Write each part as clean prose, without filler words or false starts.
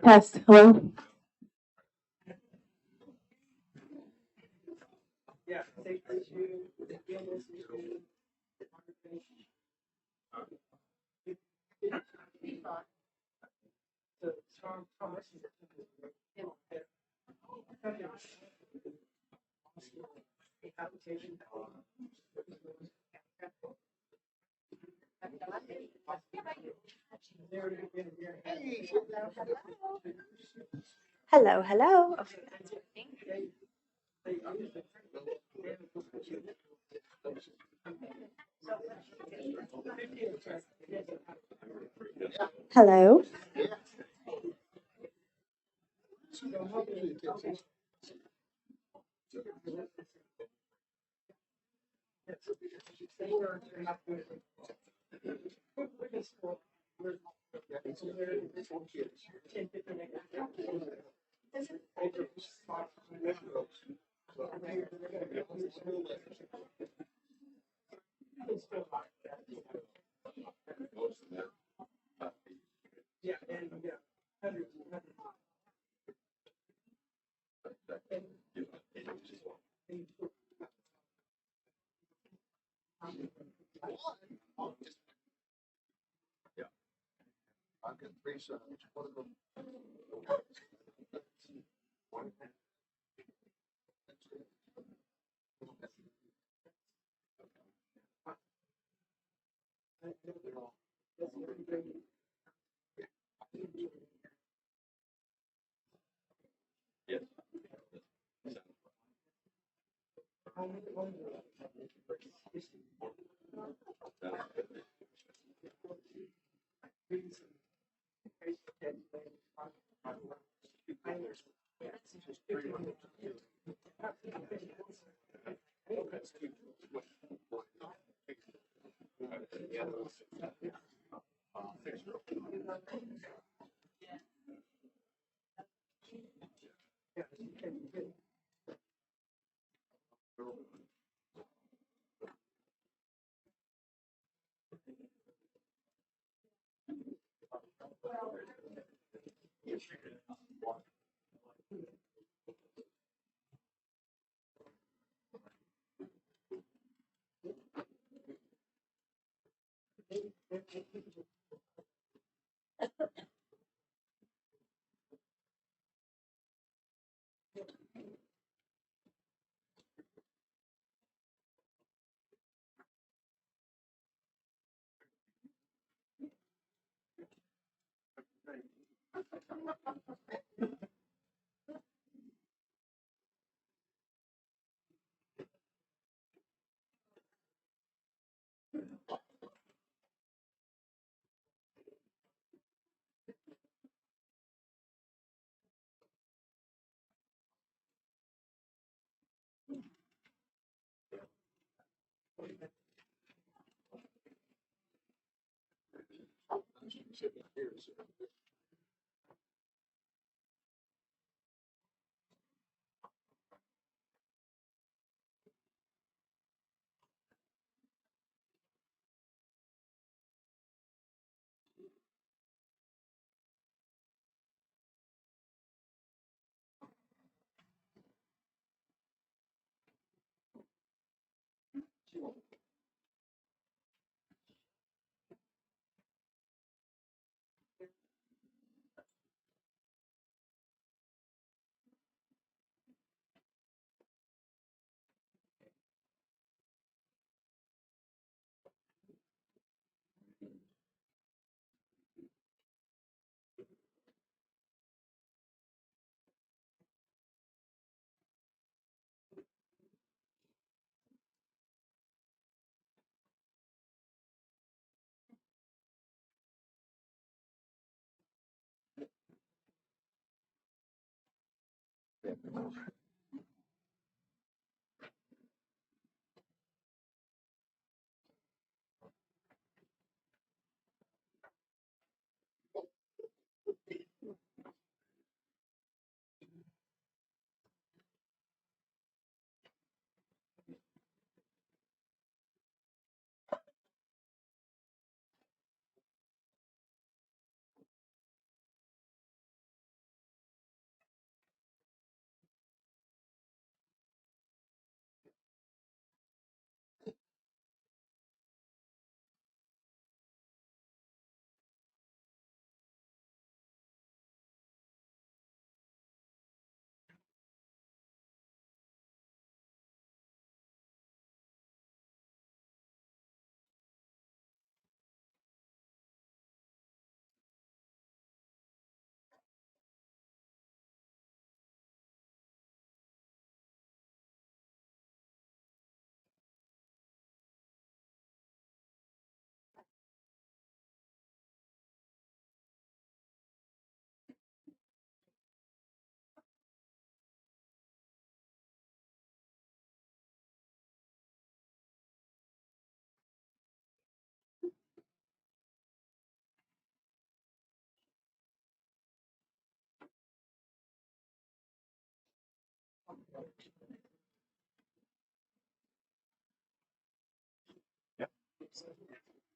Test. Hello. Hello, hello. Hello.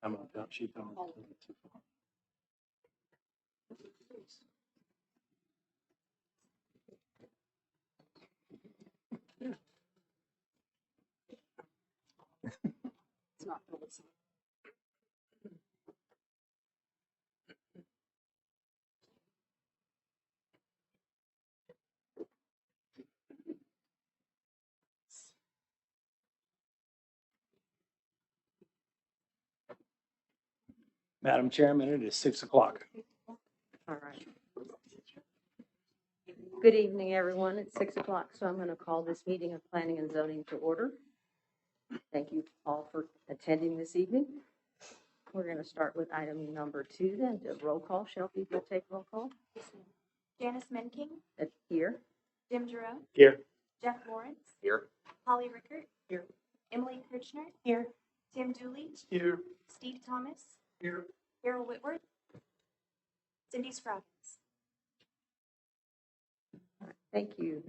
I'm up, she's done. It's not really. Madam Chairman, it is 6 o'clock. All right. Good evening, everyone. It's 6 o'clock, so I'm going to call this meeting of Planning and Zoning to order. Thank you all for attending this evening. We're going to start with item number 2, then the roll call. Shelby, you'll take roll call. Janice Menking, Here. Jim Giroux, Here. Jeff Lawrence, Here. Holly Rickert, Here. Emily Kirchner, here, Tim Dooley, Here. Steve Thomas, Here. Harold Whitworth, Cindy Scroggins. All right, thank you.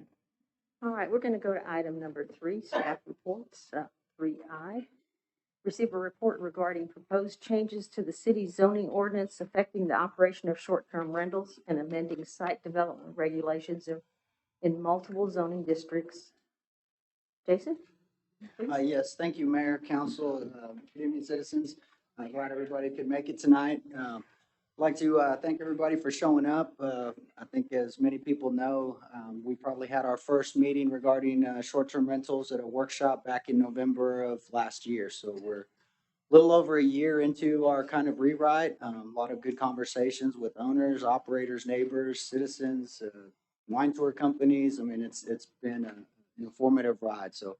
All right, we're going to go to item number 3, staff reports, 3I. Receive a report regarding proposed changes to the city's zoning ordinance affecting the operation of short-term rentals and amending site development regulations in multiple zoning districts. Jason? please. Yes, thank you, Mayor, Council, good evening, citizens. I'm glad everybody could make it tonight. I'd like to thank everybody for showing up. I think as many people know, we probably had our first meeting regarding short-term rentals at a workshop back in November of last year. So we're a little over a year into our kind of rewrite. A lot of good conversations with owners, operators, neighbors, citizens, wine tour companies. I mean, it's been an informative ride. So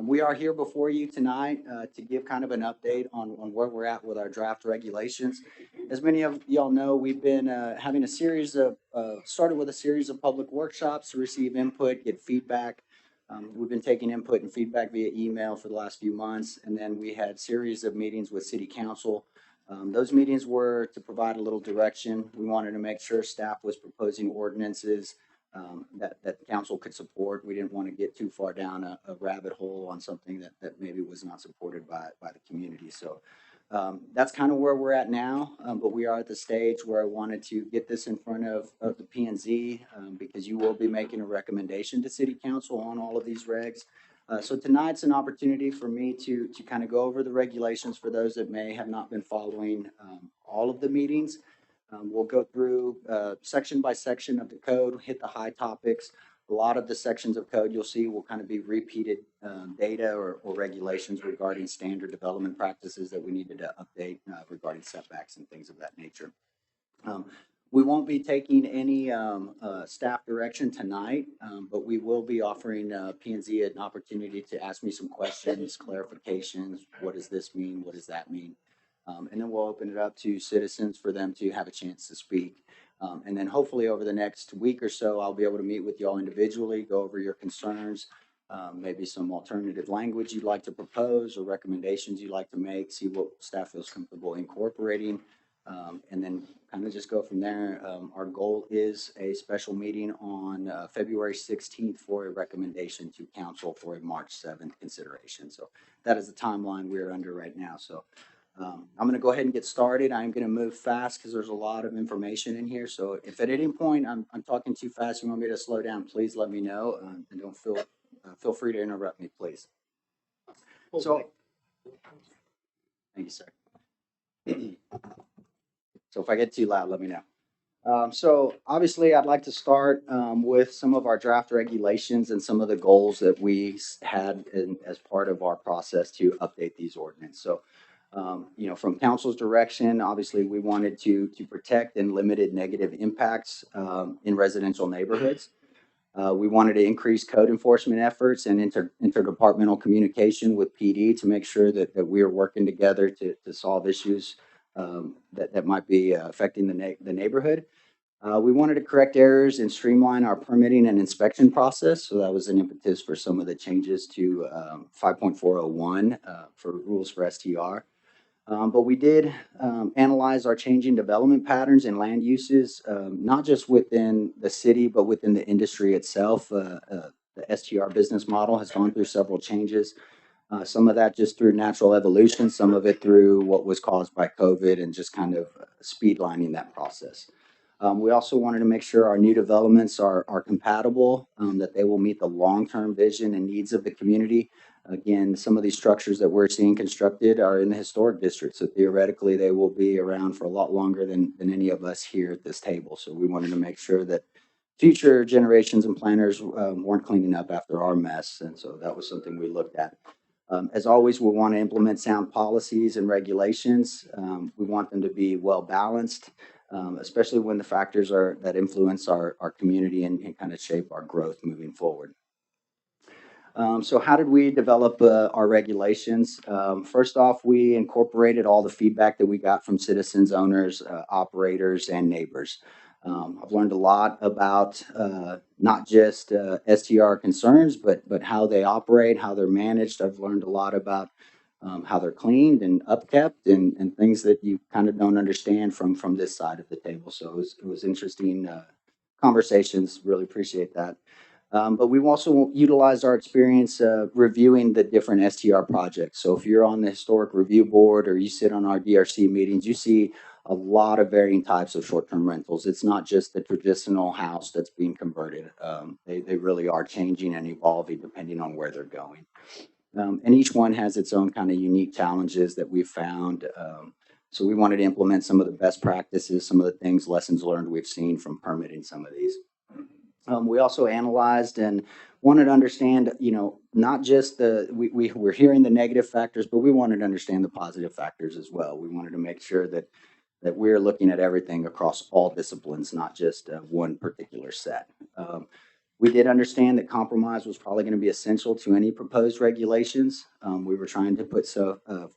we are here before you tonight to give kind of an update on where we're at with our draft regulations. As many of y'all know, we've been having a series of, started with a series of public workshops to receive input, get feedback. We've been taking input and feedback via email for the last few months, and then we had series of meetings with City Council. Those meetings were to provide a little direction. We wanted to make sure staff was proposing ordinances that the council could support. We didn't want to get too far down a rabbit hole on something that maybe was not supported by the community. So that's kind of where we're at now, but we are at the stage where I wanted to get this in front of the P&Z because you will be making a recommendation to City Council on all of these regs. So tonight's an opportunity for me to kind of go over the regulations for those that may have not been following all of the meetings. We'll go through section by section of the code, hit the high topics. A lot of the sections of code you'll see will kind of be repeated data or regulations regarding standard development practices that we needed to update regarding setbacks and things of that nature. We won't be taking any staff direction tonight, but we will be offering P&Z an opportunity to ask me some questions, clarifications. What does this mean? What does that mean? And then we'll open it up to citizens for them to have a chance to speak. And then hopefully over the next week or so, I'll be able to meet with y'all individually, go over your concerns, maybe some alternative language you'd like to propose or recommendations you'd like to make, see what staff feels comfortable incorporating, and then kind of just go from there. Our goal is a special meeting on February 16th for a recommendation to council for a March 7th consideration. So that is the timeline we're under right now. So I'm going to go ahead and get started. I'm going to move fast because there's a lot of information in here. So if at any point I'm talking too fast, you want me to slow down, please let me know. And don't feel free to interrupt me, please. So, thank you, sir. So if I get too loud, let me know. So obviously I'd like to start with some of our draft regulations and some of the goals that we had as part of our process to update these ordinances. So you know, from council's direction, obviously we wanted to protect and limited negative impacts in residential neighborhoods. We wanted to increase code enforcement efforts and interdepartmental communication with PD to make sure that we are working together to solve issues that might be affecting the neighborhood. We wanted to correct errors and streamline our permitting and inspection process. So that was an impetus for some of the changes to 5.401 for rules for STR. But we did analyze our changing development patterns and land uses, not just within the city, but within the industry itself. The STR business model has gone through several changes. Some of that just through natural evolution, some of it through what was caused by COVID and just kind of speedlining that process. We also wanted to make sure our new developments are compatible, that they will meet the long-term vision and needs of the community. Again, some of these structures that we're seeing constructed are in the historic district, so theoretically they will be around for a lot longer than any of us here at this table. So we wanted to make sure that future generations and planners weren't cleaning up after our mess, and so that was something we looked at. As always, we want to implement sound policies and regulations. We want them to be well balanced, especially when the factors that influence our community and kind of shape our growth moving forward. So how did we develop our regulations? First off, we incorporated all the feedback that we got from citizens, owners, operators, and neighbors. I've learned a lot about not just STR concerns, but how they operate, how they're managed. I've learned a lot about how they're cleaned and upkept and things that you kind of don't understand from this side of the table. So it was interesting conversations. Really appreciate that. But we've also utilized our experience reviewing the different STR projects. So if you're on the Historic Review Board or you sit on our DRC meetings, you see a lot of varying types of short-term rentals. It's not just the traditional house that's being converted. They really are changing and evolving depending on where they're going. And each one has its own kind of unique challenges that we've found. So we wanted to implement some of the best practices, some of the things, lessons learned we've seen from permitting some of these. We also analyzed and wanted to understand, not just we're hearing the negative factors, but we wanted to understand the positive factors as well. We wanted to make sure that we're looking at everything across all disciplines, not just one particular set. We did understand that compromise was probably going to be essential to any proposed regulations. We were trying to put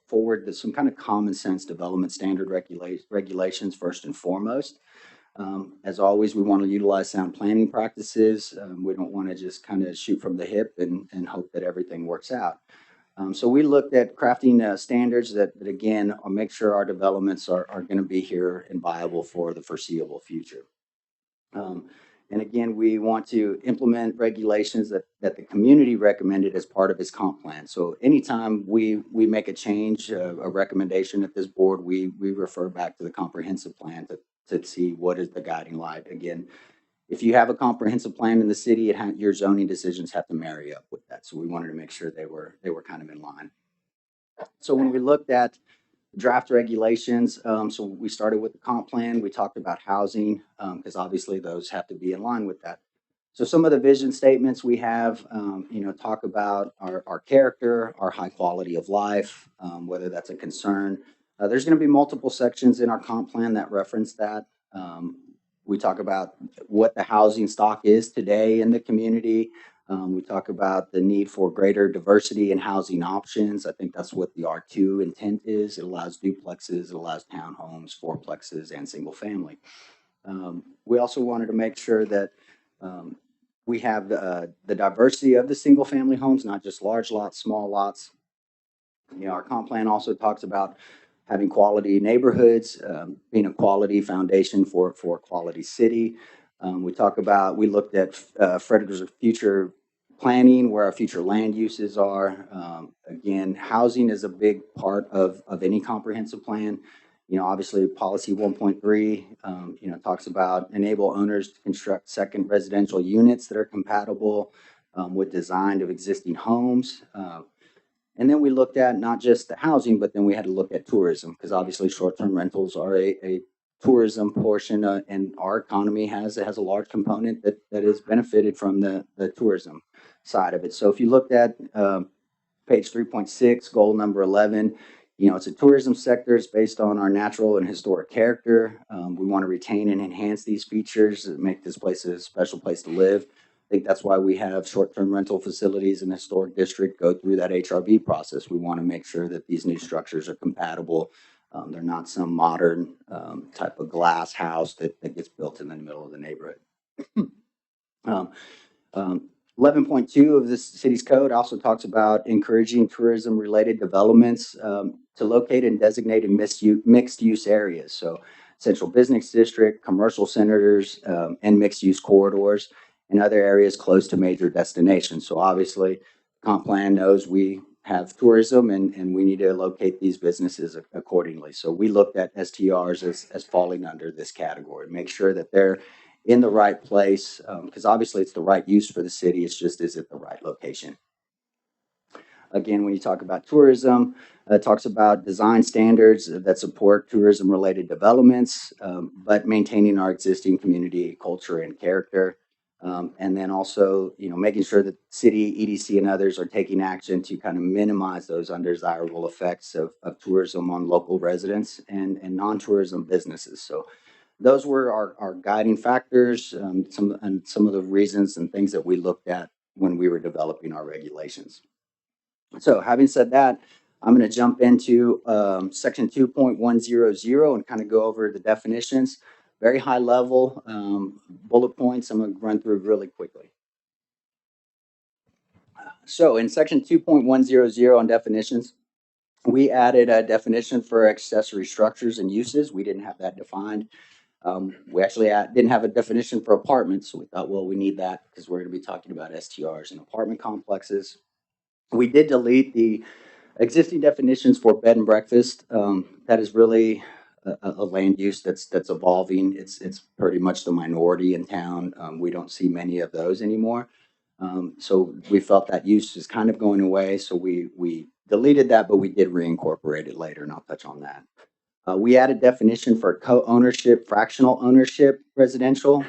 forward some kind of common sense development standard regulations first and foremost. As always, we want to utilize sound planning practices. We don't want to just kind of shoot from the hip and hope that everything works out. So we looked at crafting standards that again, will make sure our developments are going to be here and viable for the foreseeable future. And again, we want to implement regulations that the community recommended as part of its comp plan. So anytime we make a change, a recommendation at this board, we refer back to the comprehensive plan to see what is the guiding light. Again, if you have a comprehensive plan in the city, your zoning decisions have to marry up with that. So we wanted to make sure they were kind of in line. So when we looked at draft regulations, so we started with the comp plan. We talked about housing because obviously those have to be in line with that. So some of the vision statements we have, talk about our character, our high quality of life, whether that's a concern. There's going to be multiple sections in our comp plan that reference that. We talk about what the housing stock is today in the community. We talk about the need for greater diversity in housing options. I think that's what the R2 intent is. It allows duplexes, it allows townhomes, fourplexes, and single family. We also wanted to make sure that we have the diversity of the single family homes, not just large lots, small lots. Our comp plan also talks about having quality neighborhoods, being a quality foundation for a quality city. We looked at Fredericksburg future planning, where our future land uses are. Again, housing is a big part of any comprehensive plan. Obviously policy 1.3, talks about enable owners to construct second residential units that are compatible with design of existing homes. And then we looked at not just the housing, but then we had to look at tourism, because obviously short-term rentals are a tourism portion, and our economy has a large component that is benefited from the tourism side of it. So if you looked at page 3.6, goal number 11, it's a tourism sector. It's based on our natural and historic character. We want to retain and enhance these features that make this place a special place to live. I think that's why we have short-term rental facilities in the historic district go through that HRB process. We want to make sure that these new structures are compatible. They're not some modern type of glass house that gets built in the middle of the neighborhood. 11.2 of the city's code also talks about encouraging tourism-related developments to locate in designated mixed-use areas. So central business district, commercial centers, and mixed-use corridors, and other areas close to major destinations. So obviously, comp plan knows we have tourism and we need to locate these businesses accordingly. So we looked at STRs as falling under this category, make sure that they're in the right place, because obviously it's the right use for the city. It's just, is it the right location? Again, when you talk about tourism, it talks about design standards that support tourism-related developments, but maintaining our existing community culture and character. And then also, making sure that city, EDC, and others are taking action to kind of minimize those undesirable effects of tourism on local residents and non-tourism businesses. So those were our guiding factors, some of the reasons and things that we looked at when we were developing our regulations. So having said that, I'm going to jump into section 2.100 and kind of go over the definitions. Very high level bullet points I'm going to run through really quickly. So in section 2.100 on definitions, we added a definition for accessory structures and uses. We didn't have that defined. We actually didn't have a definition for apartments, so we thought, well, we need that because we're going to be talking about STRs and apartment complexes. We did delete the existing definitions for bed and breakfast. That is really a land use that's evolving. It's pretty much the minority in town. We don't see many of those anymore. So we felt that use is kind of going away. So we deleted that, but we did reincorporate it later, and I'll touch on that. We added definition for co-ownership, fractional ownership residential.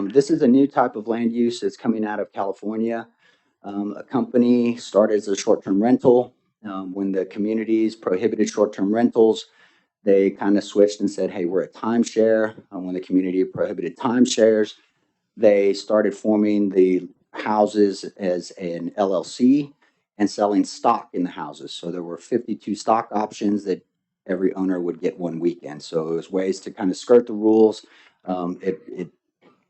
This is a new type of land use that's coming out of California. A company started as a short-term rental. When the communities prohibited short-term rentals, they kind of switched and said, hey, we're a timeshare. When the community prohibited timeshares, they started forming the houses as an LLC and selling stock in the houses. So there were 52 stock options that every owner would get one weekend. So it was ways to kind of skirt the rules.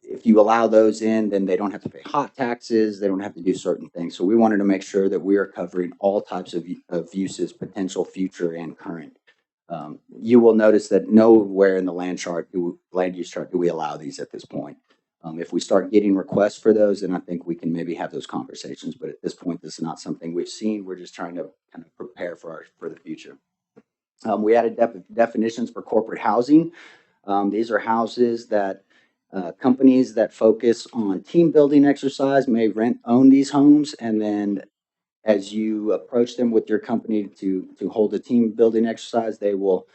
If you allow those in, then they don't have to pay hot taxes. They don't have to do certain things. So we wanted to make sure that we are covering all types of uses, potential, future, and current. You will notice that nowhere in the land use chart do we allow these at this point. If we start getting requests for those, then I think we can maybe have those conversations. But at this point, this is not something we've seen. We're just trying to kind of prepare for the future. We added definitions for corporate housing. These are houses that companies that focus on team building exercise may own these homes, and then as you approach them with your company to hold a team building exercise, they will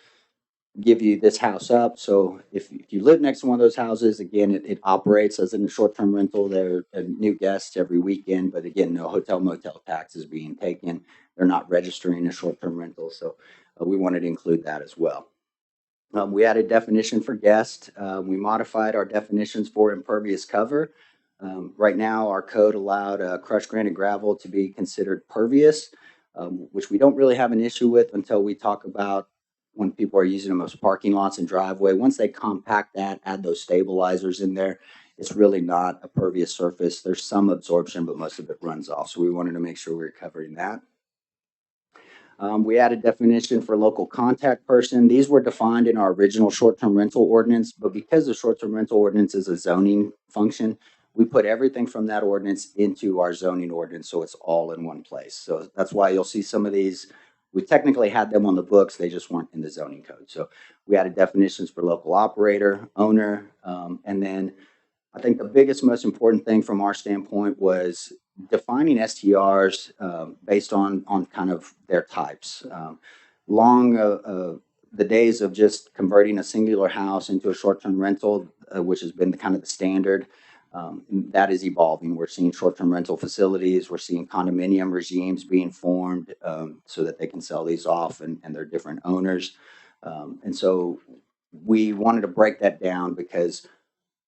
give you this house up. So if you live next to one of those houses, again, it operates as a short-term rental. They're a new guest every weekend, but again, no hotel motel taxes being taken. They're not registering a short-term rental. So we wanted to include that as well. We added definition for guest. We modified our definitions for impervious cover. Right now, our code allowed crushed granite gravel to be considered pervious, which we don't really have an issue with until we talk about when people are using them as parking lots and driveway. Once they compact that, add those stabilizers in there, it's really not a pervious surface. There's some absorption, but most of it runs off. So we wanted to make sure we were covering that. We added definition for local contact person. These were defined in our original short-term rental ordinance, but because the short-term rental ordinance is a zoning function, we put everything from that ordinance into our zoning ordinance, so it's all in one place. So that's why you'll see some of these, we technically had them on the books, they just weren't in the zoning code. So we added definitions for local operator, owner, and then I think the biggest, most important thing from our standpoint was defining STRs based on kind of their types. The days of just converting a singular house into a short-term rental, which has been kind of the standard, that is evolving. We're seeing short-term rental facilities. We're seeing condominium regimes being formed so that they can sell these off and they're different owners. And so we wanted to break that down because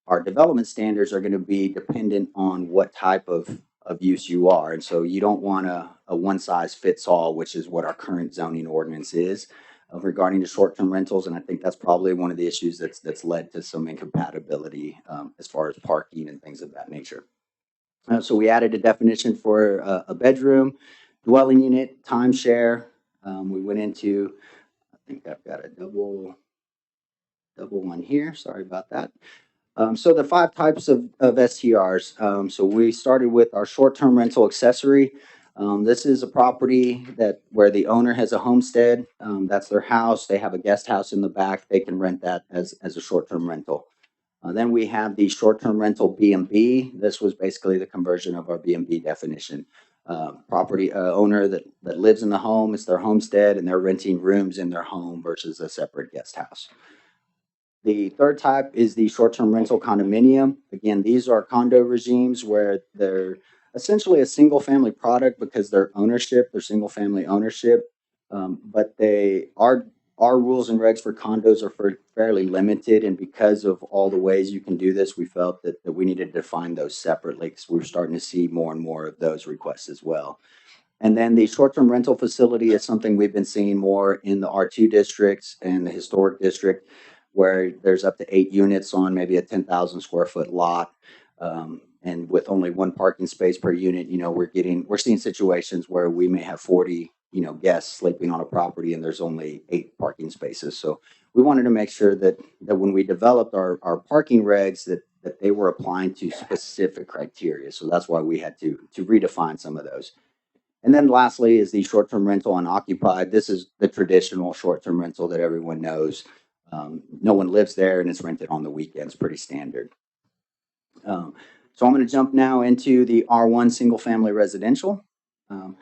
our development standards are going to be dependent on what type of use you are. And so you don't want a one size fits all, which is what our current zoning ordinance is regarding the short-term rentals. And I think that's probably one of the issues that's led to some incompatibility as far as parking and things of that nature. So we added a definition for a bedroom, dwelling unit, timeshare. We went into, I think I've got a double one here. Sorry about that. So the 5 types of STRs. So we started with our short-term rental accessory. This is a property where the owner has a homestead. That's their house. They have a guest house in the back. They can rent that as a short-term rental. Then we have the short-term rental Bmp. This was basically the conversion of our Bmp definition. Property owner that lives in the home, it's their homestead, and they're renting rooms in their home versus a separate guest house. The third type is the short-term rental condominium. Again, these are condo regimes where they're essentially a single-family product because they're single-family ownership, but our rules and regs for condos are fairly limited, and because of all the ways you can do this, we felt that we needed to define those separately because we're starting to see more and more of those requests as well. And then the short-term rental facility is something we've been seeing more in the R2 districts and the historic district, where there's up to 8 units on maybe a 10,000 square foot lot. And with only one parking space per unit, we're seeing situations where we may have 40, guests sleeping on a property and there's only 8 parking spaces. So we wanted to make sure that when we developed our parking regs, that they were applying to specific criteria. So that's why we had to redefine some of those. And then lastly is the short-term rental unoccupied. This is the traditional short-term rental that everyone knows. No one lives there and it's rented on the weekends, pretty standard. So I'm going to jump now into the R1 single-family residential. And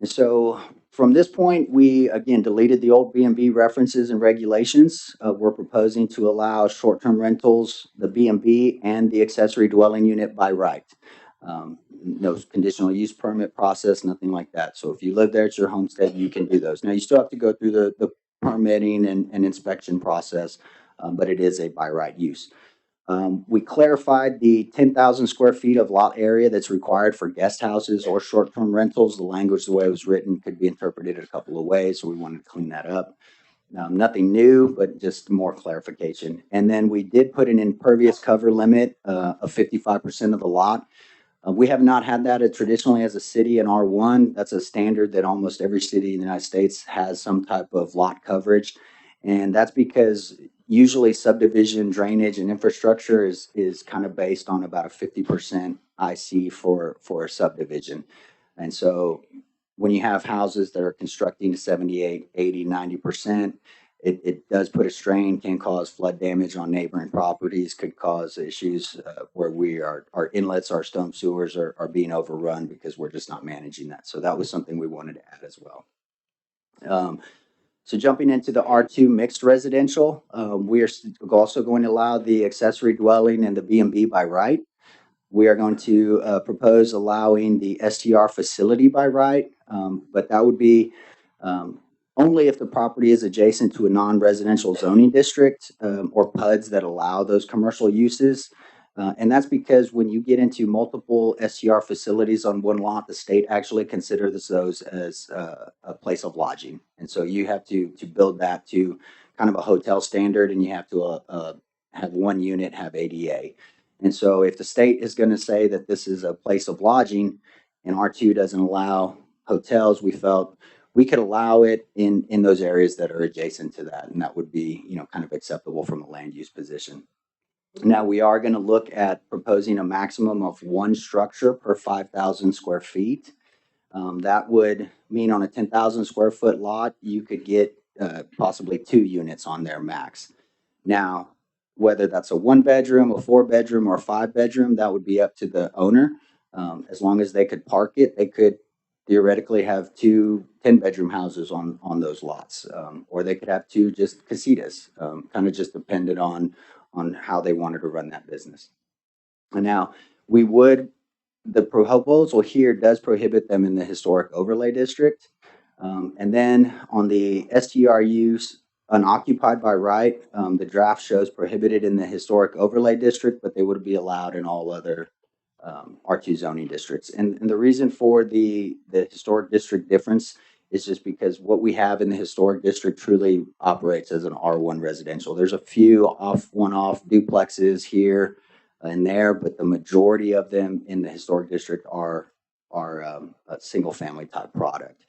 so from this point, we again deleted the old Bmp references and regulations. We're proposing to allow short-term rentals, the Bmp, and the accessory dwelling unit by right. No conditional use permit process, nothing like that. So if you live there, it's your homestead, you can do those. Now you still have to go through the permitting and inspection process, but it is a by right use. We clarified the 10,000 square feet of lot area that's required for guest houses or short-term rentals. The language, the way it was written, could be interpreted a couple of ways, so we wanted to clean that up. Nothing new, but just more clarification. And then we did put an impervious cover limit of 55% of the lot. We have not had that traditionally as a city in R1. That's a standard that almost every city in the United States has some type of lot coverage. And that's because usually subdivision drainage and infrastructure is kind of based on about a 50% IC for a subdivision. And so when you have houses that are constructing to 78, 80, 90%, it does put a strain, can cause flood damage on neighboring properties, could cause issues where our inlets, our storm sewers are being overrun because we're just not managing that. So that was something we wanted to add as well. So jumping into the R2 mixed residential, we are also going to allow the accessory dwelling and the Bmp by right. We are going to propose allowing the STR facility by right, but that would be only if the property is adjacent to a non-residential zoning district or PUDs that allow those commercial uses. And that's because when you get into multiple STR facilities on one lot, the state actually considers those as a place of lodging. And so you have to build that to kind of a hotel standard, and you have to have one unit have ADA. And so if the state is going to say that this is a place of lodging and R2 doesn't allow hotels, we felt we could allow it in those areas that are adjacent to that. And that would be, kind of acceptable from a land use position. Now we are going to look at proposing a maximum of 1 structure per 5,000 square feet. That would mean on a 10,000 square foot lot, you could get possibly 2 units on there max. Now, whether that's a 1-bedroom, a 4-bedroom, or a 5-bedroom, that would be up to the owner. As long as they could park it, they could theoretically have 2 10-bedroom houses on those lots, or they could have 2 just casitas, kind of just depended on how they wanted to run that business. And now the proposal here does prohibit them in the historic overlay district. And then on the STR use unoccupied by right, the draft shows prohibited in the historic overlay district, but they would be allowed in all other R2 zoning districts. And the reason for the historic district difference is just because what we have in the historic district truly operates as an R1 residential. There's a few one-off duplexes here and there, but the majority of them in the historic district are a single-family type product.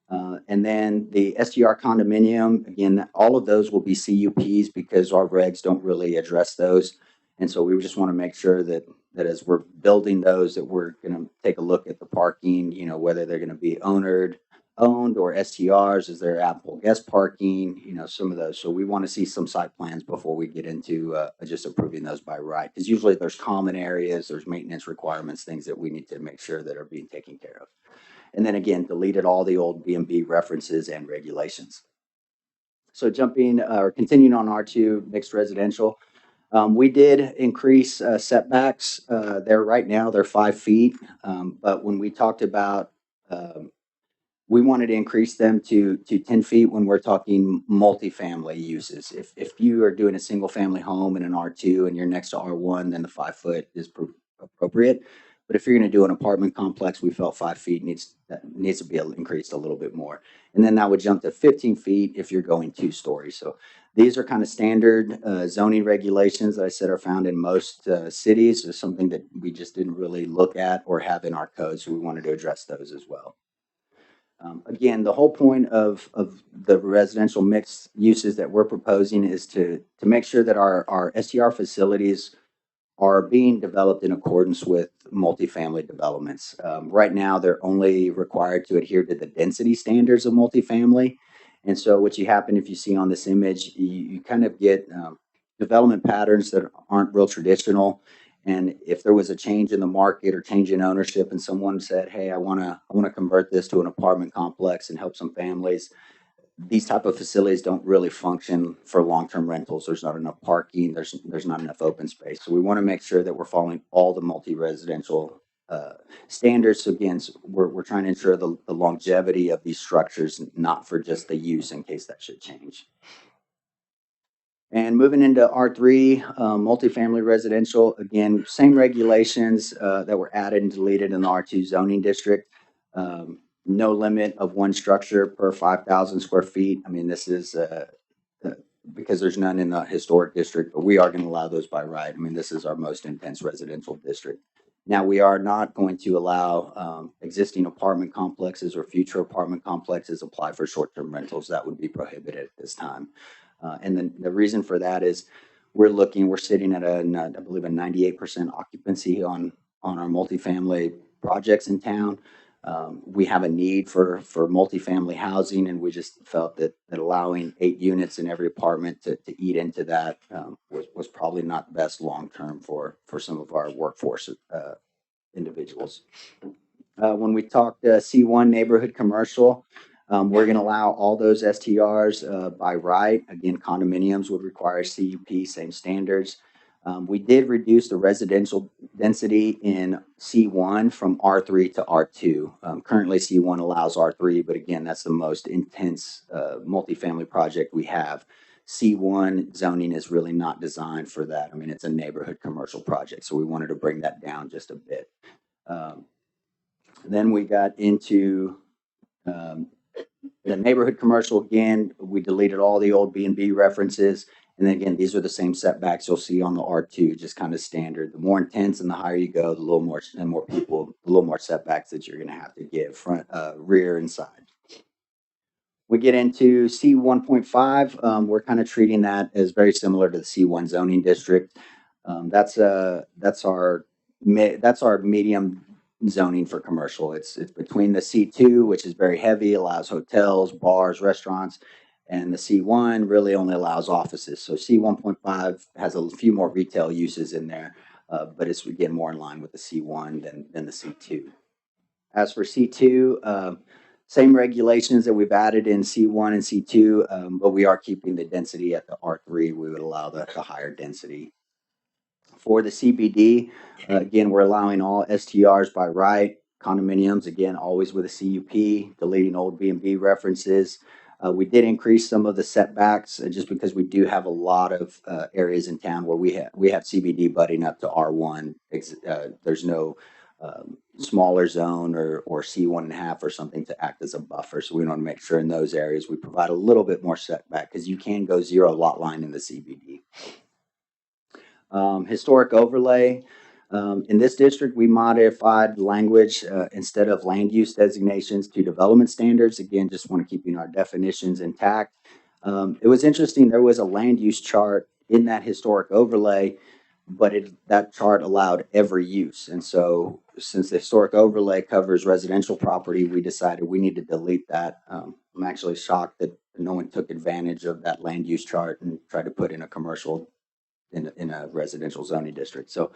And then the STR condominium, again, all of those will be CUPs because our regs don't really address those. And so we just want to make sure that that as we're building those, that we're going to take a look at the parking, you know, whether they're going to be owned or STRs, is there ample guest parking, you know, some of those. So we want to see some site plans before we get into just approving those by right. Because usually there's common areas, there's maintenance requirements, things that we need to make sure that are being taken care of. And then again, deleted all the old BMB references and regulations. So jumping or continuing on R2 mixed residential, we did increase setbacks. They're right now, they're 5 feet. But when we talked about, we wanted to increase them to 10 feet when we're talking multifamily uses. If you are doing a single family home in an R2 and you're next to R1, then the 5 foot is appropriate. But if you're going to do an apartment complex, we felt 5 feet needs to be increased a little bit more. And then that would jump to 15 feet if you're going 2 stories. So these are kind of standard zoning regulations that I said are found in most cities. It's something that we just didn't really look at or have in our code, so we wanted to address those as well. Again, the whole point of the residential mixed uses that we're proposing is to make sure that our STR facilities are being developed in accordance with multifamily developments. Right now, they're only required to adhere to the density standards of multifamily. And so what you happen, if you see on this image, you kind of get development patterns that aren't real traditional. And if there was a change in the market or change in ownership and someone said, hey, I want to convert this to an apartment complex and help some families, these type of facilities don't really function for long-term rentals. There's not enough parking. There's not enough open space. So we want to make sure that we're following all the multi-residential standards. So again, we're trying to ensure the longevity of these structures, not for just the use in case that should change. And moving into R3, multifamily residential, again, same regulations that were added and deleted in the R2 zoning district. No limit of one structure per 5,000 square feet. I mean, this is because there's none in the historic district, but we are going to allow those by right. I mean, this is our most intense residential district. Now, we are not going to allow existing apartment complexes or future apartment complexes apply for short-term rentals. That would be prohibited at this time. And then the reason for that is we're sitting at I believe a 98% occupancy on our multifamily projects in town. We have a need for multifamily housing, and we just felt that allowing 8 units in every apartment to eat into that was probably not the best long-term for some of our workforce individuals. When we talked C1 neighborhood commercial, we're going to allow all those STRs by right. Again, condominiums would require CUP, same standards. We did reduce the residential density in C1 from R3 to R2. Currently, C1 allows R3, but again, that's the most intense multifamily project we have. C1 zoning is really not designed for that. I mean, it's a neighborhood commercial project, so we wanted to bring that down just a bit. Then we got into the neighborhood commercial. Again, we deleted all the old B&B references. And then again, these are the same setbacks you'll see on the R2, just kind of standard. The more intense and the higher you go, the little more setbacks that you're going to have to give front, rear, and side. We get into C1.5. We're kind of treating that as very similar to the C1 zoning district. That's our medium zoning for commercial. It's between the C2, which is very heavy, allows hotels, bars, restaurants, and the C1 really only allows offices. So C1.5 has a few more retail uses in there, but it's again more in line with the C1 than the C2. As for C2, same regulations that we've added in C1 and C2, but we are keeping the density at the R3. We would allow the higher density. For the CBD, again, we're allowing all STRs by right. Condominiums, again, always with a CUP, deleting old B&B references. We did increase some of the setbacks just because we do have a lot of areas in town where we have CBD butting up to R1. There's no smaller zone or C1.5 or something to act as a buffer. So we want to make sure in those areas we provide a little bit more setback because you can go 0 lot line in the CBD. Historic overlay. In this district, we modified language instead of land use designations to development standards. Again, just want to keep our definitions intact. It was interesting. There was a land use chart in that historic overlay but that chart allowed every use. And so since the historic overlay covers residential property, we decided we need to delete that. I'm actually shocked that no one took advantage of that land use chart and tried to put in a commercial in a residential zoning district. So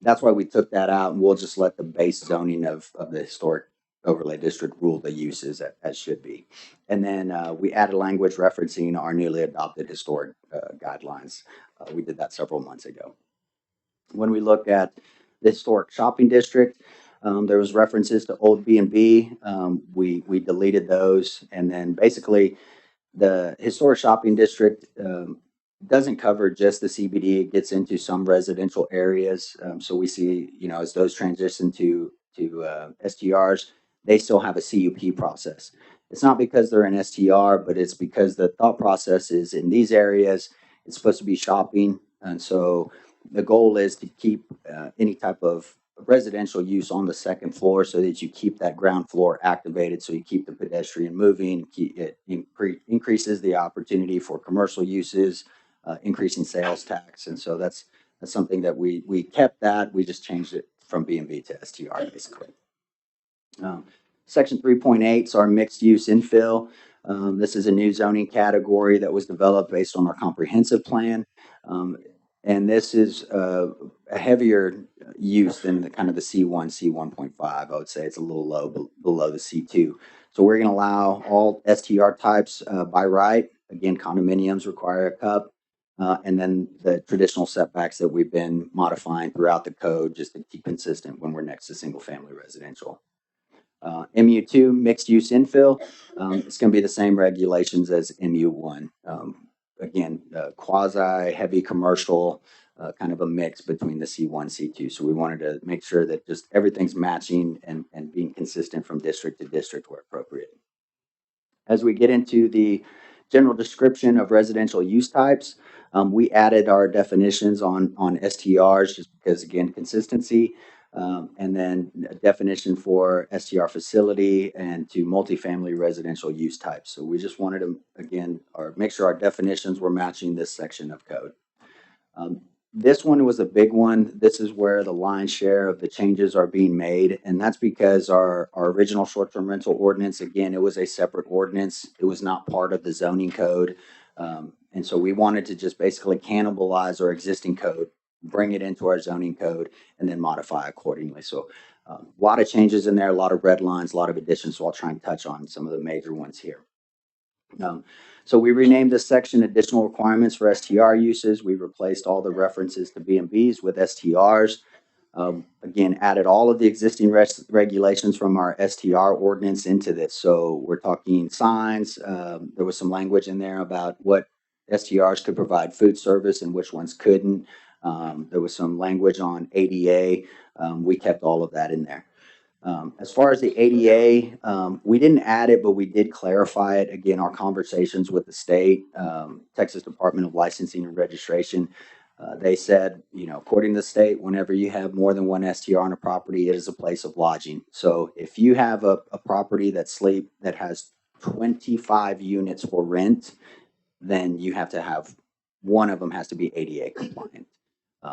that's why we took that out, and we'll just let the base zoning of the historic overlay district rule the uses as should be. And then we added language referencing our newly adopted historic guidelines. We did that several months ago. When we look at the historic shopping district, there was references to old B&B. We deleted those, and then basically the historic shopping district doesn't cover just the CBD. It gets into some residential areas. So we see, as those transition to STRs, they still have a CUP process. It's not because they're an STR, but it's because the thought process is in these areas, it's supposed to be shopping. And so the goal is to keep any type of residential use on the second floor so that you keep that ground floor activated, so you keep the pedestrian moving. It increases the opportunity for commercial uses, increasing sales tax. And so that's something that we kept that. We just changed it from B&B to STR, basically. Section 3.8 is our mixed use infill. This is a new zoning category that was developed based on our comprehensive plan. And this is a heavier use than the kind of the C1, C1.5. I would say it's a little low below the C2. So we're going to allow all STR types by right. Again, condominiums require a cup. And then the traditional setbacks that we've been modifying throughout the code just to keep consistent when we're next to single family residential. MU2, mixed use infill, it's going to be the same regulations as MU1. Again, quasi heavy commercial, kind of a mix between the C1, C2. So we wanted to make sure that just everything's matching and being consistent from district to district where appropriate. As we get into the general description of residential use types, we added our definitions on STRs just because, again, consistency. And then a definition for STR facility and to multifamily residential use types. So we just wanted to, again, make sure our definitions were matching this section of code. This one was a big one. This is where the lion's share of the changes are being made. And that's because our original short-term rental ordinance, again, it was a separate ordinance. It was not part of the zoning code. And so we wanted to just basically cannibalize our existing code, bring it into our zoning code, and then modify accordingly. So a lot of changes in there, a lot of red lines, a lot of additions. So I'll try and touch on some of the major ones here. So we renamed this section additional requirements for STR uses. We replaced all the references to B&Bs with STRs. Again, added all of the existing regulations from our STR ordinance into this. So we're talking signs. There was some language in there about what STRs could provide food service and which ones couldn't. There was some language on ADA. We kept all of that in there. As far as the ADA, we didn't add it, but we did clarify it. Again, our conversations with the state, Texas Department of Licensing and Registration, they said, according to the state, whenever you have more than one STR on a property, it is a place of lodging. So if you have a property that has 25 units for rent, then you have to have one of them has to be ADA compliant.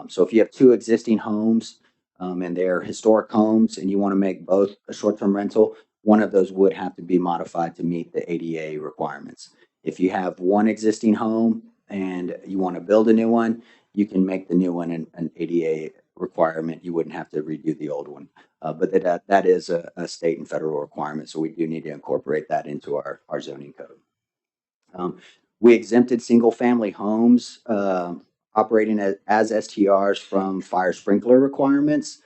So if you have two existing homes and they're historic homes and you want to make both a short-term rental, one of those would have to be modified to meet the ADA requirements. If you have one existing home and you want to build a new one, you can make the new one an ADA requirement. You wouldn't have to redo the old one. But that is a state and federal requirement, so we do need to incorporate that into our zoning code. We exempted single-family homes operating as STRs from fire sprinkler requirements.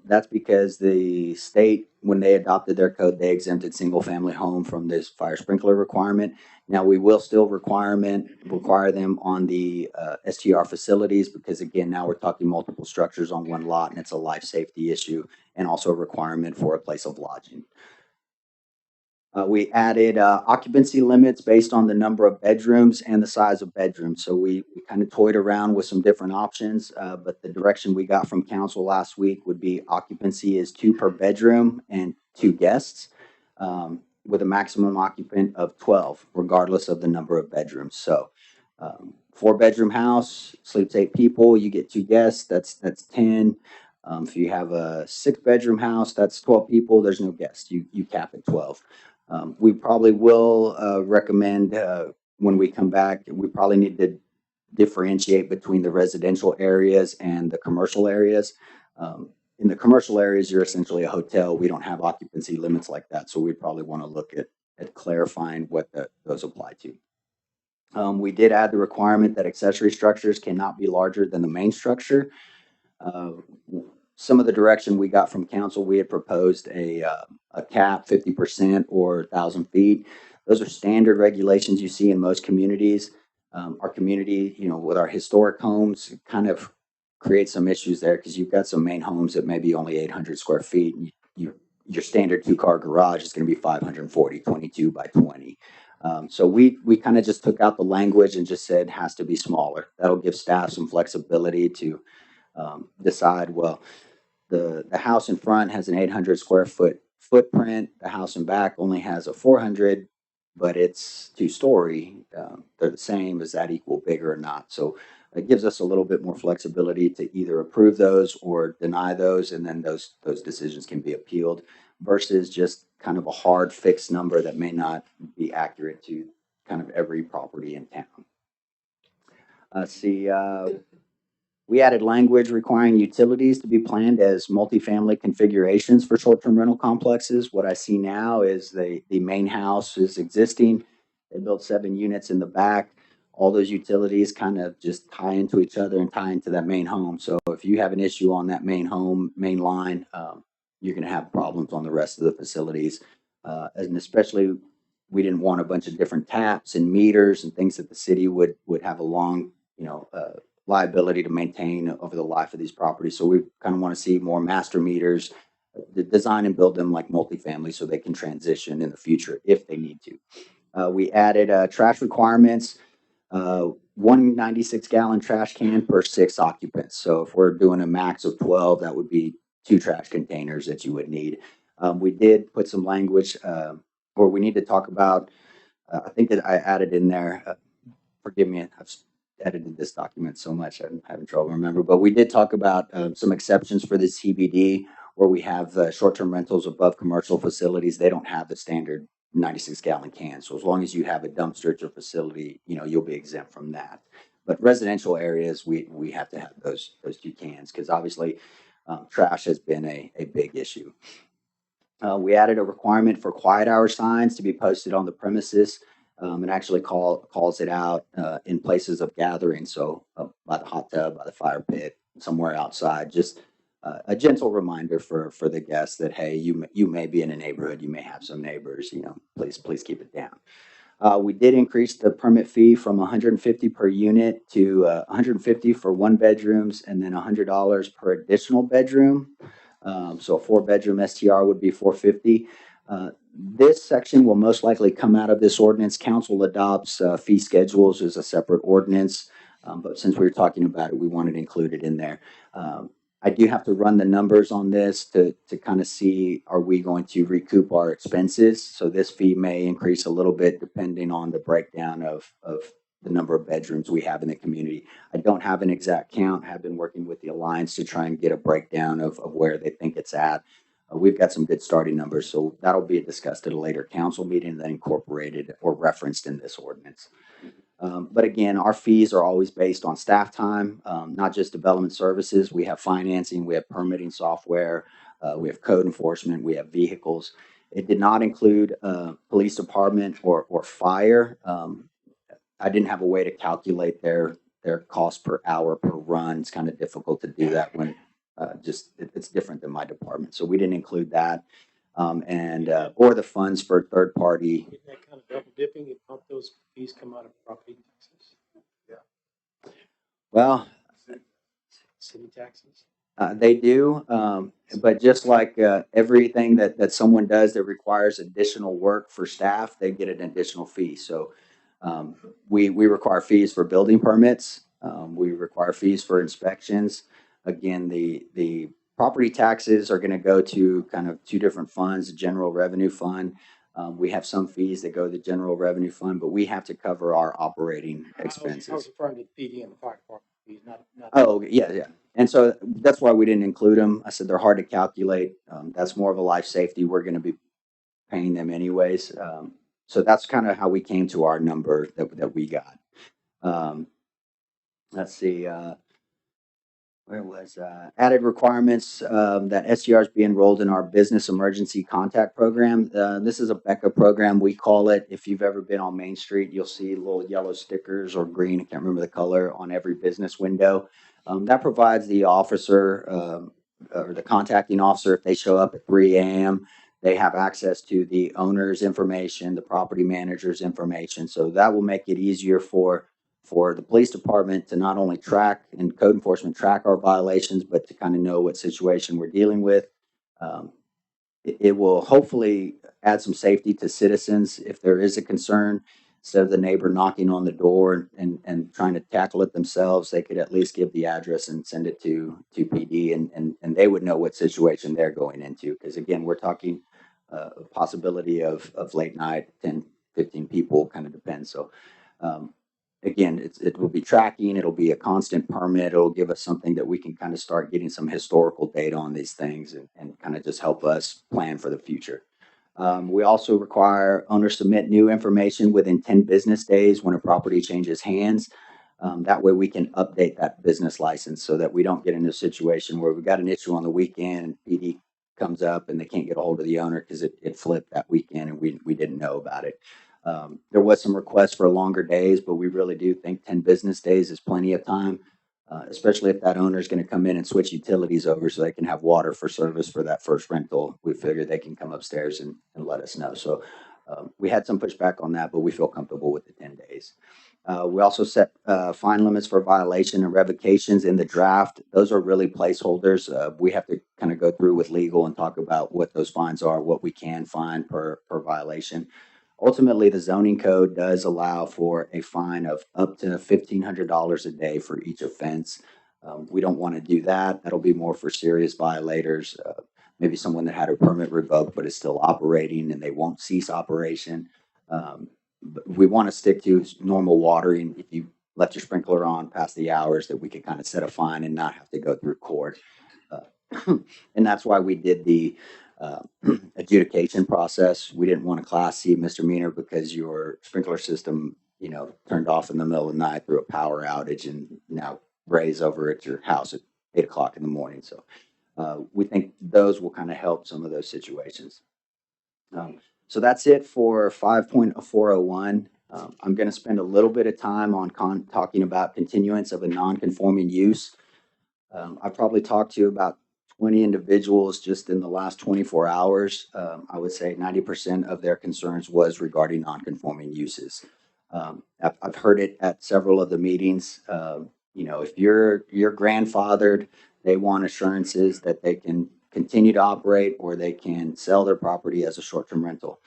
That's because the state, when they adopted their code, they exempted single-family home from this fire sprinkler requirement. Now, we will still require them on the STR facilities because, again, now we're talking multiple structures on one lot, and it's a life safety issue and also a requirement for a place of lodging. We added occupancy limits based on the number of bedrooms and the size of bedrooms. So we kind of toyed around with some different options, but the direction we got from council last week would be occupancy is 2 per bedroom and 2 guests, with a maximum occupant of 12, regardless of the number of bedrooms. So 4-bedroom house, sleeps 8 people, you get 2 guests, that's 10. If you have a 6-bedroom house, that's 12 people, there's no guests, you cap at 12. We probably will recommend when we come back, we probably need to differentiate between the residential areas and the commercial areas. In the commercial areas, you're essentially a hotel. We don't have occupancy limits like that, so we probably want to look at clarifying what those apply to. We did add the requirement that accessory structures cannot be larger than the main structure. Some of the direction we got from council, we had proposed a cap 50% or 1,000 feet. Those are standard regulations you see in most communities. Our community, with our historic homes, kind of creates some issues there because you've got some main homes that may be only 800 square feet. And your standard 2-car garage is going to be 540, 22 by 20. So we kind of just took out the language and just said has to be smaller. That'll give staff some flexibility to decide, well, the house in front has an 800 square foot footprint. The house in back only has a 400, but it's 2-story. They're the same. Is that equal bigger or not? So it gives us a little bit more flexibility to either approve those or deny those, and then those decisions can be appealed versus just kind of a hard fixed number that may not be accurate to kind of every property in town. We added language requiring utilities to be planned as multifamily configurations for short-term rental complexes. What I see now is the main house is existing. They built 7 units in the back. All those utilities kind of just tie into each other and tie into that main home. So if you have an issue on that main line, you're going to have problems on the rest of the facilities. And especially, we didn't want a bunch of different taps and meters and things that the city would have a long, liability to maintain over the life of these properties. So we kind of want to see more master meters, design and build them like multifamily so they can transition in the future if they need to. We added trash requirements, 1 96-gallon trash can per 6 occupants. So if we're doing a max of 12, that would be 2 trash containers that you would need. We did put some language, or we need to talk about, I think that I added in there, forgive me, I've edited this document so much I'm having trouble remembering, but we did talk about some exceptions for this CBD where we have short-term rentals above commercial facilities. They don't have the standard 96-gallon can. So as long as you have a dumpster at your facility, you'll be exempt from that. But residential areas, we have to have those 2 cans because obviously trash has been a big issue. We added a requirement for quiet hour signs to be posted on the premises. And actually calls it out in places of gathering. So by the hot tub, by the fire pit, somewhere outside, just a gentle reminder for the guests that, hey, you may be in a neighborhood, you may have some neighbors, please keep it down. We did increase the permit fee from $150 per unit to $150 for 1-bedrooms and then $100 per additional bedroom. So a 4-bedroom STR would be $450. This section will most likely come out of this ordinance. Council adopts fee schedules as a separate ordinance, but since we were talking about it, we wanted to include it in there. I do have to run the numbers on this to kind of see, are we going to recoup our expenses? So this fee may increase a little bit depending on the breakdown of the number of bedrooms we have in the community. I don't have an exact count. I have been working with the Alliance to try and get a breakdown of where they think it's at. We've got some good starting numbers, so that'll be discussed at a later council meeting and then incorporated or referenced in this ordinance. But again, our fees are always based on staff time, not just development services. We have financing, we have permitting software, we have code enforcement, we have vehicles. It did not include police department or fire. I didn't have a way to calculate their cost per hour per run. It's kind of difficult to do that when it's different than my department. So we didn't include that. Or the funds for third party. Isn't that kind of double dipping? If not, those fees come out of property taxes? Yeah. Well, City taxes? they do. But just like everything that someone does that requires additional work for staff, they get an additional fee. So we require fees for building permits. We require fees for inspections. Again, the property taxes are going to go to kind of 2 different funds, the general revenue fund. We have some fees that go to the general revenue fund, but we have to cover our operating I was expenses. referring to PD and the fire department fees, not. Oh, yeah, yeah. And so that's why we didn't include them. I said they're hard to calculate. That's more of a life safety. We're going to be paying them anyways. So that's kind of how we came to our number that we got. Let's see, where was added requirements that STRs be enrolled in our business emergency contact program. This is a BECA program, we call it. If you've ever been on Main Street, you'll see little yellow stickers or green, I can't remember the color, on every business window. That provides the officer or the contacting officer, if they show up at 3 a.m., they have access to the owner's information, the property manager's information. So that will make it easier for the police department to not only track and code enforcement track our violations, but to kind of know what situation we're dealing with. It will hopefully add some safety to citizens if there is a concern. Instead of the neighbor knocking on the door and trying to tackle it themselves, they could at least give the address and send it to PD, and they would know what situation they're going into. Because again, we're talking a possibility of late night, 10, 15 people, kind of depends. So again, it will be tracking. It'll be a constant permit. It'll give us something that we can kind of start getting some historical data on these things and kind of just help us plan for the future. We also require owners submit new information within 10 business days when a property changes hands. That way we can update that business license so that we don't get into a situation where we've got an issue on the weekend and PD comes up and they can't get a hold of the owner because it flipped that weekend and we didn't know about it. There was some requests for longer days, but we really do think 10 business days is plenty of time, especially if that owner is going to come in and switch utilities over so they can have water for service for that first rental. We figure they can come upstairs and let us know. So we had some pushback on that, but we feel comfortable with the 10 days. We also set fine limits for violation and revocations in the draft. Those are really placeholders. We have to kind of go through with legal and talk about what those fines are, what we can fine per violation. Ultimately, the zoning code does allow for a fine of up to $1,500 a day for each offense. We don't want to do that. That'll be more for serious violators, maybe someone that had a permit revoked but is still operating and they won't cease operation. But we want to stick to normal watering. If you left your sprinkler on past the hours, that we could kind of set a fine and not have to go through court. And that's why we did the adjudication process. We didn't want a Class C misdemeanor because your sprinkler system, turned off in the middle of the night through a power outage and now raise over at your house at 8 o'clock in the morning. So we think those will kind of help some of those situations. So that's it for 5.401. I'm going to spend a little bit of time on talking about continuance of a non-conforming use. I've probably talked to about 20 individuals just in the last 24 hours. I would say 90% of their concerns was regarding non-conforming uses. I've heard it at several of the meetings. If you're grandfathered, they want assurances that they can continue to operate or they can sell their property as a short-term rental.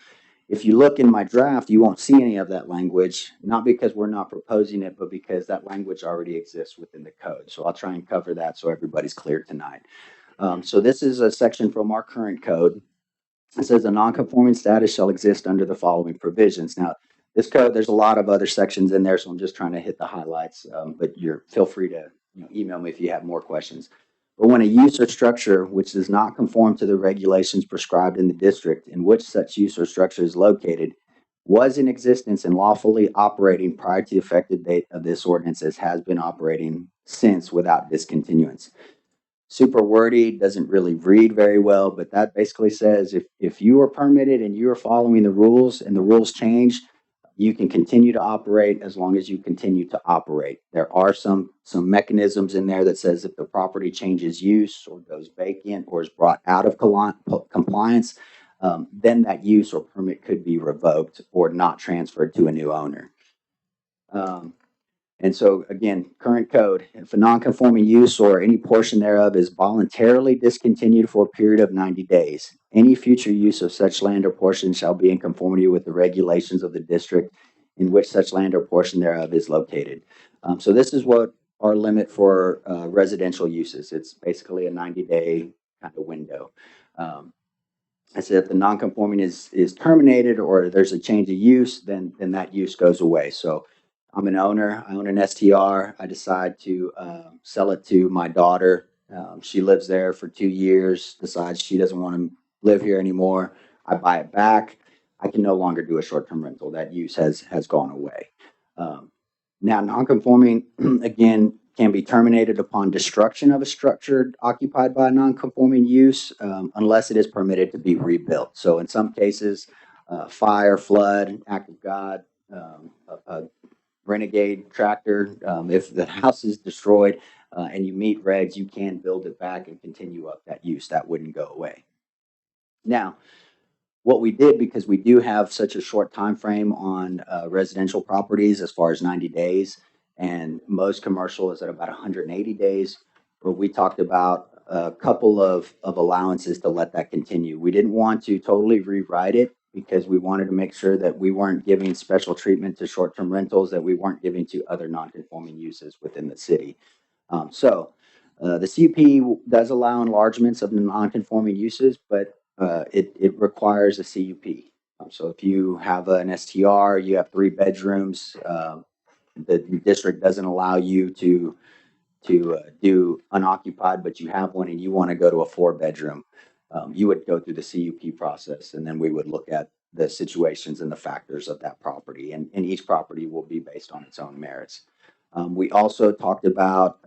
If you look in my draft, you won't see any of that language, not because we're not proposing it, but because that language already exists within the code. So I'll try and cover that so everybody's clear tonight. So this is a section from our current code. It says a non-conforming status shall exist under the following provisions. Now, this code, there's a lot of other sections in there, so I'm just trying to hit the highlights, but feel free to email me if you have more questions. But when a use or structure which does not conform to the regulations prescribed in the district in which such use or structure is located was in existence and lawfully operating prior to the effective date of this ordinance as has been operating since without discontinuance. Super wordy, doesn't really read very well, but that basically says if you are permitted and you are following the rules and the rules change, you can continue to operate as long as you continue to operate. There are some mechanisms in there that says if the property changes use or goes vacant or is brought out of compliance, then that use or permit could be revoked or not transferred to a new owner. And so again, current code, if a non-conforming use or any portion thereof is voluntarily discontinued for a period of 90 days, any future use of such land or portion shall be in conformity with the regulations of the district in which such land or portion thereof is located. So this is what our limit for residential uses. It's basically a 90-day kind of window. I said if the non-conforming is terminated or there's a change of use, then that use goes away. So I'm an owner. I own an STR. I decide to sell it to my daughter. She lives there for 2 years. Decides she doesn't want to live here anymore. I buy it back. I can no longer do a short-term rental. That use has gone away. Now, non-conforming again can be terminated upon destruction of a structure occupied by a non-conforming use, unless it is permitted to be rebuilt. So in some cases, fire, flood, act of God, a renegade tractor, if the house is destroyed and you meet regs, you can build it back and continue up that use. That wouldn't go away. Now, what we did, because we do have such a short time frame on residential properties as far as 90 days, and most commercial is at about 180 days, but we talked about a couple of allowances to let that continue. We didn't want to totally rewrite it because we wanted to make sure that we weren't giving special treatment to short-term rentals that we weren't giving to other non-conforming uses within the city. The CUP does allow enlargements of non-conforming uses, but it requires a CUP. So if you have an STR, you have 3 bedrooms, the district doesn't allow you to do unoccupied, but you have one and you want to go to a 4-bedroom, you would go through the CUP process, and then we would look at the situations and the factors of that property, and each property will be based on its own merits. We also talked about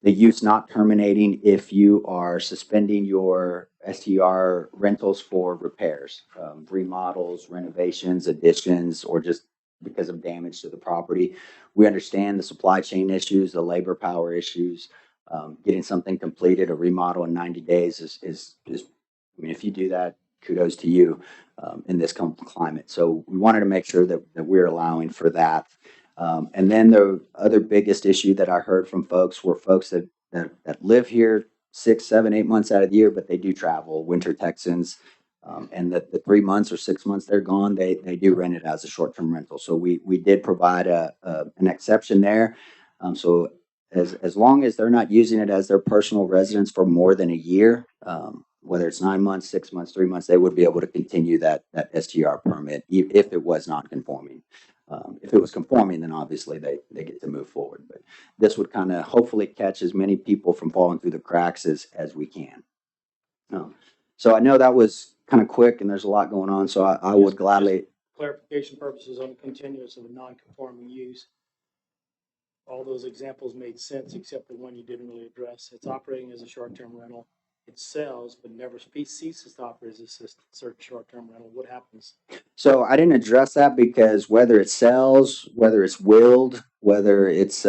the use not terminating if you are suspending your STR rentals for repairs, remodels, renovations, additions, or just because of damage to the property. We understand the supply chain issues, the labor power issues. Getting something completed, a remodel in 90 days is I mean, if you do that, kudos to you in this climate. So we wanted to make sure that we're allowing for that. And then the other biggest issue that I heard from folks were folks that live here 6, 7, 8 months out of the year, but they do travel, winter Texans. And the 3 months or 6 months they're gone, they do rent it as a short-term rental. So we did provide an exception there. So as long as they're not using it as their personal residence for more than a year, whether it's 9 months, 6 months, 3 months, they would be able to continue that STR permit if it was not conforming. If it was conforming, then obviously they get to move forward. But this would kind of hopefully catch as many people from falling through the cracks as we can. So I know that was kind of quick and there's a lot going on, so I would gladly. Clarification purposes on the continuance of a non-conforming use. All those examples made sense except the one you didn't really address. It's operating as a short-term rental. It sells but never ceases to operate as a short-term rental. What happens? So I didn't address that because whether it sells, whether it's willed, whether it's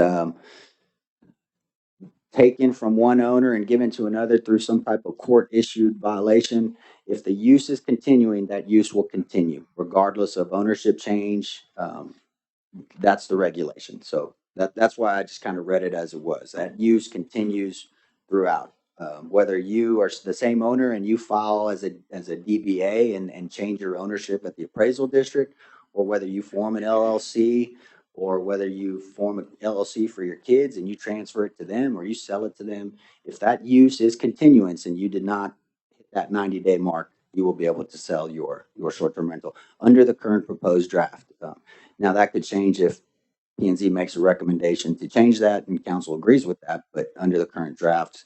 taken from one owner and given to another through some type of court-issued violation, if the use is continuing, that use will continue regardless of ownership change. That's the regulation. So that's why I just kind of read it as it was. That use continues throughout. Whether you are the same owner and you file as a DBA and change your ownership at the appraisal district, or whether you form an LLC, or whether you form an LLC for your kids and you transfer it to them or you sell it to them, if that use is continuance and you did not hit that 90-day mark, you will be able to sell your short-term rental under the current proposed draft. Now that could change if Pnz makes a recommendation to change that and council agrees with that, but under the current draft,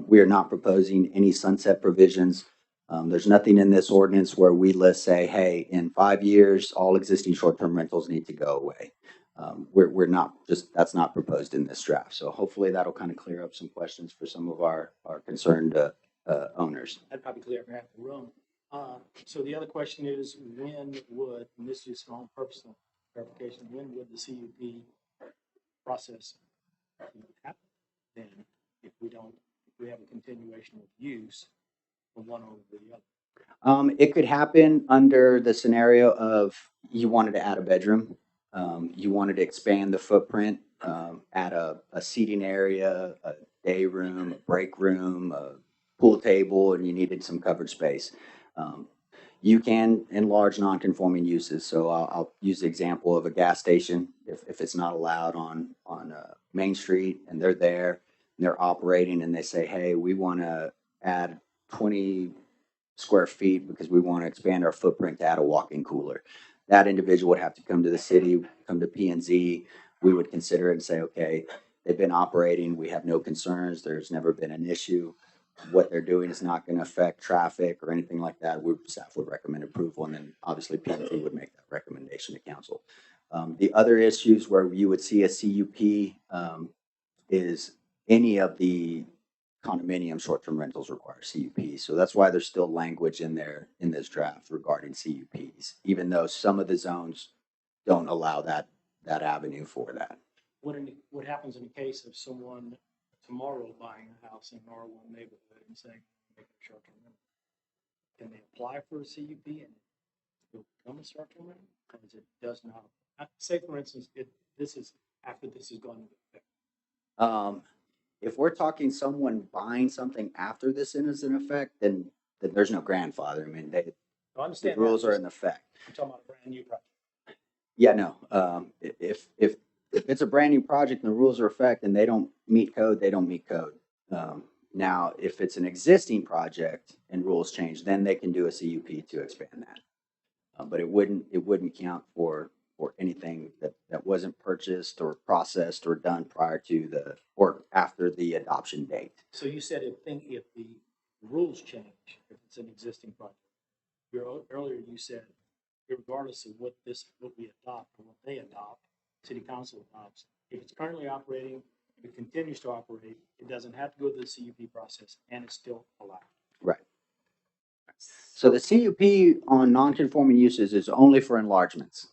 we are not proposing any sunset provisions. There's nothing in this ordinance where we say, hey, in 5 years, all existing short-term rentals need to go away. We're not that's not proposed in this draft. So hopefully that'll kind of clear up some questions for some of our concerned owners. That'd probably clear up half the room. So the other question is, when would, and this is for own personal clarification, when would the CUP process happen then if we have a continuation of use from one over the other? It could happen under the scenario of you wanted to add a bedroom. You wanted to expand the footprint, add a seating area, a day room, a break room, a pool table, and you needed some covered space. You can enlarge non-conforming uses. So I'll use the example of a gas station. If it's not allowed on Main Street and they're there and they're operating and they say, hey, we want to add 20 square feet because we want to expand our footprint to add a walk-in cooler. That individual would have to come to the city, come to P&Z. We would consider it and say, okay, they've been operating. We have no concerns. There's never been an issue. What they're doing is not going to affect traffic or anything like that. Staff would recommend approval, and then obviously P&Z would make that recommendation to council. The other issues where you would see a CUP is any of the condominium short-term rentals require CUP. So that's why there's still language in there in this draft regarding CUPs, even though some of the zones don't allow that avenue for that. What happens in the case of someone tomorrow buying a house in an R1 neighborhood and saying, make it a short-term rental? Can they apply for a CUP and it will become a short-term rental? Because it does not. Say, for instance, this is after this has gone into effect. If we're talking someone buying something after this is in effect, then there's no grandfather. I mean, I the understand rules that. are in effect. I'm talking about a brand new project. Yeah, no. If it's a brand new project and the rules are in effect and they don't meet code, they don't meet code. Now, if it's an existing project and rules change, then they can do a CUP to expand that. But it wouldn't count for anything that wasn't purchased or processed or done prior to or after the adoption date. So you said if the rules change, if it's an existing project, earlier you said, regardless of what we adopt or what they adopt, city council adopts, if it's currently operating, if it continues to operate, it doesn't have to go through the CUP process and it's still allowed. Right. So the CUP on non-conforming uses is only for enlargements.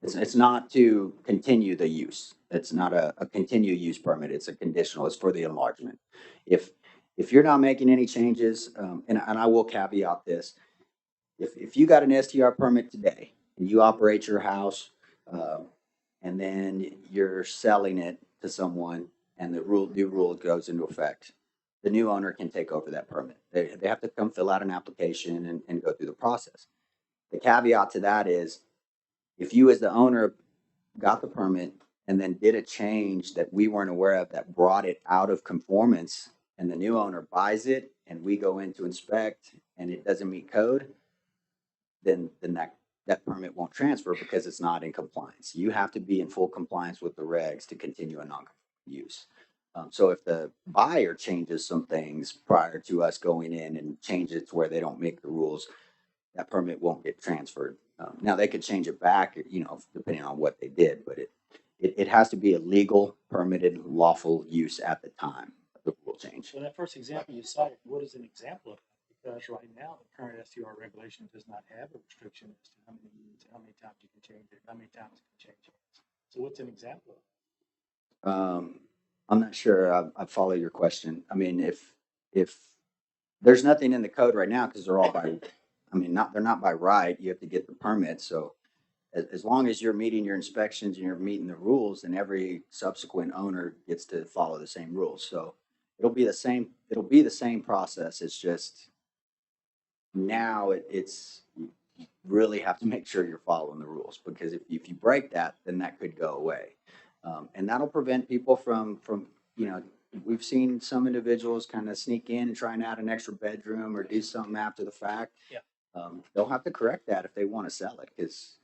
It's not to continue the use. It's not a continued use permit. It's a conditional. It's for the enlargement. If you're not making any changes, and I will caveat this, if you got an STR permit today and you operate your house, and then you're selling it to someone and the new rule goes into effect, the new owner can take over that permit. They have to come fill out an application and go through the process. The caveat to that is, if you as the owner got the permit and then did a change that we weren't aware of that brought it out of conformance and the new owner buys it and we go in to inspect and it doesn't meet code, then that permit won't transfer because it's not in compliance. You have to be in full compliance with the regs to continue a non-conforming use. So if the buyer changes some things prior to us going in and change it to where they don't make the rules, that permit won't get transferred. Now they could change it back, depending on what they did, but it has to be a legal, permitted, lawful use at the time of the rule change. So that first example you cited, what is an example of that? Because right now, the current STR regulation does not have a restriction as to how many units, how many times you can change it, how many times you can change it. So what's an example of it? I'm not sure I follow your question. I mean, if there's nothing in the code right now, because they're all they're not by right, you have to get the permit. So as long as you're meeting your inspections and you're meeting the rules, then every subsequent owner gets to follow the same rules. So it'll be the same process. It's just now it's you really have to make sure you're following the rules, because if you break that, then that could go away. And that'll prevent people from we've seen some individuals kind of sneak in and try and add an extra bedroom or do something after the fact. Yeah. They'll have to correct that if they want to sell it, because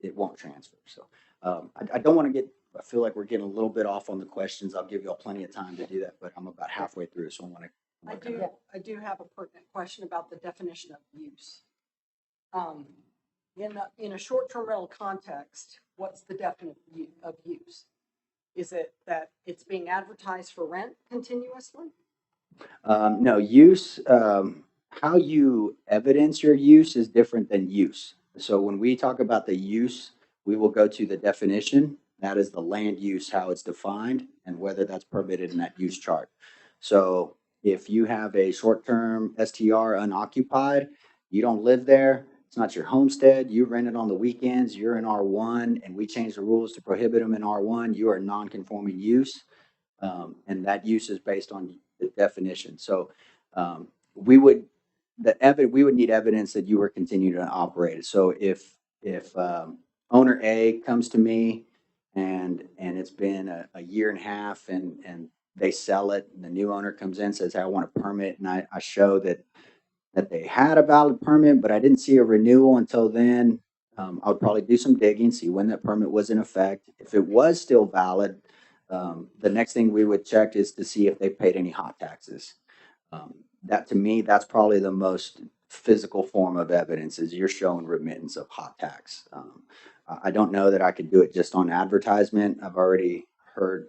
it won't transfer. So I don't want to I feel like we're getting a little bit off on the questions. I'll give you all plenty of time to do that, but I'm about halfway through, so I want to. I do have a pertinent question about the definition of use. In a short-term rental context, what's the definition of use? Is it that it's being advertised for rent continuously? No, use, how you evidence your use is different than use. So when we talk about the use, we will go to the definition. That is the land use, how it's defined, and whether that's permitted in that use chart. So if you have a short-term STR unoccupied, you don't live there, it's not your homestead, you rent it on the weekends, you're in R1, and we change the rules to prohibit them in R1, you are non-conforming use. And that use is based on the definition. So we would need evidence that you were continuing to operate. So if owner A comes to me and it's been a year and a half and they sell it, and the new owner comes in, says, hey, I want a permit, and I show that they had a valid permit, but I didn't see a renewal until then, I would probably do some digging, see when that permit was in effect. If it was still valid, the next thing we would check is to see if they paid any hot taxes. That to me, that's probably the most physical form of evidence is you're showing remittance of hot tax. I don't know that I could do it just on advertisement. I've already heard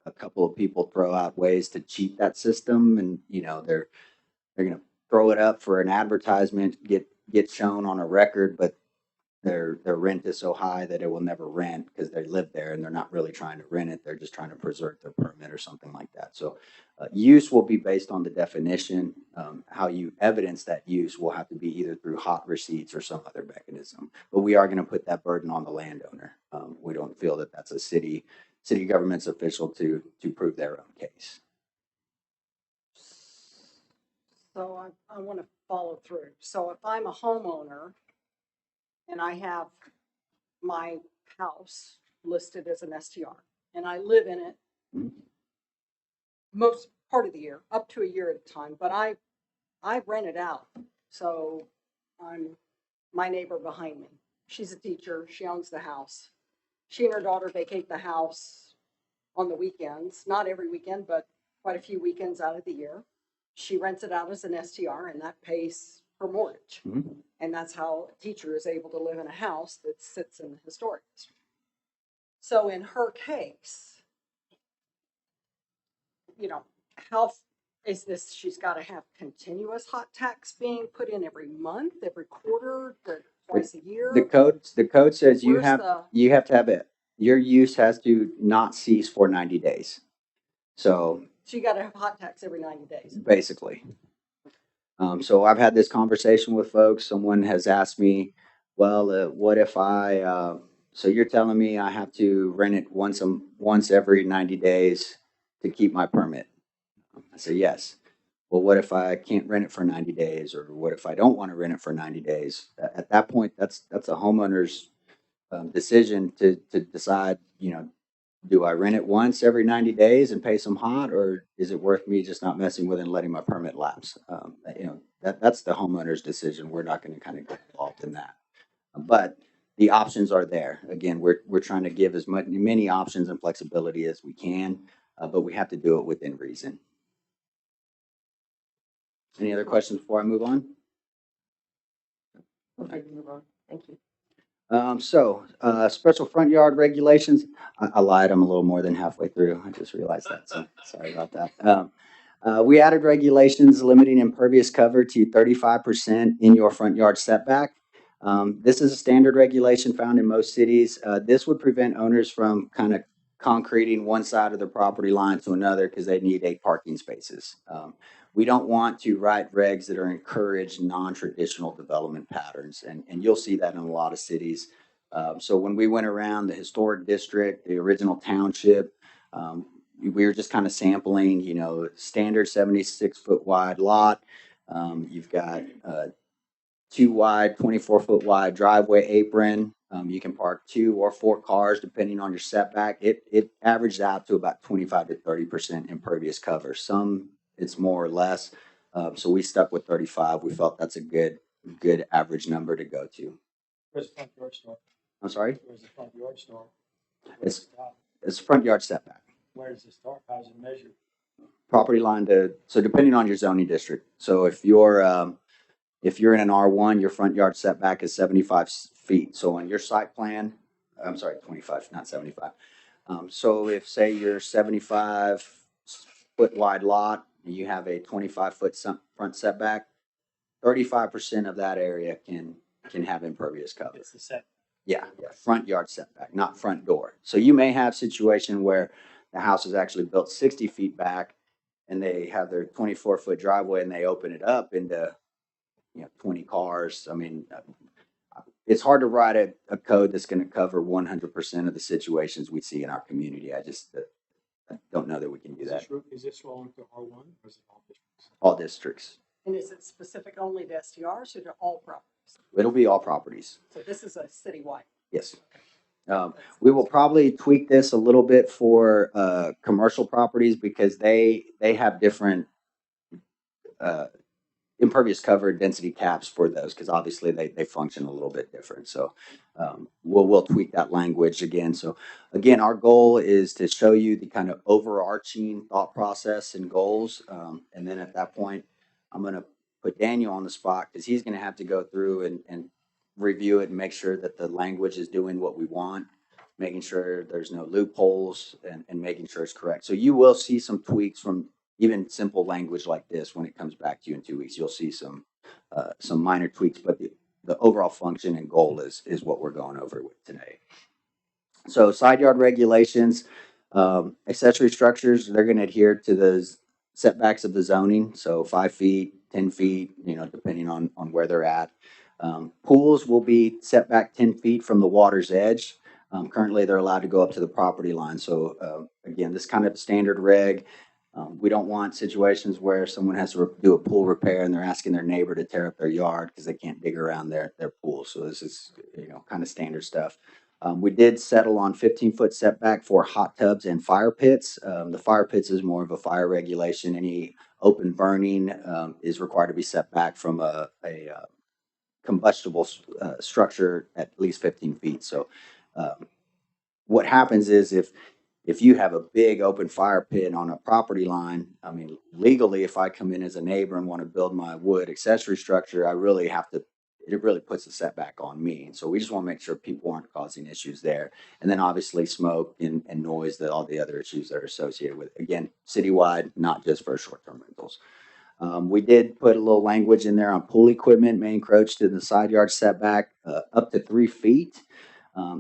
a couple of people throw out ways to cheat that system, and they're going to throw it up for an advertisement, get shown on a record, but their rent is so high that it will never rent because they live there and they're not really trying to rent it. They're just trying to preserve their permit or something like that. So use will be based on the definition. How you evidence that use will have to be either through hot receipts or some other mechanism. But we are going to put that burden on the landowner. We don't feel that that's a city government's official to prove their own case. So I want to follow through. So if I'm a homeowner and I have my house listed as an STR and I live in it most part of the year, up to a year at a time, but I rent it out. So I'm my neighbor behind me. She's a teacher. She owns the house. She and her daughter vacate the house on the weekends, not every weekend, but quite a few weekends out of the year. She rents it out as an STR, and that pays her mortgage. Mm-hmm. And that's how a teacher is able to live in a house that sits in the historic district. So in her case, how is this? She's got to have continuous hot tax being put in every month, every quarter, twice a year. The code says you Where's have to have it. Your use has to not cease for 90 days. So you got to have hot tax every 90 days. Basically. So I've had this conversation with folks. Someone has asked me, well, what if so you're telling me I have to rent it once every 90 days to keep my permit? I say, yes. Well, what if I can't rent it for 90 days? Or what if I don't want to rent it for 90 days? At that point, that's a homeowner's decision to decide, do I rent it once every 90 days and pay some hot, or is it worth me just not messing with it and letting my permit lapse? That's the homeowner's decision. We're not going to kind of get involved in that. But the options are there. Again, we're trying to give as many options and flexibility as we can, but we have to do it within reason. Any other questions before I move on? Okay, move on. Thank you. Special front yard regulations. I lied. I'm a little more than halfway through. I just realized that. So sorry about that. We added regulations limiting impervious cover to 35% in your front yard setback. This is a standard regulation found in most cities. This would prevent owners from kind of concreting one side of the property line to another because they need 8 parking spaces. We don't want to write regs that are encourage non-traditional development patterns, and you'll see that in a lot of cities. So when we went around the historic district, the original township, we were just kind of sampling, standard 76-foot wide lot. You've got 2 wide, 24-foot wide driveway apron. You can park 2 or 4 cars depending on your setback. It averaged out to about 25 to 30% impervious cover. Some it's more or less. So we stuck with 35. We felt that's a good average number to go to. Where's the front yard store? I'm sorry? Where's the front yard store? It's front yard setback. Where does it start? How does it measure? Property line so depending on your zoning district. So if you're in an R1, your front yard setback is 75 feet. So on your site plan, I'm sorry, 25, not 75. So if say you're 75-foot wide lot, you have a 25-foot front setback, 35% of that area can have impervious cover. It's the set. Yeah, front yard setback, not front door. So you may have situation where the house is actually built 60 feet back and they have their 24-foot driveway and they open it up into 20 cars. I mean, it's hard to write a code that's going to cover 100% of the situations we see in our community. I just I don't know that we can do that. Is this rolling to R1 or is it all districts? All districts. And is it specific only to STRs or to all properties? It'll be all properties. So this is a citywide. Yes. We will probably tweak this a little bit for commercial properties because they have different impervious cover density caps for those because obviously they function a little bit different. So we'll tweak that language again. So again, our goal is to show you the kind of overarching thought process and goals. And then at that point, I'm going to put Daniel on the spot because he's going to have to go through and review it and make sure that the language is doing what we want, making sure there's no loopholes and making sure it's correct. So you will see some tweaks from even simple language like this when it comes back to you in 2 weeks. You'll see some minor tweaks, but the overall function and goal is what we're going over with today. So side yard regulations, accessory structures, they're going to adhere to the setbacks of the zoning. So 5 feet, 10 feet, depending on where they're at. Pools will be set back 10 feet from the water's edge. Currently, they're allowed to go up to the property line. So again, this kind of standard reg. We don't want situations where someone has to do a pool repair and they're asking their neighbor to tear up their yard because they can't dig around their pool. So this is, kind of standard stuff. We did settle on 15-foot setback for hot tubs and fire pits. The fire pits is more of a fire regulation. Any open burning is required to be set back from a combustible structure at least 15 feet. So what happens is if you have a big open fire pit on a property line, I mean, legally, if I come in as a neighbor and want to build my wood accessory structure, I really have to, it really puts a setback on me. And so we just want to make sure people aren't causing issues there. And then obviously smoke and noise, that all the other issues that are associated with, again, citywide, not just for short-term rentals. We did put a little language in there on pool equipment may encroach to the side yard setback up to 3 feet.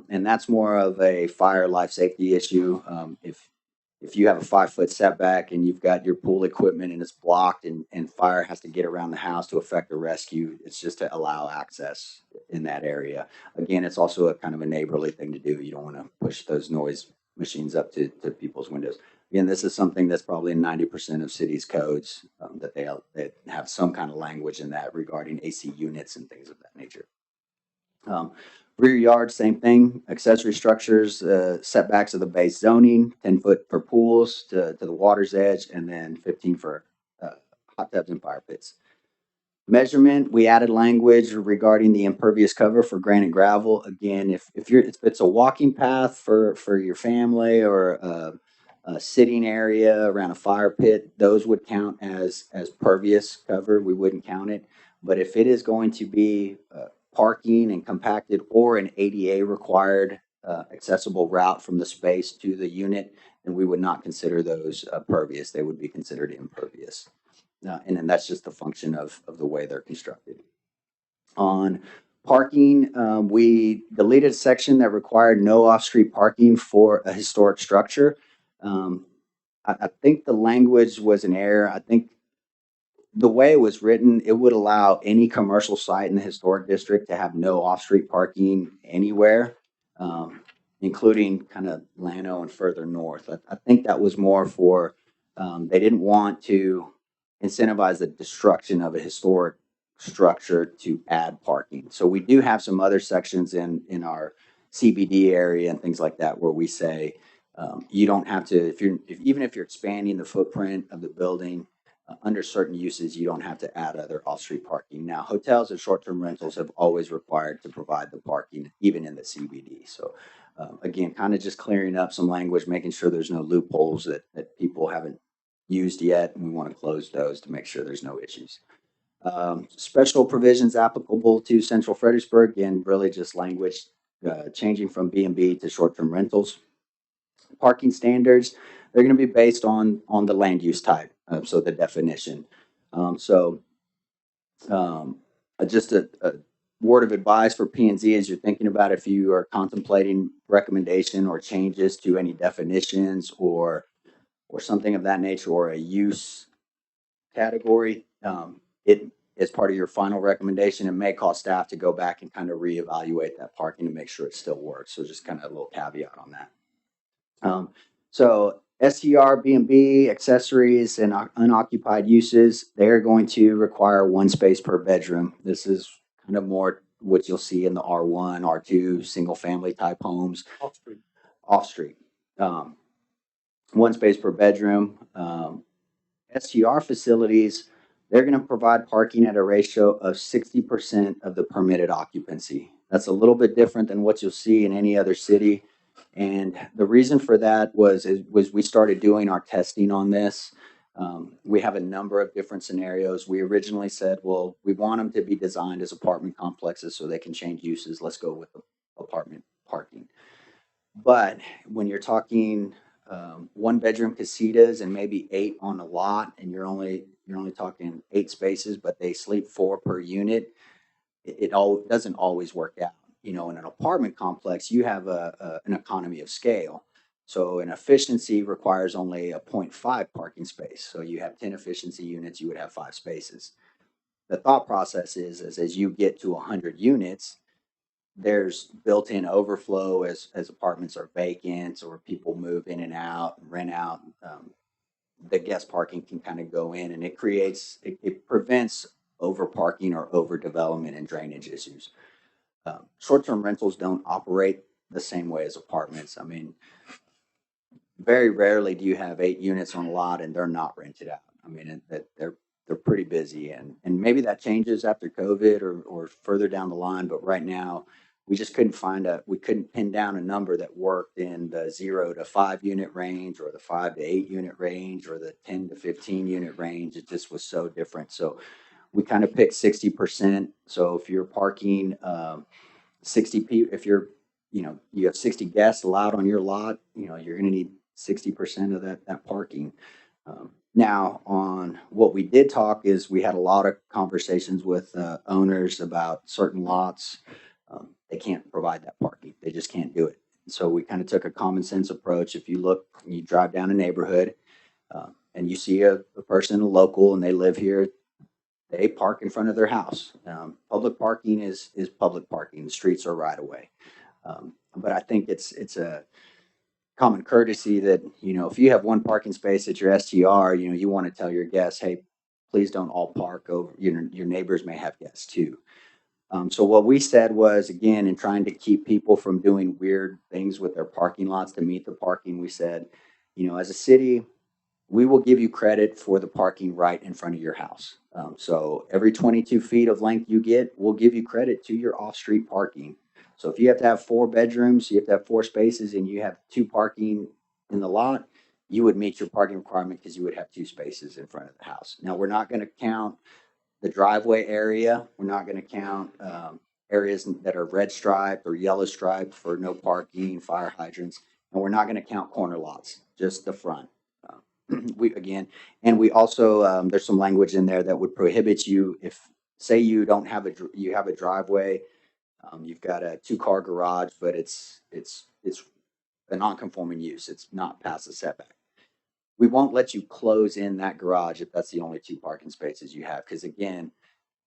And that's more of a fire life safety issue. If you have a 5-foot setback and you've got your pool equipment and it's blocked and fire has to get around the house to effect a rescue, it's just to allow access in that area. Again, it's also a kind of a neighborly thing to do. You don't want to push those noise machines up to people's windows. Again, this is something that's probably in 90% of cities' codes that they have some kind of language in that regarding AC units and things of that nature. Rear yard, same thing. Accessory structures, setbacks of the base zoning, 10 foot for pools to the water's edge, and then 15 for hot tubs and fire pits. Measurement, we added language regarding the impervious cover for granite gravel. Again, if it's a walking path for your family or a sitting area around a fire pit, those would count as pervious cover. We wouldn't count it. But if it is going to be parking and compacted or an ADA required accessible route from the space to the unit, then we would not consider those pervious. They would be considered impervious. And then that's just a function of the way they're constructed. On parking, we deleted a section that required no off-street parking for a historic structure. I think the language was an error. I think the way it was written, it would allow any commercial site in the historic district to have no off-street parking anywhere, including kind of Llano and further north. I think that was more for, they didn't want to incentivize the destruction of a historic structure to add parking. So we do have some other sections in our CBD area and things like that where we say you don't have to, even if you're expanding the footprint of the building, under certain uses, you don't have to add other off-street parking. Now, hotels and short-term rentals have always required to provide the parking, even in the CBD. So, again, kind of just clearing up some language, making sure there's no loopholes that people haven't used yet, and we want to close those to make sure there's no issues. Special provisions applicable to Central Fredericksburg, and really just language changing from B&B to short-term rentals. Parking standards, they're going to be based on the land use type. So the definition. Just a word of advice for Pnz as you're thinking about if you are contemplating recommendation or changes to any definitions or something of that nature or a use category. It as part of your final recommendation, it may cause staff to go back and kind of reevaluate that parking to make sure it still works. So just kind of a little caveat on that. So STR, B&B, accessories, and unoccupied uses, they're going to require 1 space per bedroom. This is kind of more what you'll see in the R1, R2, single family type homes Off street. off street. One space per bedroom. STR facilities, they're going to provide parking at a ratio of 60% of the permitted occupancy. That's a little bit different than what you'll see in any other city. And the reason for that was we started doing our testing on this. We have a number of different scenarios. We originally said, well, we want them to be designed as apartment complexes so they can change uses. Let's go with the apartment parking. But when you're talking one bedroom casitas and maybe 8 on a lot, and you're only talking 8 spaces, but they sleep 4 per unit, it all doesn't always work out. You know, in an apartment complex, you have an economy of scale. So an efficiency requires only a 0.5 parking space. So you have 10 efficiency units, you would have 5 spaces. The thought process is as you get to 100 units, there's built-in overflow as apartments are vacant or people move in and out and rent out. The guest parking can kind of go in, and it prevents over parking or over development and drainage issues. Short-term rentals don't operate the same way as apartments. I mean, very rarely do you have 8 units on a lot and they're not rented out. I mean, they're pretty busy, and maybe that changes after COVID or further down the line. But right now, we just we couldn't pin down a number that worked in the 0 to 5 unit range, or the 5 to 8 unit range, or the 10 to 15 unit range. It just was so different. So we kind of picked 60%. So if you're parking 60 people, if you have 60 guests allowed on your lot, you're going to need 60% of that parking. Now, on what we did talk is we had a lot of conversations with owners about certain lots. They can't provide that parking. They just can't do it. So we kind of took a common sense approach. If you look, you drive down a neighborhood and you see a person, a local, and they live here, they park in front of their house. Public parking is public parking. The streets are right away. But I think it's a common courtesy that, if you have one parking space at your STR, you want to tell your guests, hey, please don't all park over, your neighbors may have guests too. So what we said was, again, in trying to keep people from doing weird things with their parking lots to meet the parking, we said, as a city, we will give you credit for the parking right in front of your house. So every 22 feet of length you get, we'll give you credit to your off-street parking. So if you have to have 4 bedrooms, you have to have 4 spaces, and you have 2 parking in the lot, you would meet your parking requirement because you would have 2 spaces in front of the house. Now, we're not going to count the driveway area. We're not going to count areas that are red striped or yellow striped for no parking, fire hydrants, and we're not going to count corner lots, just the front. We also, there's some language in there that would prohibit you if, say, you have a driveway, you've got a 2-car garage, but it's a non-conforming use. It's not past the setback. We won't let you close in that garage if that's the only 2 parking spaces you have. Because again,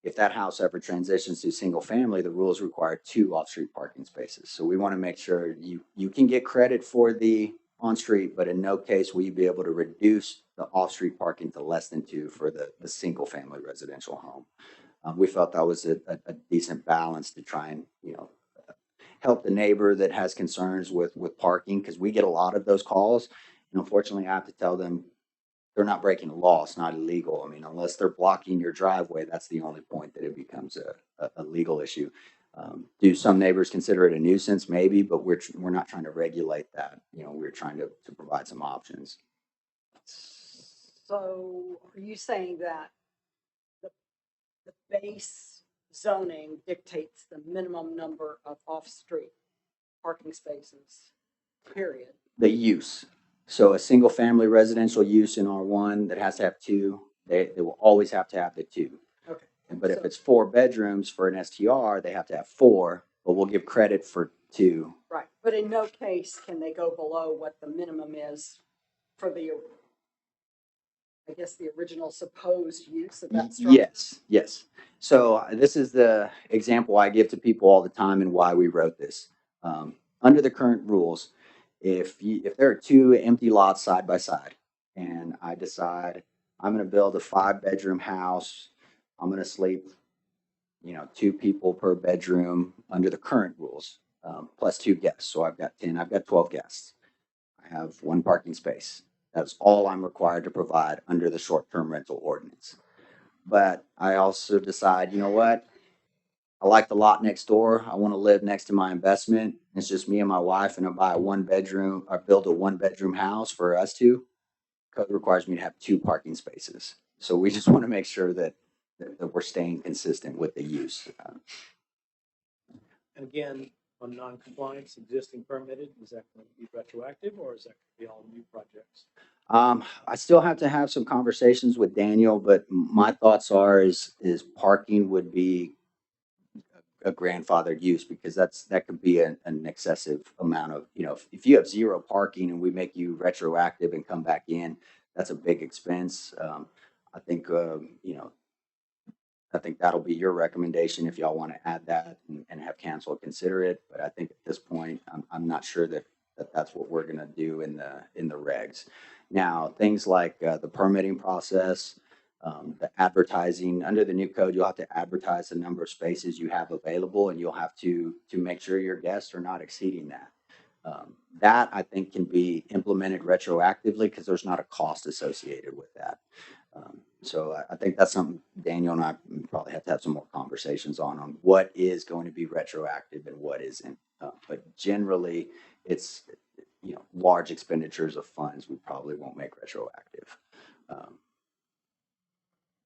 if that house ever transitions to single family, the rules require 2 off-street parking spaces. So we want to make sure you can get credit for the on-street, but in no case will you be able to reduce the off-street parking to less than 2 for the single family residential home. We felt that was a decent balance to try and, help the neighbor that has concerns with parking, because we get a lot of those calls. And unfortunately, I have to tell them they're not breaking the law. It's not illegal. I mean, unless they're blocking your driveway, that's the only point that it becomes a legal issue. Do some neighbors consider it a nuisance? Maybe, but we're not trying to regulate that. We're trying to provide some options. So are you saying that the base zoning dictates the minimum number of off-street parking spaces, period? The use. So a single family residential use in R1 that has to have 2, they will always have to have the 2. Okay. But if it's 4 bedrooms for an STR, they have to have 4, but we'll give credit for 2. Right. But in no case can they go below what the minimum is for the original supposed use of that structure? Yes. So this is the example I give to people all the time and why we wrote this. Under the current rules, if there are 2 empty lots side by side, and I decide I'm going to build a 5-bedroom house, I'm going to sleep 2 people per bedroom under the current rules, plus 2 guests. So I've got 10, I've got 12 guests. I have 1 parking space. That's all I'm required to provide under the short-term rental ordinance. But I also decide, you know what? I like the lot next door. I want to live next to my investment. It's just me and my wife, and I buy a 1-bedroom or build a 1-bedroom house for us two. Code requires me to have 2 parking spaces. So we just want to make sure that we're staying consistent with the use. And again, on non-compliance, existing permitted, is that going to be retroactive or is that going to be all new projects? I still have to have some conversations with Daniel, but my thoughts are is parking would be a grandfathered use, because that could be an excessive amount of, if you have 0 parking and we make you retroactive and come back in, that's a big expense. I think, I think that'll be your recommendation if y'all want to add that and have council consider it. But I think at this point, I'm not sure that that's what we're going to do in the regs. Now, things like the permitting process, the advertising, under the new code, you'll have to advertise the number of spaces you have available, and you'll have to make sure your guests are not exceeding that. That I think can be implemented retroactively because there's not a cost associated with that. So I think that's something Daniel and I probably have to have some more conversations on what is going to be retroactive and what isn't. But generally, it's, large expenditures of funds we probably won't make retroactive.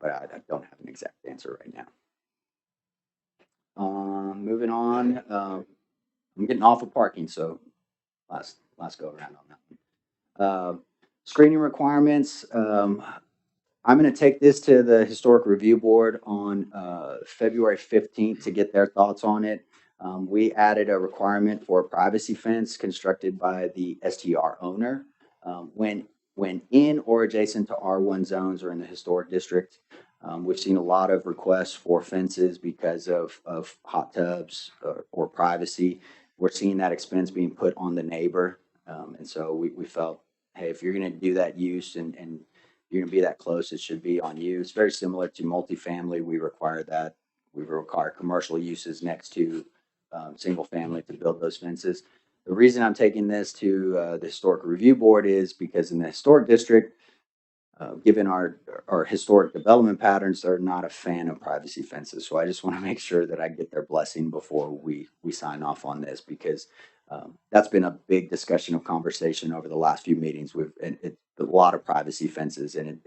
But I don't have an exact answer right now. Moving on, I'm getting off of parking, so last go around on that one. Screening requirements. I'm going to take this to the Historic Review Board on February 15th to get their thoughts on it. We added a requirement for a privacy fence constructed by the STR owner when in or adjacent to R1 zones or in the historic district. We've seen a lot of requests for fences because of hot tubs or privacy. We're seeing that expense being put on the neighbor. And so we felt, hey, if you're going to do that use and you're going to be that close, it should be on you. It's very similar to multifamily. We require that. We require commercial uses next to single family to build those fences. The reason I'm taking this to the Historic Review Board is because in the historic district, given our historic development patterns, they're not a fan of privacy fences. So I just want to make sure that I get their blessing before we sign off on this, because that's been a big discussion of conversation over the last few meetings. It's a lot of privacy fences, and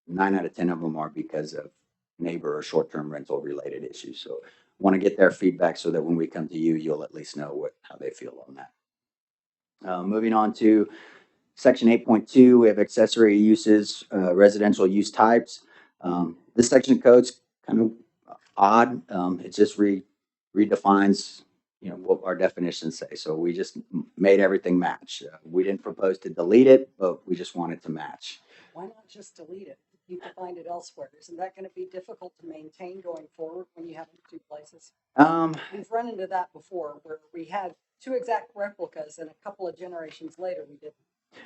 9 out of 10 of them are because of neighbor or short-term rental related issues. So I want to get their feedback so that when we come to you, you'll at least know how they feel on that. Moving on to Section 8.2, we have accessory uses, residential use types. This section of code's kind of odd. It just redefines, what our definitions say. So we just made everything match. We didn't propose to delete it, but we just wanted to match. Why not just delete it? You can find it elsewhere. Isn't that going to be difficult to maintain going forward when you have it in 2 places? We've run into that before where we had 2 exact replicas and a couple of generations later we didn't.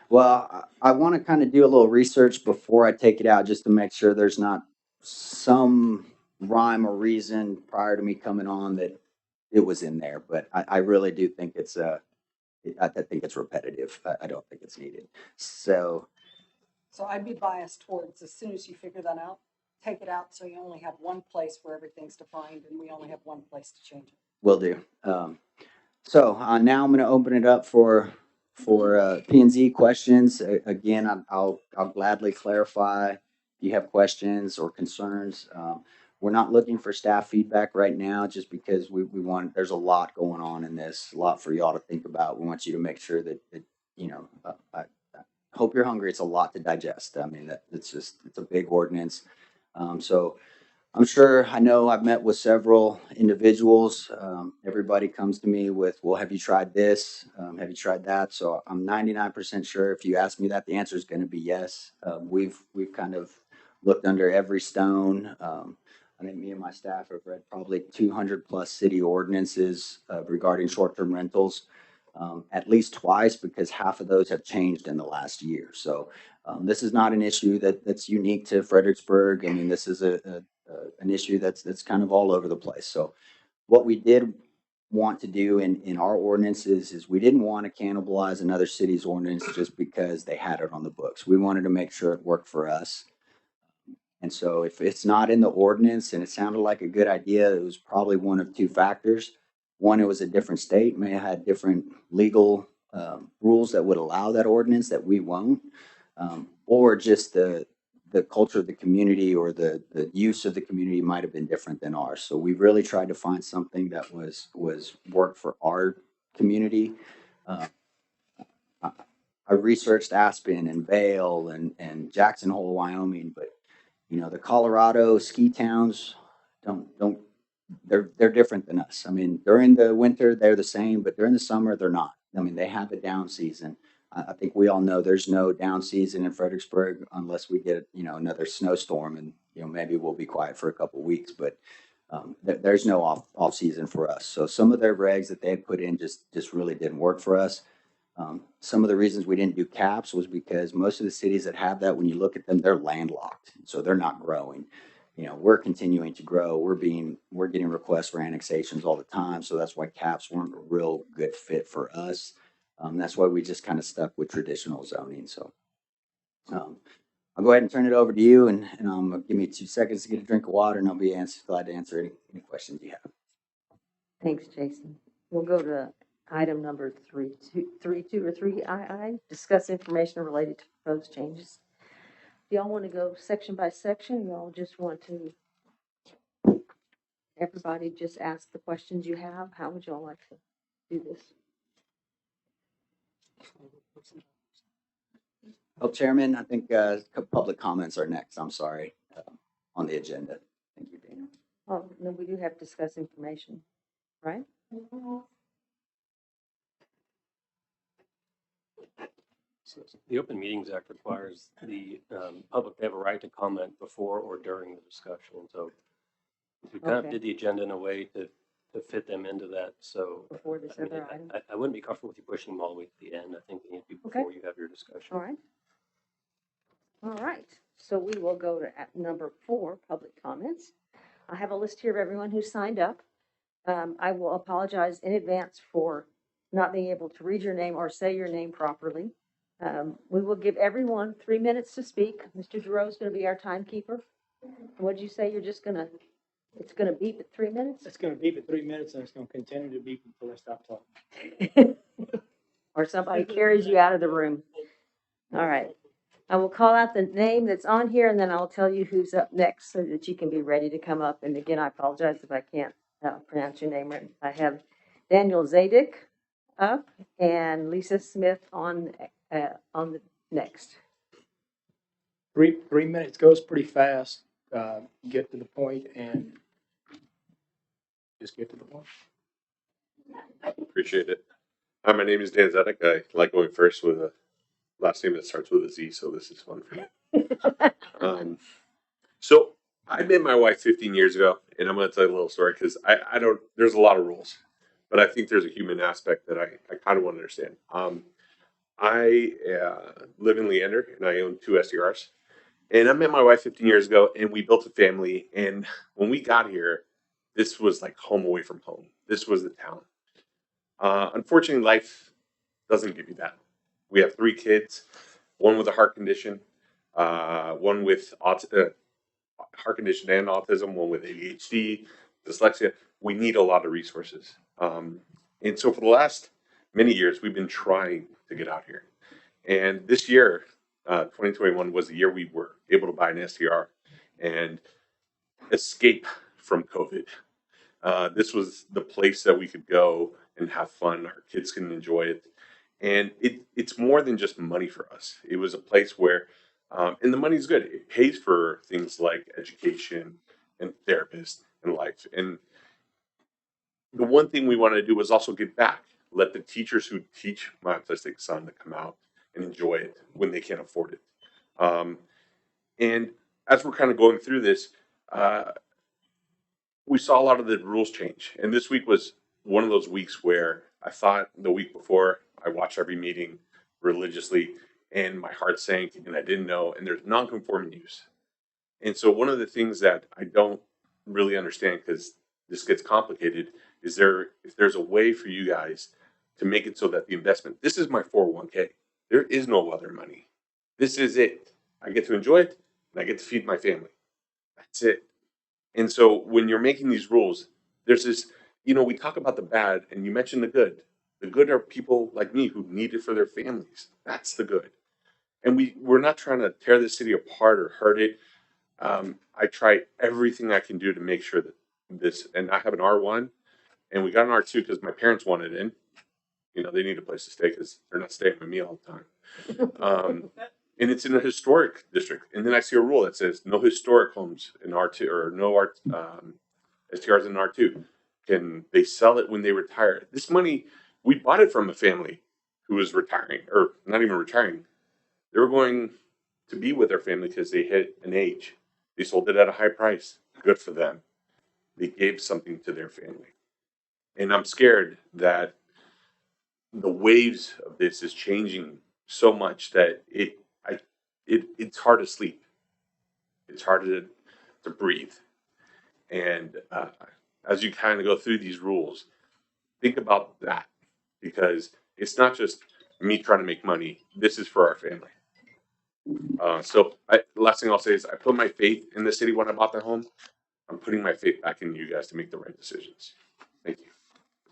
Well, I want to kind of do a little research before I take it out, just to make sure there's not some rhyme or reason prior to me coming on that it was in there. But I really do think I think it's repetitive. I don't think it's needed. So I'd be biased towards, as soon as you figure that out, take it out so you only have 1 place where everything's defined and we only have 1 place to change it. will do. So now I'm going to open it up for Pnz questions. Again, I'll gladly clarify if you have questions or concerns. We're not looking for staff feedback right now, just because we want, there's a lot going on in this, a lot for y'all to think about. We want you to make sure that I hope you're hungry. It's a lot to digest. I mean, it's a big ordinance. So I know I've met with several individuals. Everybody comes to me with, well, have you tried this? Have you tried that? So I'm 99% sure if you ask me that, the answer is going to be yes. We've kind of looked under every stone. I think me and my staff have read probably 200 plus city ordinances regarding short-term rentals, at least twice, because half of those have changed in the last year. So this is not an issue that's unique to Fredericksburg. I mean, this is a an issue that's kind of all over the place. So what we did want to do in our ordinances is we didn't want to cannibalize another city's ordinance just because they had it on the books. We wanted to make sure it worked for us. And so if it's not in the ordinance and it sounded like a good idea, it was probably one of two factors. One, it was a different state, may have had different legal rules that would allow that ordinance that we won't, or just the culture of the community or the use of the community might have been different than ours. So we really tried to find something that was worked for our community. I researched Aspen and Vail and Jackson Hole, Wyoming, but you know, the Colorado ski towns they're different than us. I mean, during the winter, they're the same, but during the summer, they're not. I mean, they have a down season. I think we all know there's no down season in Fredericksburg unless we get, you know, another snowstorm and, you know, maybe we'll be quiet for a couple weeks, but there's no off season for us. So some of their regs that they had put in just really didn't work for us. Some of the reasons we didn't do caps was because most of the cities that have that, when you look at them, they're landlocked, so they're not growing. You know, we're continuing to grow. We're getting requests for annexations all the time, so that's why caps weren't a real good fit for us. That's why we just kind of stuck with traditional zoning. So I'll go ahead and turn it over to you, and give me 2 seconds to get a drink of water, and I'll be glad to answer any questions you have. Thanks, Jason. We'll go to item number 3.2 or 3II, discuss information related to proposed changes. Do y'all want to go section by section? Y'all just want to, everybody just ask the questions you have? How would y'all like to do this? Oh, Chairman, I think public comments are next. I'm sorry, on the agenda. Thank you, Dana. Oh, no, we do have to discuss information, right? So the Open Meetings Act requires the public to have a right to comment before or during the discussion. So we kind of did the agenda in a way to fit them into that. So Before this other item? I wouldn't be comfortable with you pushing them all the way to the end. I think they need to be before you have your discussion. All right. All right. So we will go to number 4, public comments. I have a list here of everyone who signed up. I will apologize in advance for not being able to read your name or say your name properly. We will give everyone 3 minutes to speak. Mr. Giroux is going to be our timekeeper. What did you say? You're just going to, it's going to beep at 3 minutes? It's going to beep at 3 minutes and it's going to continue to beep until I stop talking. Or somebody carries you out of the room. All right. I will call out the name that's on here and then I'll tell you who's up next so that you can be ready to come up. And again, I apologize if I can't pronounce your name right. I have Daniel Zadik up and Lisa Smith on the next. 3 minutes goes pretty fast. Get to the point and just get to the point. Appreciate it. Hi, my name is Dan Zedek. I like going first with a last name that starts with a Z, so this is fun for me. So I met my wife 15 years ago, and I'm going to tell you a little story because I don't, there's a lot of rules, but I think there's a human aspect that I kind of want to understand. I live in Leander, and I own 2 SDRs. And I met my wife 15 years ago, and we built a family. And when we got here, this was like home away from home. This was the town. Unfortunately, life doesn't give you that. We have 3 kids, one with a heart condition, one with heart condition and autism, one with ADHD, dyslexia. We need a lot of resources. And so for the last many years, we've been trying to get out here. And this year, 2021 was the year we were able to buy an SDR and escape from COVID. This was the place that we could go and have fun. Our kids can enjoy it. And it's more than just money for us. It was a place where, and the money's good. It pays for things like education and therapists and life. And the one thing we wanted to do was also give back. Let the teachers who teach my autistic son to come out and enjoy it when they can't afford it. And as we're kind of going through this, we saw a lot of the rules change. And this week was one of those weeks where I thought the week before I watched every meeting religiously and my heart sank and I didn't know. And there's non-conforming use. And so one of the things that I don't really understand, because this gets complicated, is if there's a way for you guys to make it so that the investment, this is my 401k. There is no other money. This is it. I get to enjoy it and I get to feed my family. That's it. And so when you're making these rules, there's this, we talk about the bad and you mentioned the good. The good are people like me who need it for their families. That's the good. And we're not trying to tear the city apart or hurt it. I try everything I can do to make sure that and I have an R1 and we got an R2 because my parents wanted in. They need a place to stay because they're not staying with me all the time. And it's in a historic district. And then I see a rule that says no historic homes in R2 or no STRs in R2. Can they sell it when they retire? This money, we bought it from a family who was retiring, or not even retiring. They were going to be with their family because they hit an age. They sold it at a high price. Good for them. They gave something to their family. And I'm scared that the waves of this is changing so much that it's hard to sleep. It's hard to breathe. And as you kind of go through these rules, think about that, because it's not just me trying to make money. This is for our family. So last thing I'll say is I put my faith in the city when I bought the home. I'm putting my faith back in you guys to make the right decisions. Thank you.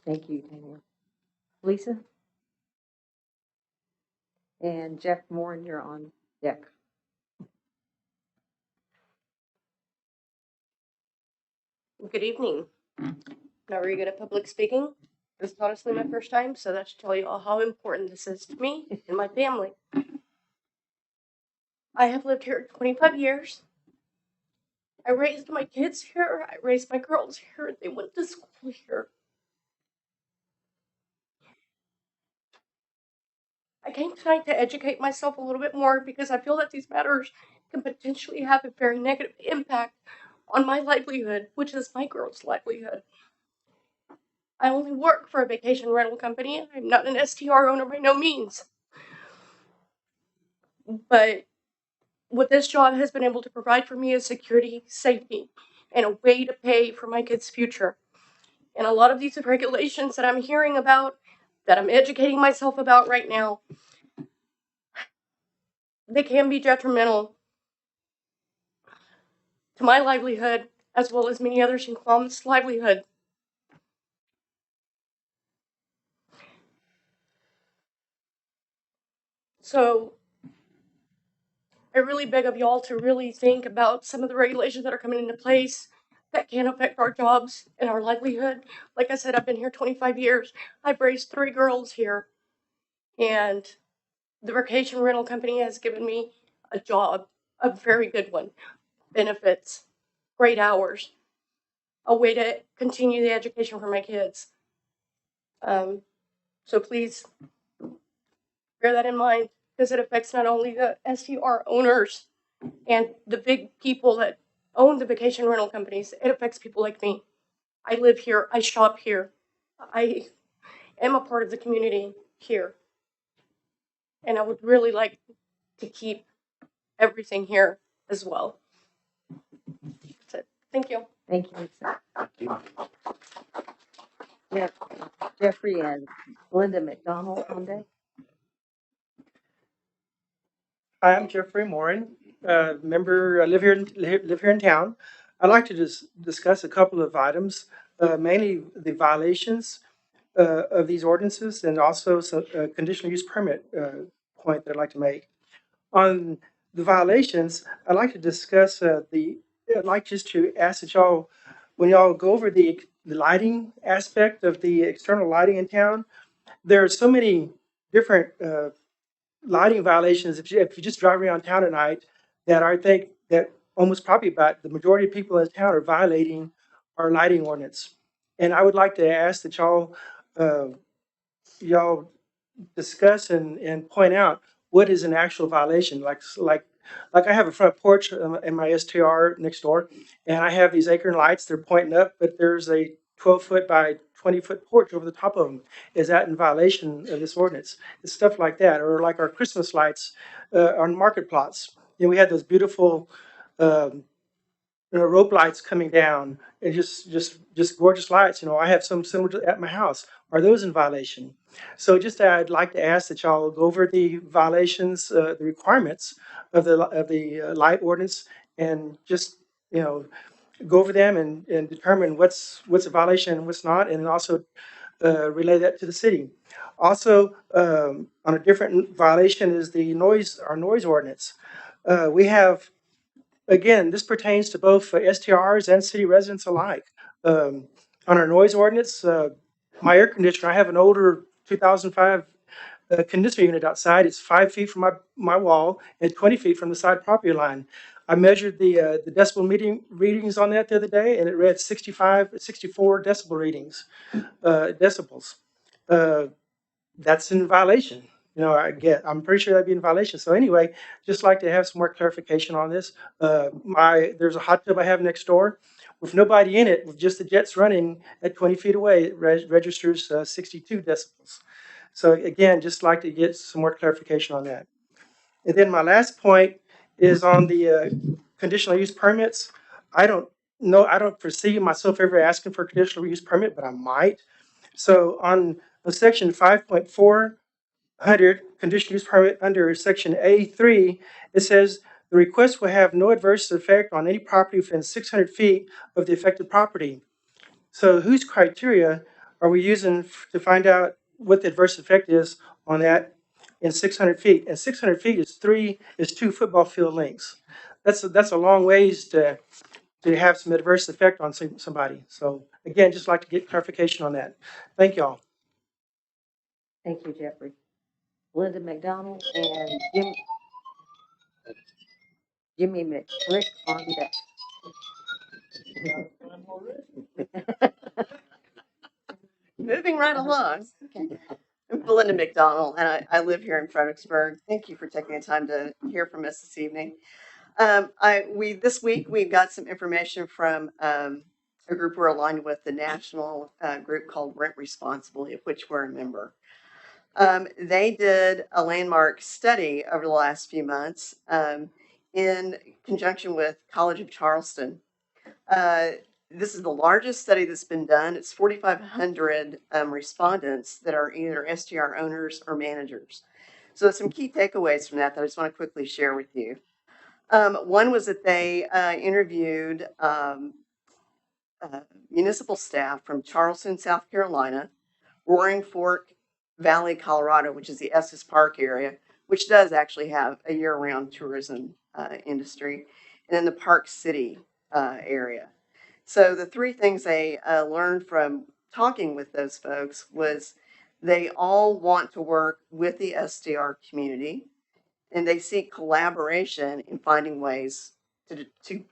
Thank you, Daniel. Lisa? And Jeff Moore, you're on deck. Good evening. Not very good at public speaking. This is honestly my first time, so that should tell you all how important this is to me and my family. I have lived here 25 years. I raised my kids here. I raised my girls here. They went to school here. I came tonight to educate myself a little bit more because I feel that these matters can potentially have a very negative impact on my livelihood, which is my girls' livelihood. I only work for a vacation rental company. I'm not an STR owner by no means. But what this job has been able to provide for me is security, safety, and a way to pay for my kids' future. And a lot of these regulations that I'm hearing about, that I'm educating myself about right now, they can be detrimental to my livelihood, as well as many others in Columbus' livelihood. So I really beg of y'all to really think about some of the regulations that are coming into place that can affect our jobs and our livelihood. Like I said, I've been here 25 years. I've raised 3 girls here. And the vacation rental company has given me a job, a very good one, benefits, great hours, a way to continue the education for my kids. So please bear that in mind, because it affects not only the STR owners and the big people that own the vacation rental companies, it affects people like me. I live here, I shop here, I am a part of the community here. And I would really like to keep everything here as well. That's it. Thank you. Thank you, Lisa. Yeah, Jeffrey and Linda McDonald on deck. Hi, I'm Jeffrey Morin, member. I live here in town. I'd like to discuss a couple of items, mainly the violations of these ordinances, and also some conditional use permit point that I'd like to make. On the violations, I'd like to discuss I'd like just to ask that y'all, when y'all go over the lighting aspect of the external lighting in town, there are so many different lighting violations if you just drive around town at night that I think that almost probably about the majority of people in town are violating our lighting ordinance. And I would like to ask that y'all discuss and point out what is an actual violation. Like I have a front porch in my STR next door, and I have these acorn lights. They're pointing up, but there's a 12-foot by 20-foot porch over the top of them. Is that in violation of this ordinance? It's stuff like that, or like our Christmas lights on market plots. We had those beautiful rope lights coming down and just gorgeous lights. I have some similar at my house. Are those in violation? So just I'd like to ask that y'all go over the violations, the requirements of the light ordinance, and just go over them and determine what's a violation and what's not, and also relay that to the city. Also, on a different violation is our noise ordinance. We have, again, this pertains to both STRs and city residents alike. On our noise ordinance, my air conditioner, I have an older 2005 condenser unit outside. It's 5 feet from my wall and 20 feet from the side property line. I measured the decibel readings on that the other day, and it read 64 decibel readings, decibels. That's in violation. I'm pretty sure that'd be in violation. So anyway, just like to have some more clarification on this. There's a hot tub I have next door with nobody in it, with just the jets running at 20 feet away. It registers 62 decibels. So again, just like to get some more clarification on that. And then my last point is on the conditional use permits. I don't foresee myself ever asking for a conditional use permit, but I might. So on section 5.400 conditional use permit under section A3, it says the request will have no adverse effect on any property within 600 feet of the affected property. So whose criteria are we using to find out what the adverse effect is on that in 600 feet? And 600 feet is 2 football field lengths. That's a long ways to have some adverse effect on somebody. So again, just like to get clarification on that. Thank y'all. Thank you, Jeffrey. Linda McDonald and Jimmy McCrick on deck. Moving right along. Okay. I'm Belinda McDonald, and I live here in Fredericksburg. Thank you for taking the time to hear from us this evening. This week we've got some information from a group we're aligned with, the national group called Rent Responsibly, of which we're a member. They did a landmark study over the last few months in conjunction with College of Charleston. This is the largest study that's been done. It's 4,500 respondents that are either STR owners or managers. So some key takeaways from that I just want to quickly share with you. One was that they interviewed municipal staff from Charleston, South Carolina, Roaring Fork Valley, Colorado, which is the Estes Park area, which does actually have a year-round tourism industry, and then the Park City area. So the three things they learned from talking with those folks was they all want to work with the STR community, and they seek collaboration in finding ways to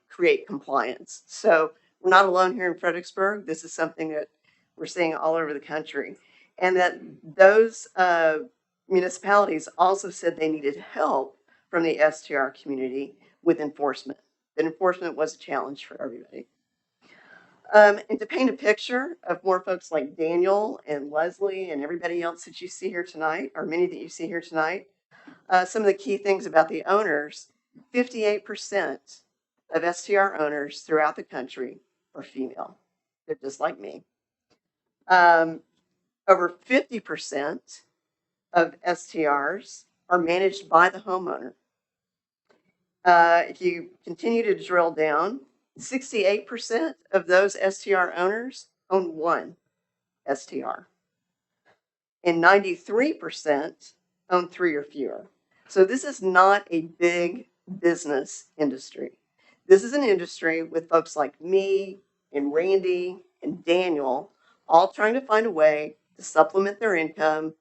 create compliance. So we're not alone here in Fredericksburg. This is something that we're seeing all over the country. And that those municipalities also said they needed help from the STR community with enforcement. That enforcement was a challenge for everybody. And to paint a picture of more folks like Daniel and Leslie and everybody else that you see here tonight, or many that you see here tonight, some of the key things about the owners, 58% of STR owners throughout the country are female. They're just like me. Over 50% of STRs are managed by the homeowner. If you continue to drill down, 68% of those STR owners own one STR, and 93% own 3 or fewer. So this is not a big business industry. This is an industry with folks like me and Randy and Daniel all trying to find a way to supplement their income,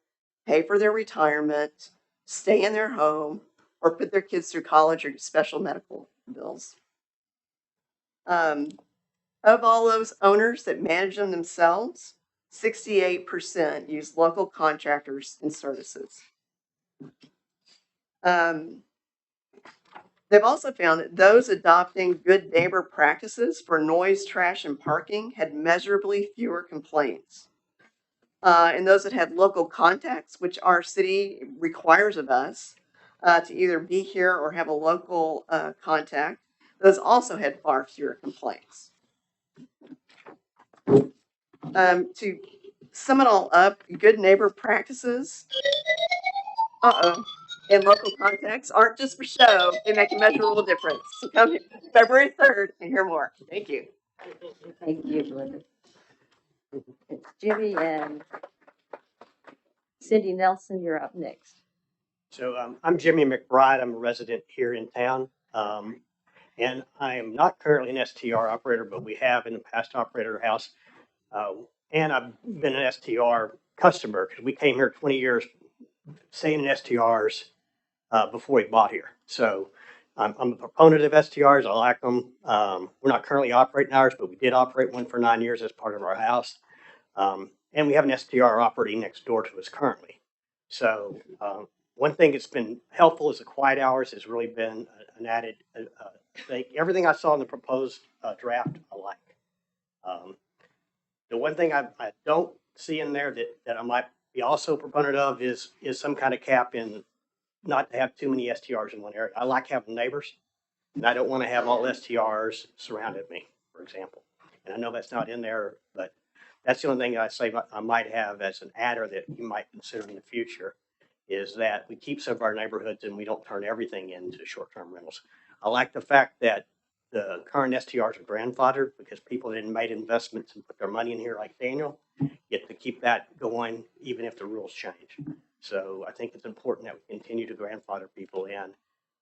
pay for their retirement, stay in their home, or put their kids through college or special medical bills. Of all those owners that manage them themselves, 68% use local contractors and services. They've also found that those adopting good neighbor practices for noise, trash, and parking had measurably fewer complaints. And those that had local contacts, which our city requires of us to either be here or have a local contact, Those also had far fewer complaints. To sum it all up, good neighbor practices in local context aren't just for show, they make a measurable difference. So come February 3rd and hear more. Thank you. Thank you, Glenda. It's Jimmy and Cindy Nelson, you're up next. So I'm Jimmy McBride. I'm a resident here in town. And I am not currently an STR operator, but we have in the past operated our house. And I've been an STR customer because we came here 20 years saying STRs before we bought here. So I'm a proponent of STRs. I like them. We're not currently operating ours, but we did operate one for 9 years as part of our house. And we have an STR operating next door to us currently. So one thing that's been helpful is the quiet hours has really been an added thing. Everything I saw in the proposed draft, I like. The one thing I don't see in there that I might be also a proponent of is some kind of cap in not to have too many STRs in one area. I like having neighbors, and I don't want to have all STRs surrounded me, for example. And I know that's not in there, but that's the only thing I say I might have as an adder that you might consider in the future is that we keep some of our neighborhoods and we don't turn everything into short-term rentals. I like the fact that the current STRs are grandfathered because people that made investments and put their money in here like Daniel get to keep that going even if the rules change. So I think it's important that we continue to grandfather people in,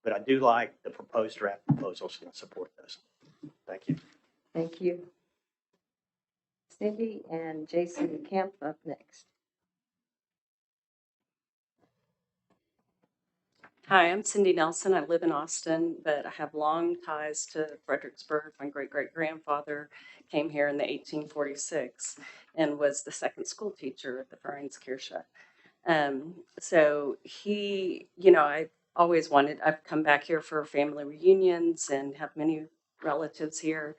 but I do like the proposed draft proposals and I support those. Thank you. Thank you. Cindy and Jason Kemp up next. Hi, I'm Cindy Nelson. I live in Austin, but I have long ties to Fredericksburg. My great-great-grandfather came here in the 1846 and was the second school teacher at the Pnz So he, I always I've come back here for family reunions and have many relatives here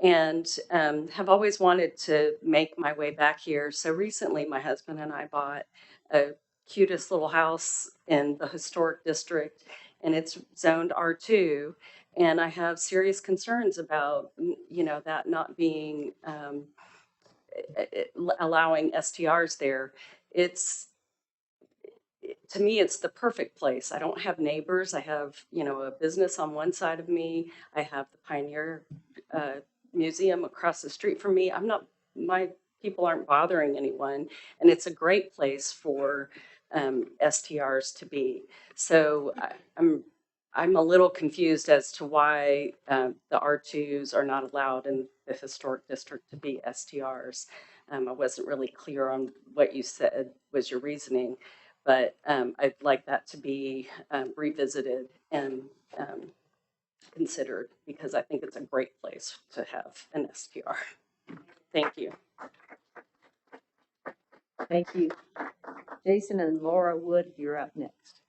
and have always wanted to make my way back here. So recently my husband and I bought a cutest little house in the historic district and it's zoned R2. And I have serious concerns about, that not being, allowing STRs there. To me, it's the perfect place. I don't have neighbors. I have, a business on one side of me. I have the Pioneer Museum across the street from me. My people aren't bothering anyone. And it's a great place for STRs to be. So I'm a little confused as to why the R2s are not allowed in the historic district to be STRs. I wasn't really clear on what you said was your reasoning, but I'd like that to be revisited and considered because I think it's a great place to have an STR. Thank you. Thank you. Jason and Laura Wood, you're up next.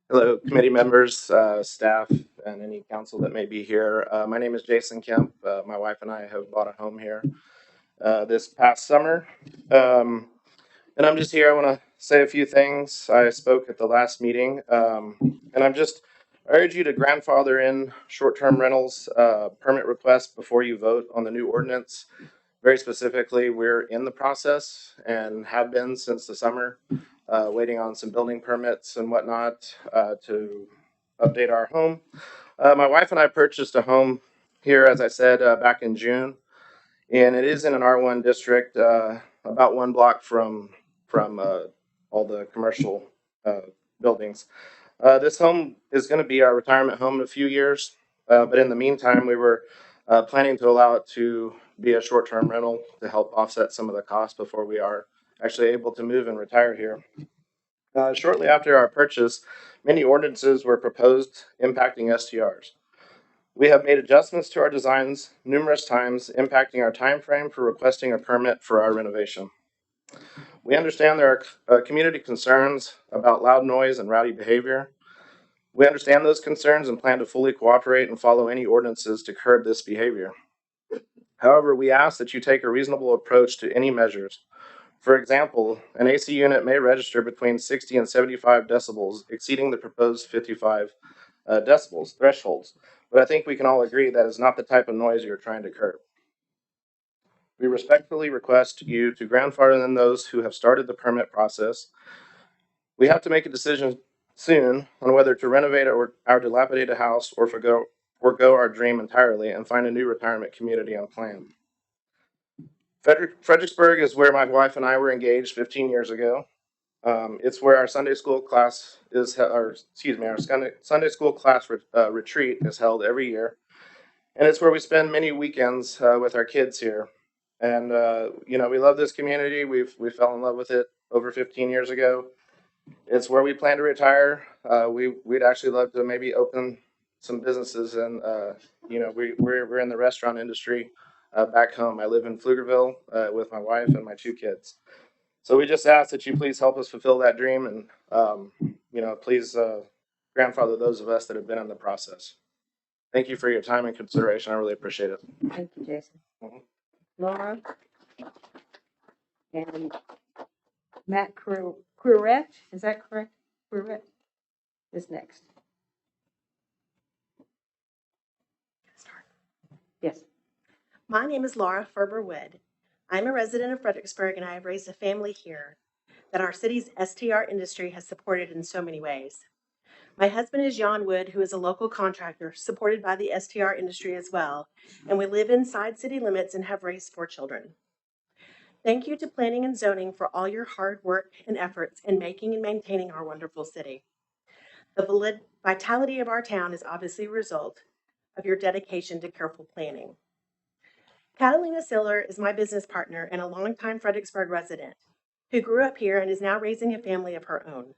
Hello, committee members, staff, and any council that may be here. My name is Jason Kemp. My wife and I have bought a home here this past summer. And I'm just here. I want to say a few things. I spoke at the last meeting, and I urge you to grandfather in short-term rentals permit requests before you vote on the new ordinance. Very specifically, we're in the process and have been since the summer, waiting on some building permits and whatnot to update our home. My wife and I purchased a home here, as I said, back in June, and it is in an R1 district, about one block from all the commercial buildings. This home is going to be our retirement home in a few years, but in the meantime, we were planning to allow it to be a short-term rental to help offset some of the costs before we are actually able to move and retire here. Shortly after our purchase, many ordinances were proposed impacting STRs. We have made adjustments to our designs numerous times, impacting our time frame for requesting a permit for our renovation. We understand there are community concerns about loud noise and rowdy behavior. We understand those concerns and plan to fully cooperate and follow any ordinances to curb this behavior. However, we ask that you take a reasonable approach to any measures For example, an AC unit may register between 60 and 75 decibels, exceeding the proposed 55 decibels thresholds. But I think we can all agree that is not the type of noise you're trying to curb. We respectfully request you to grandfather in those who have started the permit process. We have to make a decision soon on whether to renovate our dilapidated house or forgo our dream entirely and find a new retirement community on plan. Fredericksburg is where my wife and I were engaged 15 years ago. It's where our Sunday school class is, our Sunday school class retreat is held every year, and it's where we spend many weekends with our kids here. And we love this community. We fell in love with it over 15 years ago. It's where we plan to retire. We'd actually love to maybe open some businesses, and we're in the restaurant industry back home. I live in Pflugerville with my wife and my 2 kids. So we just ask that you please help us fulfill that dream, and please grandfather those of us that have been in the process. Thank you for your time and consideration. I really appreciate it. Thank you, Jason. Mhm. Laura? And Matt Quirrett, is that correct? Quirrett is next. Yes. My name is Laura Ferber-Wood. I'm a resident of Fredericksburg, and I have raised a family here that our city's STR industry has supported in so many ways. My husband is Jan Wood, who is a local contractor supported by the STR industry as well, and we live inside city limits and have raised 4 children. Thank you to Planning and Zoning for all your hard work and efforts in making and maintaining our wonderful city. The vitality of our town is obviously a result of your dedication to careful planning. Catalina Siller is my business partner and a longtime Fredericksburg resident who grew up here and is now raising a family of her own.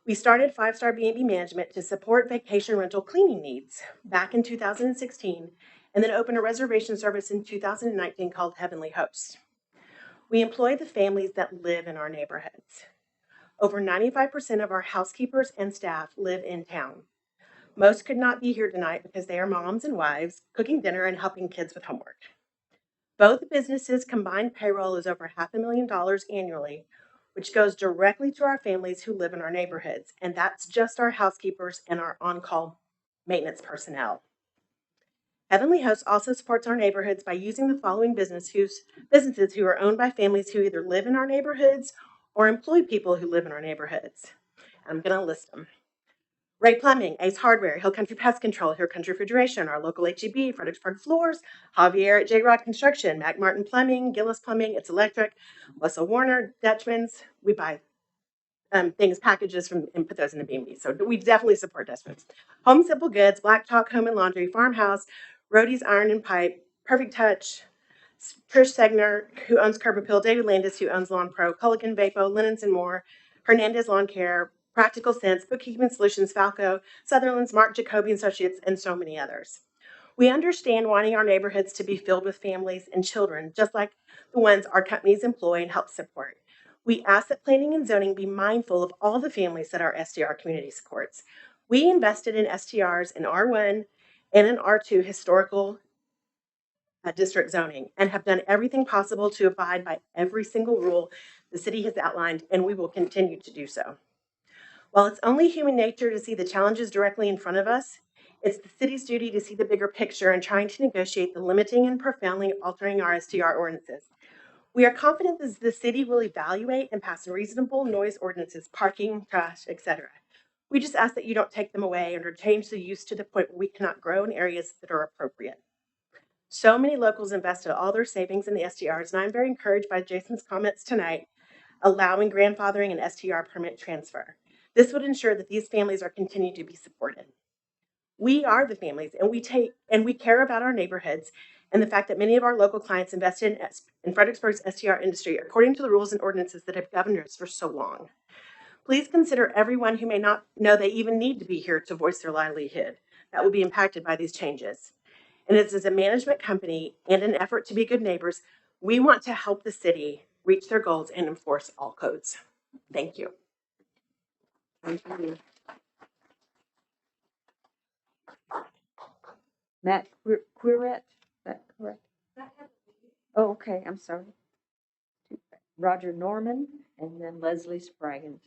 We started 5-Star Bnp Management to support vacation rental cleaning needs back in 2016, and then opened a reservation service in 2019 called Heavenly Host. We employ the families that live in our neighborhoods. Over 95% of our housekeepers and staff live in town. Most could not be here tonight because they are moms and wives, cooking dinner and helping kids with homework. Both businesses' combined payroll is over $500,000 annually, which goes directly to our families who live in our neighborhoods, and that's just our housekeepers and our on-call maintenance personnel. Heavenly Host also supports our neighborhoods by using the following businesses who are owned by families who either live in our neighborhoods or employ people who live in our neighborhoods. I'm going to list them. Ray Plumbing, Ace Hardware, Hill Country Pest Control, Hill Country Refrigeration, our local HEB, Fredericksburg Floors, Javier at J-Rod Construction, Mac Martin Plumbing, Gillis Plumbing, It's Electric, Wessel Warner, Dutchman's. We buy things, packages from, and put those in the B&B. So we definitely support Dutchman's. Home Simple Goods, Black Talk Home and Laundry, Farmhouse, Rody's Iron and Pipe, Perfect Touch, Trish Segner, who owns Curb Appeal, David Landis, who owns Lawn Pro, Culligan Vapo, Linens and More, Hernandez Lawn Care, Practical Sense, Bookkeeping Solutions, Falco, Sutherland's, Mark Jacoby Associates, and so many others. We understand wanting our neighborhoods to be filled with families and children, just like the ones our companies employ and help support. We ask that Planning and Zoning be mindful of all the families that our STR community supports. We invested in STRs in R1 and in R2 historical district zoning and have done everything possible to abide by every single rule the city has outlined, and we will continue to do so. While it's only human nature to see the challenges directly in front of us, it's the city's duty to see the bigger picture and trying to negotiate the limiting and profoundly altering our STR ordinances. We are confident that the city will evaluate and pass reasonable noise ordinances, parking, trash, etc. We just ask that you don't take them away or change the use to the point where we cannot grow in areas that are appropriate. So many locals invested all their savings in the STRs, and I'm very encouraged by Jason's comments tonight, allowing grandfathering and STR permit transfer. This would ensure that these families are continued to be supported. We are the families, and we care about our neighborhoods and the fact that many of our local clients invested in Fredericksburg's STR industry according to the rules and ordinances that have governed us for so long. Please consider everyone who may not know they even need to be here to voice their livelihood that will be impacted by these changes. And as a management company and an effort to be good neighbors, we want to help the city reach their goals and enforce all codes. Thank you. Thank you. Matt Quirrett, is that correct? Oh, okay, I'm sorry. Roger Norman, and then Leslie Spraggins.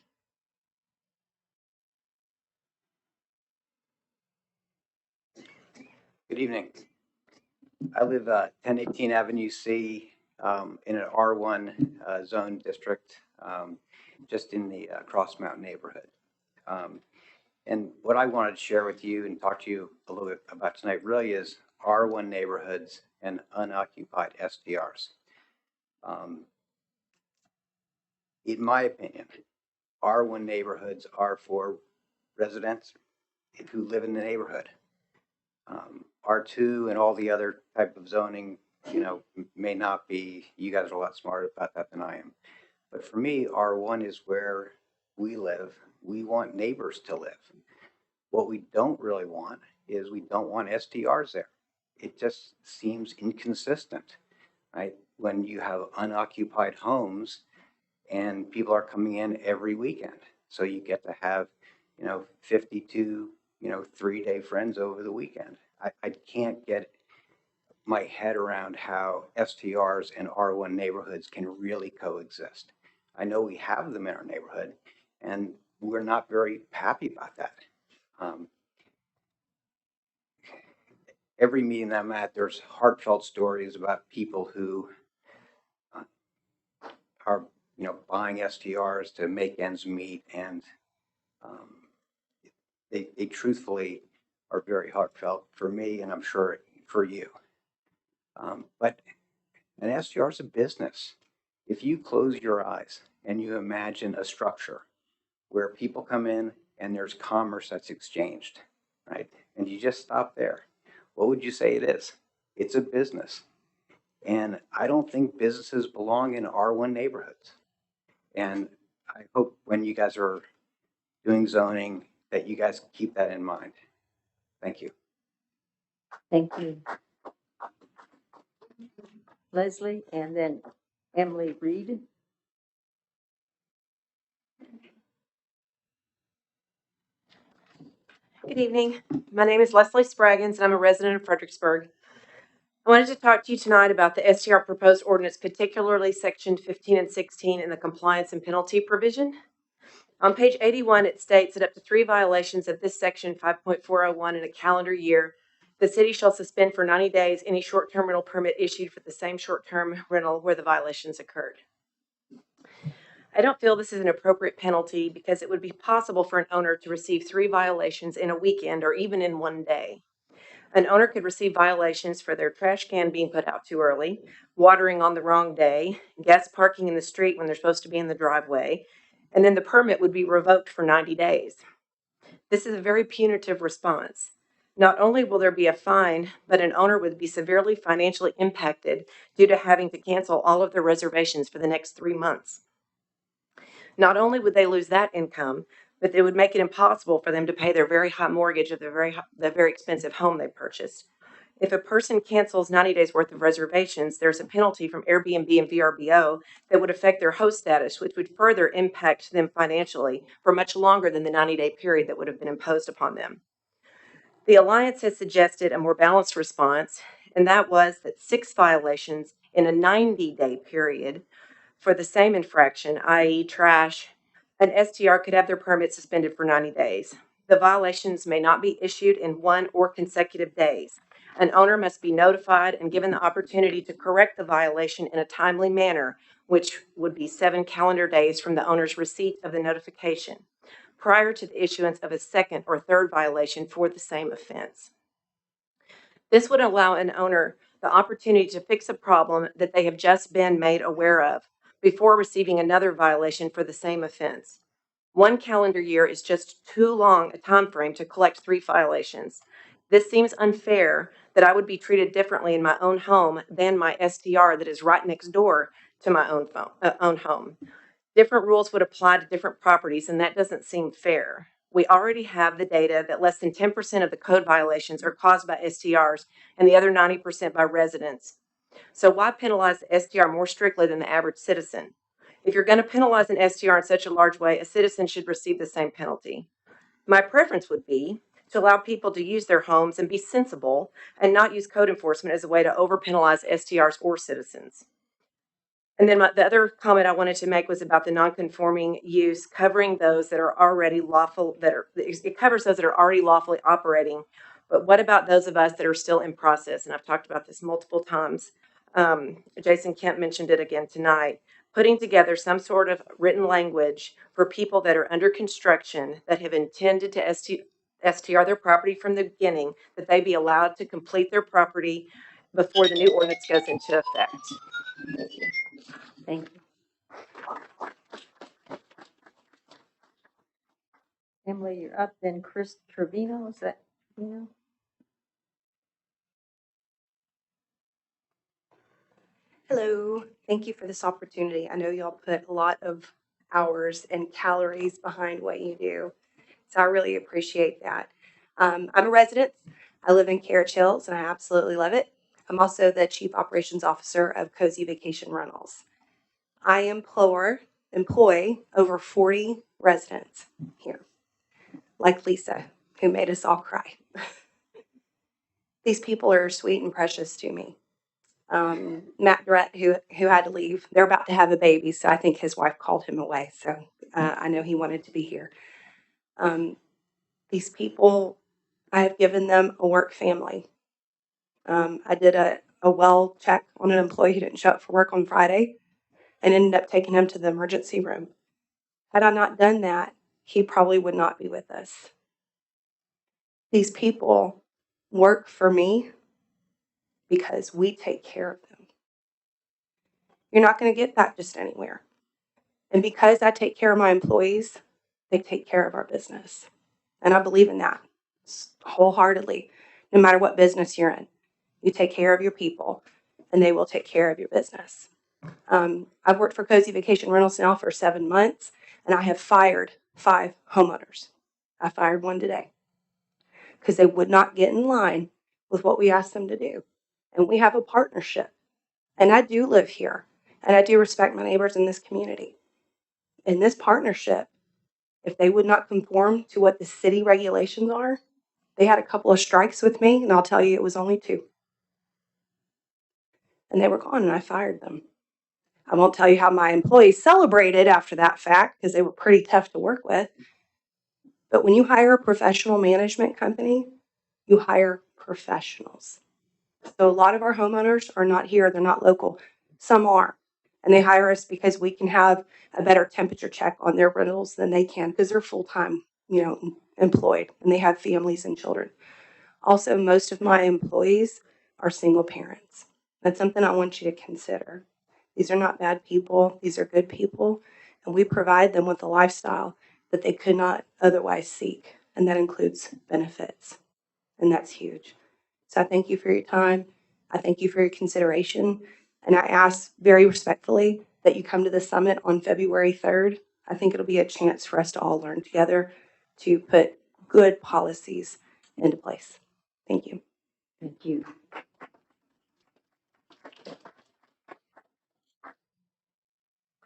Good evening. I live 1018 Avenue C in an R1 zone district, just in the Cross Mountain neighborhood. And what I wanted to share with you and talk to you a little bit about tonight really is R1 neighborhoods and unoccupied STRs. In my opinion, R1 neighborhoods are for residents who live in the neighborhood. R2 and all the other type of zoning, may not be. You guys are a lot smarter about that than I am. But for me, R1 is where we live. We want neighbors to live. What we don't really want is we don't want STRs there. It just seems inconsistent, right? When you have unoccupied homes and people are coming in every weekend. So you get to have, 52, 3-day friends over the weekend. I can't get my head around how STRs and R1 neighborhoods can really coexist. I know we have them in our neighborhood, and we're not very happy about that. Every meeting I'm at, there's heartfelt stories about people who are, buying STRs to make ends meet, and they truthfully are very heartfelt for me, and I'm sure for you. But an STR is a business. If you close your eyes and you imagine a structure where people come in and there's commerce that's exchanged, right? And you just stop there, what would you say it is? It's a business. And I don't think businesses belong in R1 neighborhoods. And I hope when you guys are doing zoning that you guys keep that in mind. Thank you. Thank you. Leslie, and then Emily Reed. Good evening. My name is Leslie Spraggins, and I'm a resident of Fredericksburg. I wanted to talk to you tonight about the STR proposed ordinance, particularly section 15 and 16 in the compliance and penalty provision. On page 81, it states that up to 3 violations of this section 5.401 in a calendar year, the city shall suspend for 90 days any short-term rental permit issued for the same short-term rental where the violations occurred. I don't feel this is an appropriate penalty because it would be possible for an owner to receive 3 violations in a weekend or even in one day. An owner could receive violations for their trash can being put out too early, watering on the wrong day, guests parking in the street when they're supposed to be in the driveway, and then the permit would be revoked for 90 days. This is a very punitive response. Not only will there be a fine, but an owner would be severely financially impacted due to having to cancel all of their reservations for the next 3 months. Not only would they lose that income, but it would make it impossible for them to pay their very high mortgage of the very expensive home they purchased. If a person cancels 90 days worth of reservations, there's a penalty from Airbnb and VRBO that would affect their host status, which would further impact them financially for much longer than the 90-day period that would have been imposed upon them. The Alliance has suggested a more balanced response, and that was that 6 violations in a 90-day period for the same infraction, i.e. trash, an STR could have their permit suspended for 90 days. The violations may not be issued in 1 or consecutive days. An owner must be notified and given the opportunity to correct the violation in a timely manner, which would be 7 calendar days from the owner's receipt of the notification, prior to the issuance of a 2nd or 3rd violation for the same offense. This would allow an owner the opportunity to fix a problem that they have just been made aware of before receiving another violation for the same offense. 1 calendar year is just too long a time frame to collect 3 violations. This seems unfair that I would be treated differently in my own home than my STR that is right next door to my own home. Different rules would apply to different properties, and that doesn't seem fair. We already have the data that less than 10% of the code violations are caused by STRs and the other 90% by residents. So why penalize the STR more strictly than the average citizen? If you're going to penalize an STR in such a large way, a citizen should receive the same penalty. My preference would be to allow people to use their homes and be sensible and not use code enforcement as a way to over-penalize STRs or citizens. And then the other comment I wanted to make was about the non-conforming use, covering those that are already lawful, it covers those that are already lawfully operating. But what about those of us that are still in process? And I've talked about this multiple times. Jason Kemp mentioned it again tonight. Putting together some sort of written language for people that are under construction that have intended to STR their property from the beginning, that they be allowed to complete their property before the new ordinance goes into effect. Thank you. Thank you. Emily, you're up. Then Chris Trevino, is that Trevino? Hello, thank you for this opportunity. I know y'all put a lot of hours and calories behind what you do, so I really appreciate that. I'm a resident. I live in Carriage Hills, and I absolutely love it. I'm also the Chief Operations Officer of Cozy Vacation Rentals. I employ over 40 residents here, like Lisa, who made us all cry. These people are sweet and precious to me. Matt Brett, who had to leave, they're about to have a baby, so I think his wife called him away. So I know he wanted to be here. These people, I have given them a work family. I did a well check on an employee who didn't show up for work on Friday and ended up taking him to the emergency room. Had I not done that, he probably would not be with us. These people work for me because we take care of them. You're not going to get that just anywhere. And because I take care of my employees, they take care of our business. And I believe in that wholeheartedly, no matter what business you're in. You take care of your people, and they will take care of your business. I've worked for Cozy Vacation Rentals now for 7 months, and I have fired 5 homeowners. I fired one today because they would not get in line with what we asked them to do. And we have a partnership. And I do live here, and I do respect my neighbors in this community. In this partnership, if they would not conform to what the city regulations are, they had a couple of strikes with me, and I'll tell you, it was only 2. And they were gone, and I fired them. I won't tell you how my employees celebrated after that fact, because they were pretty tough to work with. But when you hire a professional management company, you hire professionals. So a lot of our homeowners are not here. They're not local. Some are. And they hire us because we can have a better temperature check on their rentals than they can because they're full-time, employed, and they have families and children. Also, most of my employees are single parents. That's something I want you to consider. These are not bad people. These are good people. And we provide them with a lifestyle that they could not otherwise seek. And that includes benefits. And that's huge. So I thank you for your time. I thank you for your consideration. And I ask very respectfully that you come to the summit on February 3rd. I think it'll be a chance for us to all learn together to put good policies into place. Thank you. Thank you.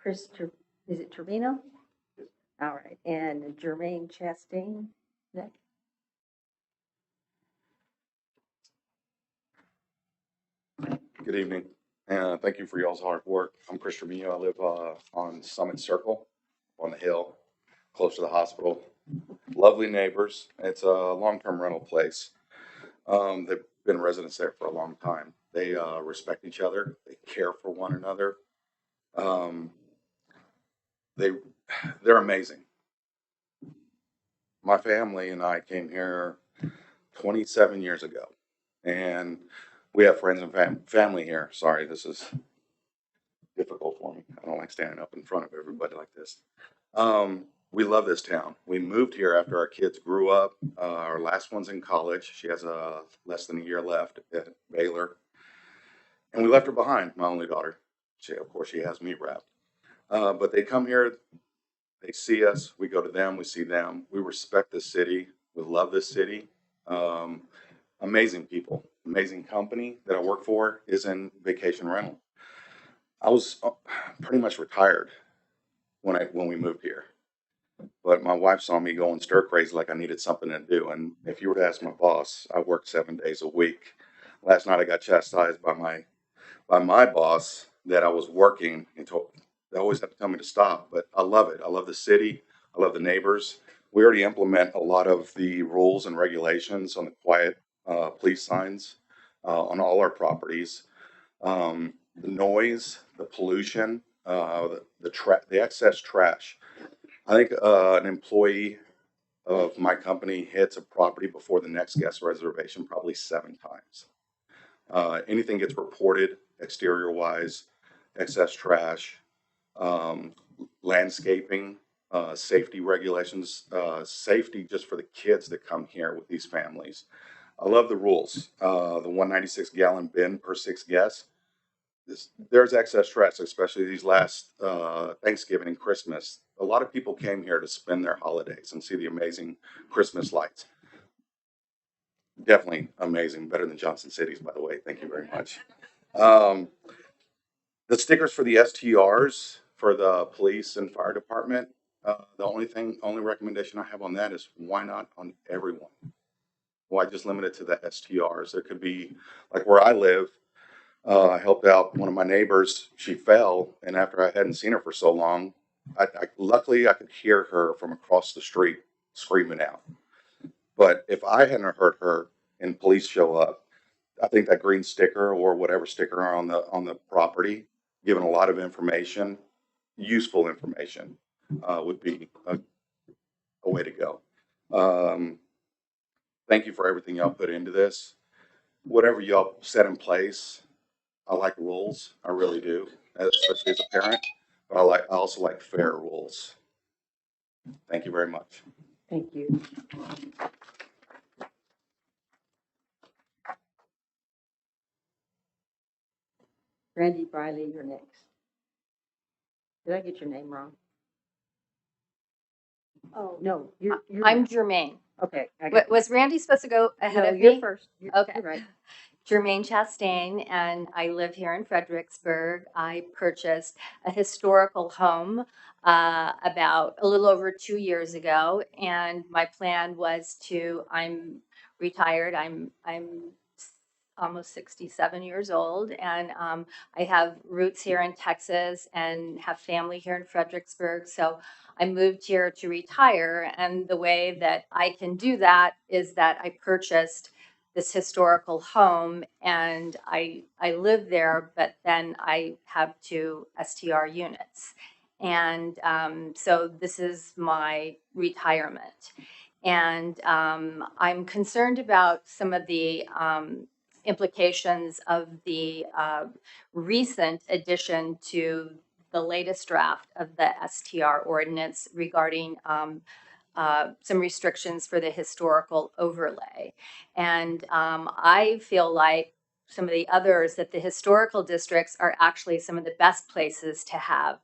Chris, is it Trevino? All right. And Jermaine Chastain? Good evening, and thank you for y'all's hard work. I'm Chris Trevino. I live on Summit Circle on the hill, close to the hospital. Lovely neighbors. It's a long-term rental place. They've been residents there for a long time. They respect each other. They care for one another. They're amazing. My family and I came here 27 years ago, and we have friends and family here. Sorry, this is difficult for me. I don't like standing up in front of everybody like this. We love this town. We moved here after our kids grew up. Our last one's in college. She has less than a year left at Baylor. And we left her behind, my only daughter. Of course, she has me wrapped. But they come here, they see us, we go to them, we see them. We respect this city. We love this city. Amazing people, amazing company that I work for is in vacation rental. I was pretty much retired when we moved here, but my wife saw me going stir crazy like I needed something to do. And if you were to ask my boss, I work 7 days a week. Last night I got chastised by my boss that I was working until they always have to tell me to stop, but I love it. I love the city. I love the neighbors. We already implement a lot of the rules and regulations on the quiet police signs on all our properties. The noise, the pollution, the excess trash. I think an employee of my company hits a property before the next guest reservation probably 7 times. Anything gets reported exterior wise, excess trash, landscaping, safety regulations, safety just for the kids that come here with these families. I love the rules. The 196 gallon bin per 6 guests. There's excess trash, especially these last Thanksgiving and Christmas. A lot of people came here to spend their holidays and see the amazing Christmas lights. Definitely amazing, better than Johnson City's, by the way. Thank you very much. The stickers for the STRs for the police and fire department. The only recommendation I have on that is why not on everyone? Why just limit it to the STRs? There could be, like where I live, I helped out one of my neighbors. She fell, and after I hadn't seen her for so long, luckily I could hear her from across the street screaming out. But if I hadn't heard her and police show up, I think that green sticker or whatever sticker on the property, giving a lot of information, useful information, would be a way to go. Thank you for everything y'all put into this. Whatever y'all set in place, I like rules. I really do, especially as a parent. But I also like fair rules. Thank you very much. Thank you. Randy Briley, you're next. Did I get your name wrong? Oh, No, you're I'm next. Jermaine. Okay. I got Was Randy supposed to go ahead no, of you're me? first. Okay. You're right. Jermaine Chastain, and I live here in Fredericksburg. I purchased a historical home about a little over 2 years ago, and my plan was I'm retired. I'm almost 67 years old, and I have roots here in Texas and have family here in Fredericksburg. So I moved here to retire, and the way that I can do that is that I purchased this historical home, and I live there, but then I have 2 STR units. And so this is my retirement. And I'm concerned about some of the implications of the recent addition to the latest draft of the STR ordinance regarding some restrictions for the historical overlay. And I feel like some of the others that the historical districts are actually some of the best places to have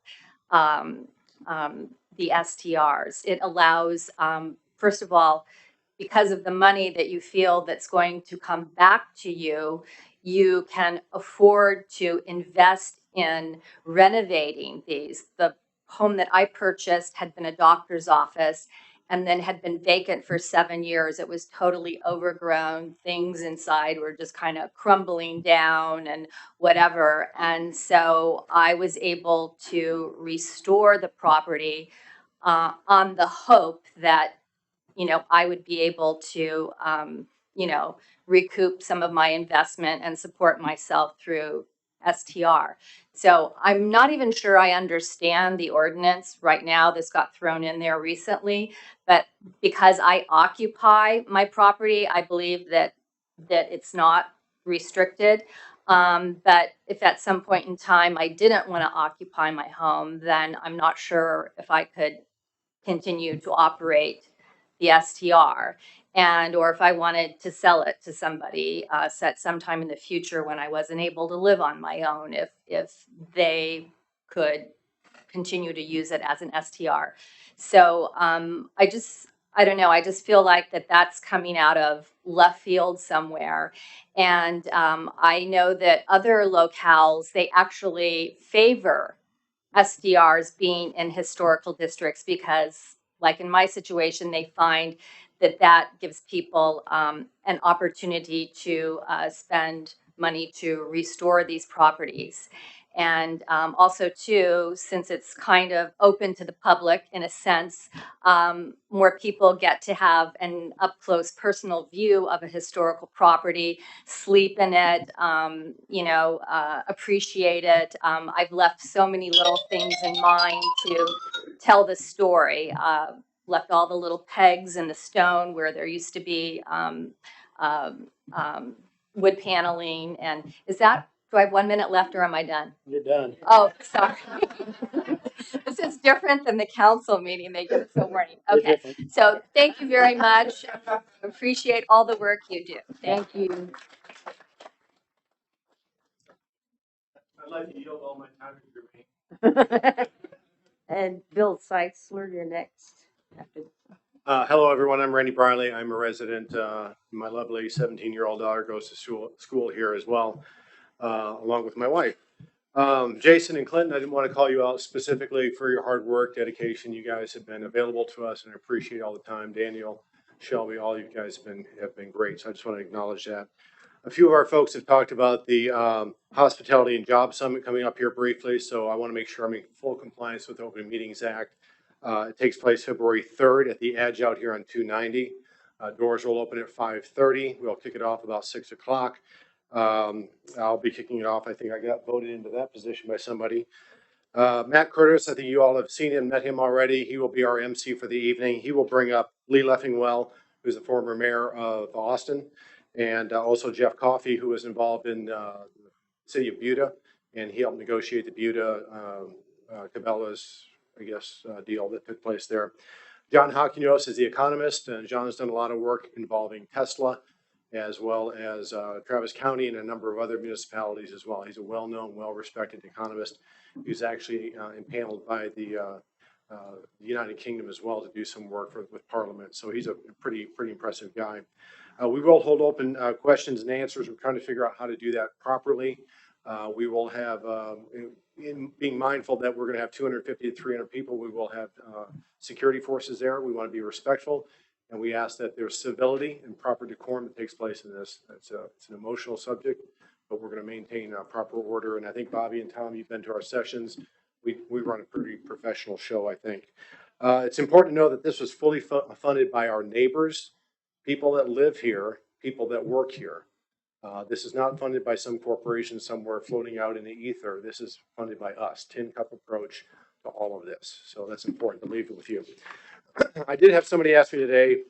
the STRs. It allows, first of all, because of the money that you feel that's going to come back to you, you can afford to invest in renovating these. The home that I purchased had been a doctor's office and then had been vacant for 7 years. It was totally overgrown. Things inside were just kind of crumbling down and whatever. And so I was able to restore the property on the hope that I would be able to, recoup some of my investment and support myself through STR. So I'm not even sure I understand the ordinance right now that's got thrown in there recently, but because I occupy my property, I believe that it's not restricted. But if at some point in time I didn't want to occupy my home, then I'm not sure if I could continue to operate the STR, and or if I wanted to sell it to somebody set sometime in the future when I wasn't able to live on my own, if they could continue to use it as an STR. So I don't know. I just feel like that's coming out of left field somewhere. And I know that other locales, they actually favor SDRs being in historical districts because, like in my situation, they find that gives people an opportunity to spend money to restore these properties. And also, too, since it's kind of open to the public in a sense, more people get to have an up-close personal view of a historical property, sleep in it, appreciate it. I've left so many little things in mind to tell the story. Left all the little pegs in the stone where there used to be wood paneling. And do I have 1 minute left or am I done? You're done. Oh, sorry. This is different than the council meeting. They get it so morning. Okay. So thank you very much. Appreciate all the work you do. Thank you. I'd like to yield all my time to Jermaine. And Bill Seitzler, you're next. Hello, everyone. I'm Randy Briley. I'm a resident. My lovely 17-year-old daughter goes to school here as well, along with my wife. Jason and Clinton, I didn't want to call you out specifically for your hard work, dedication. You guys have been available to us, and I appreciate all the time. Daniel, Shelby, all you guys have been great. So I just want to acknowledge that. A few of our folks have talked about the Hospitality and Job Summit coming up here briefly, so I want to make sure I'm in full compliance with the Open Meetings Act. It takes place February 3rd at the Edge out here on 290. Doors will open at 5:30. We'll kick it off about 6 o'clock. I'll be kicking it off. I think I got voted into that position by somebody. Matt Curtis, I think you all have seen him, met him already. He will be our MC for the evening. He will bring up Lee Leffingwell, who's the former mayor of Austin, and also Jeff Coffey, who was involved in the city of Buda, and he helped negotiate the Buda Cabela's, deal that took place there. John Hawkinos is the economist, and John has done a lot of work involving Tesla, as well as Travis County and a number of other municipalities as well. He's a well-known, well-respected economist. He's actually impaneled by the United Kingdom as well to do some work with Parliament. So he's a pretty impressive guy. We will hold open questions and answers. We're trying to figure out how to do that properly. We will have, in being mindful that we're going to have 250 to 300 people, we will have security forces there. We want to be respectful. And we ask that there's civility and proper decorum that takes place in this. It's an emotional subject, but we're going to maintain proper order. And I think Bobby and Tom, you've been to our sessions. We run a pretty professional show, I think. It's important to know that this was fully funded by our neighbors, people that live here, people that work here. This is not funded by some corporation somewhere floating out in the ether. This is funded by us, tin cup approach to all of this. So that's important to leave it with you. I did have somebody ask me today,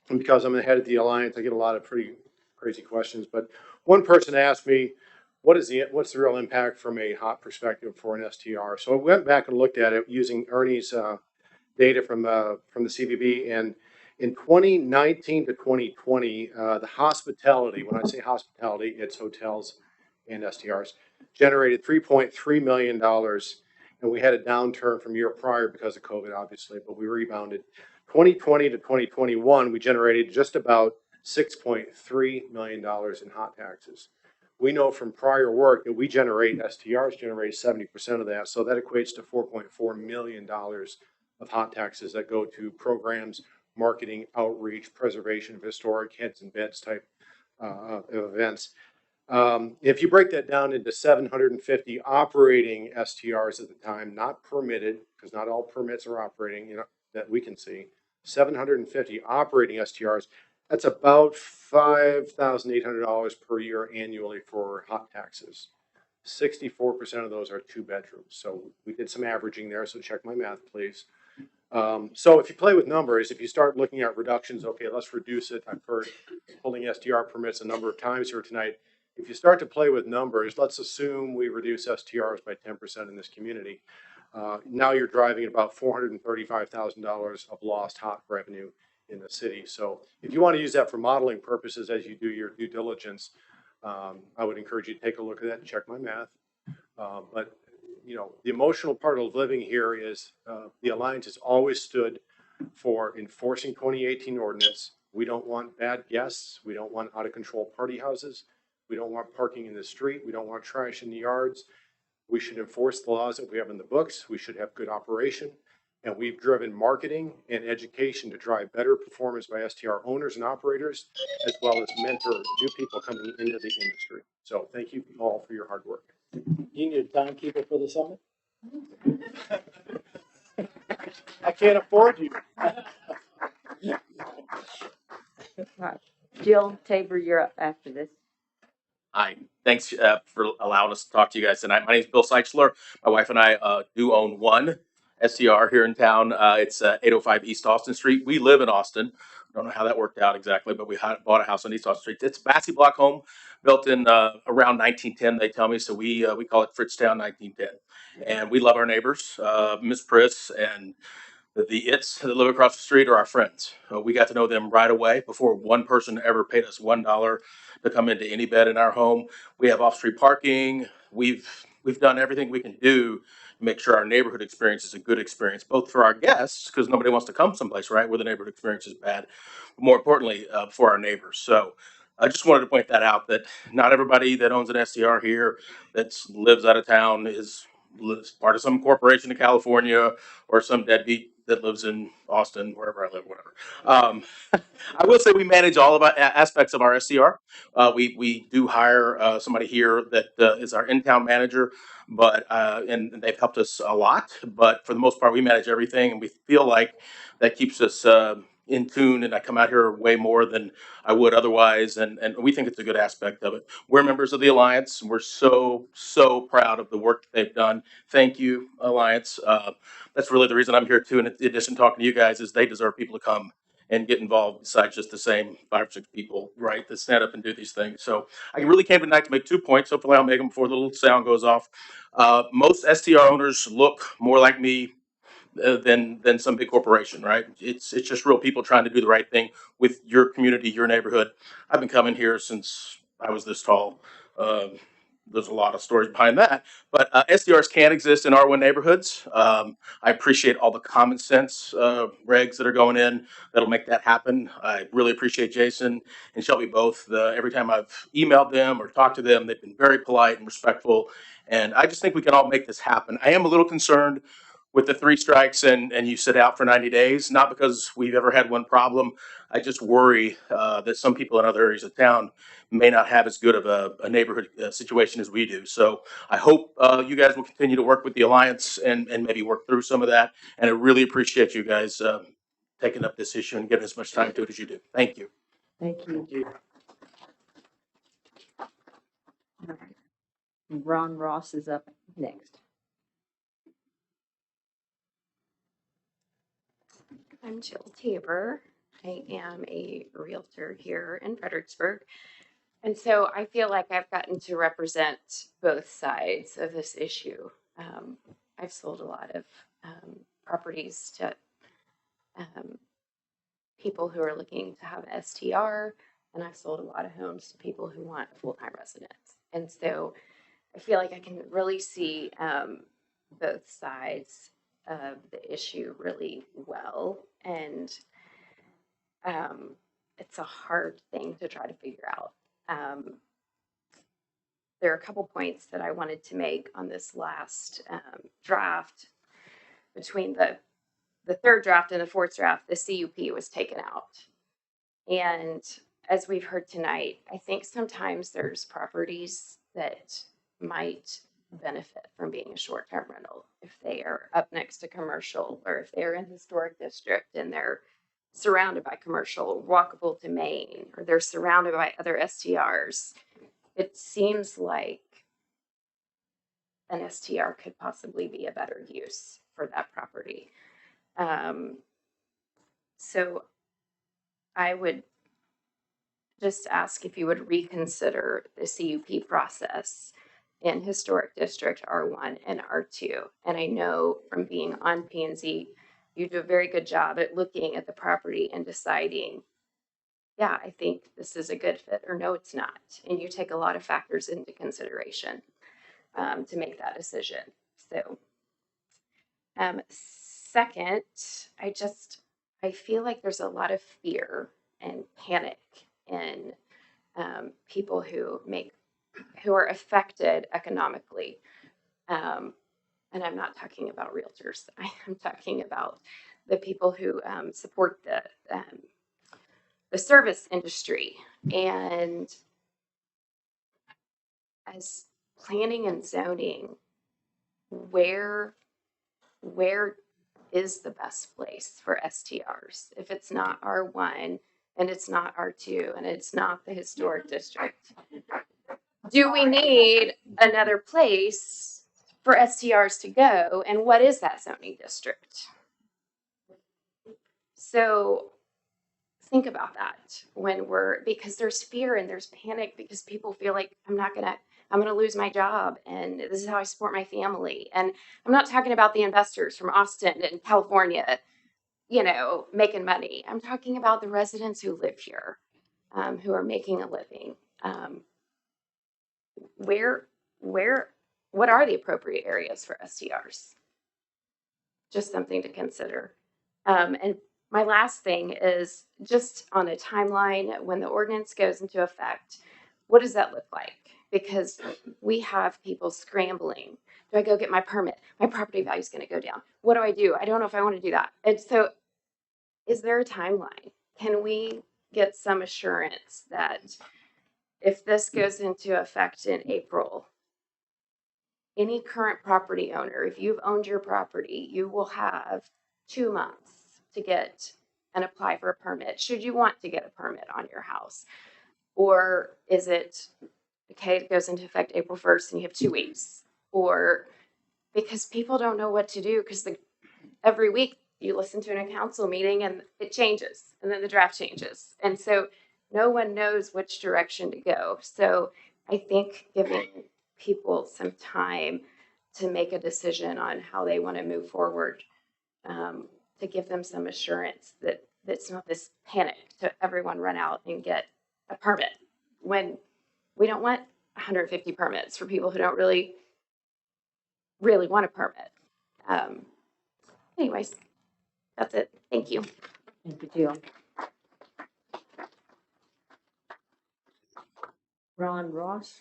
and because I'm the head of the Alliance, I get a lot of pretty crazy questions, but one person asked me, what's the real impact from a HOT perspective for an STR? So I went back and looked at it using Ernie's data from the CVB, and in 2019 to 2020, the hospitality, when I say hospitality, it's hotels and STRs, generated $3.3 million. And we had a downturn from year prior because of COVID, obviously, but we rebounded. 2020 to 2021, we generated just about $6.3 million in hot taxes. We know from prior work that STRs generate 70% of that. So that equates to $4.4 million of hot taxes that go to programs, marketing, outreach, preservation of historic heads and beds type events. If you break that down into 750 operating STRs at the time, not permitted, because not all permits are operating, that we can see, 750 operating STRs, that's about $5,800 per year annually for hot taxes. 64% of those are 2 bedrooms. So we did some averaging there, so check my math, please. So if you play with numbers, if you start looking at reductions, okay, let's reduce it. I've heard pulling STR permits a number of times here tonight. If you start to play with numbers, let's assume we reduce STRs by 10% in this community. Now you're driving about $435,000 of lost hot revenue in the city. So if you want to use that for modeling purposes as you do your due diligence, I would encourage you to take a look at that and check my math. But the emotional part of living here is the Alliance has always stood for enforcing 2018 ordinance. We don't want bad guests. We don't want out of control party houses. We don't want parking in the street. We don't want trash in the yards. We should enforce the laws that we have in the books. We should have good operation. And we've driven marketing and education to drive better performance by STR owners and operators, as well as mentor new people coming into the industry. So thank you all for your hard work. you need a timekeeper for the summit? I can't afford you. All right. Jill Tabor, you're up after this. Hi, thanks for allowing us to talk to you guys tonight. My name is Bill Seichler. My wife and I do own one STR here in town. It's 805 East Austin Street. We live in Austin. Don't know how that worked out exactly, but we bought a house on East Austin Street. It's a Bassy block home built in around 1910, they tell me. So we call it Fritztown 1910. And we love our neighbors, Miss Priss and the It's that live across the street are our friends. We got to know them right away before one person ever paid us $1 to come into any bed in our home. We have off-street parking. We've done everything we can do to make sure our neighborhood experience is a good experience, both for our guests, because nobody wants to come someplace, right, where the neighborhood experience is bad, but more importantly, for our neighbors. So I just wanted to point that out, that not everybody that owns an STR here that lives out of town is part of some corporation in California or some deadbeat that lives in Austin, wherever I live, whatever. I will say we manage all of our aspects of our SCR. We do hire somebody here that is our in-town manager, but and they've helped us a lot. But for the most part, we manage everything, and we feel like that keeps us in tune. And I come out here way more than I would otherwise, and we think it's a good aspect of it. We're members of the Alliance, and we're so proud of the work that they've done. Thank you, Alliance. That's really the reason I'm here too. In addition to talking to you guys, is they deserve people to come and get involved besides just the same 5 or 6 people, right, that stand up and do these things. So I really came tonight to make 2 points. Hopefully I'll make them before the little sound goes off. Most STR owners look more like me than some big corporation, right? It's just real people trying to do the right thing with your community, your neighborhood. I've been coming here since I was this tall. There's a lot of stories behind that, but SDRs can exist in R1 neighborhoods. I appreciate all the common sense regs that are going in that'll make that happen. I really appreciate Jason and Shelby both. Every time I've emailed them or talked to them, they've been very polite and respectful. And I just think we can all make this happen. I am a little concerned with the 3 strikes and you sit out for 90 days, not because we've ever had one problem. I just worry that some people in other areas of town may not have as good of a neighborhood situation as we do. So I hope you guys will continue to work with the Alliance and maybe work through some of that. And I really appreciate you guys taking up this issue and giving as much time to it as you do. Thank you. Thank you. All right. Ron Ross is up next. I'm Jill Tabor. I am a realtor here in Fredericksburg. And so I feel like I've gotten to represent both sides of this issue. I've sold a lot of properties to people who are looking to have STR, and I've sold a lot of homes to people who want full-time residents. And so I feel like I can really see both sides of the issue really well. And it's a hard thing to try to figure out. There are a couple points that I wanted to make on this last draft. Between the 3rd draft and the 4th draft, the CUP was taken out. And as we've heard tonight, I think sometimes there's properties that might benefit from being a short-term rental if they are up next to commercial, or if they're in historic district and they're surrounded by commercial, walkable to Main, or they're surrounded by other STRs. It seems like an STR could possibly be a better use for that property. So I would just ask if you would reconsider the CUP process in Historic District R1 and R2. And I know from being on Pnz, you do a very good job at looking at the property and deciding, yeah, I think this is a good fit, or no, it's not. And you take a lot of factors into consideration to make that decision. So second, I feel like there's a lot of fear and panic in people who are affected economically. And I'm not talking about realtors. I am talking about the people who support the service industry. And as planning and zoning, where is the best place for STRs if it's not R1 and it's not R2 and it's not the historic district? Do we need another place for STRs to go, and what is that zoning district? So think about that because there's fear and there's panic because people feel like I'm gonna lose my job and this is how I support my family. And I'm not talking about the investors from Austin and California, making money. I'm talking about the residents who live here, who are making a living. What are the appropriate areas for STRs? Just something to consider. And my last thing is just on a timeline, when the ordinance goes into effect, what does that look like? Because we have people scrambling. Do I go get my permit? My property value is going to go down. What do? I don't know if I want to do that. And so is there a timeline? Can we get some assurance that if this goes into effect in April, any current property owner, if you've owned your property, you will have 2 months to get and apply for a permit, should you want to get a permit on your house? Or is it, okay, it goes into effect April 1st and you have 2 weeks? Or because people don't know what to do because every week you listen to a council meeting and it changes and then the draft changes. And so no one knows which direction to go. So I think giving people some time to make a decision on how they want to move forward, to give them some assurance that it's not this panic to everyone run out and get a permit when we don't want 150 permits for people who don't really want a permit. Anyways, that's it. Thank you. Thank you, Jill. Ron Ross.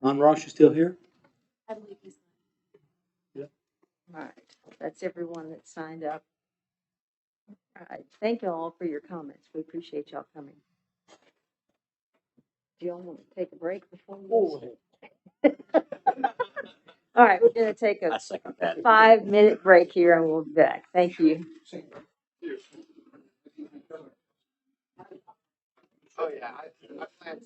Ron Ross, you still here? I believe he's. Yeah. All right, that's everyone that signed up. All right, thank you all for your comments. We appreciate y'all coming. Do y'all want to take a break before we? All right, we're going to take a 5-minute break here and we'll be back. Thank you. Oh, yeah, I plan to,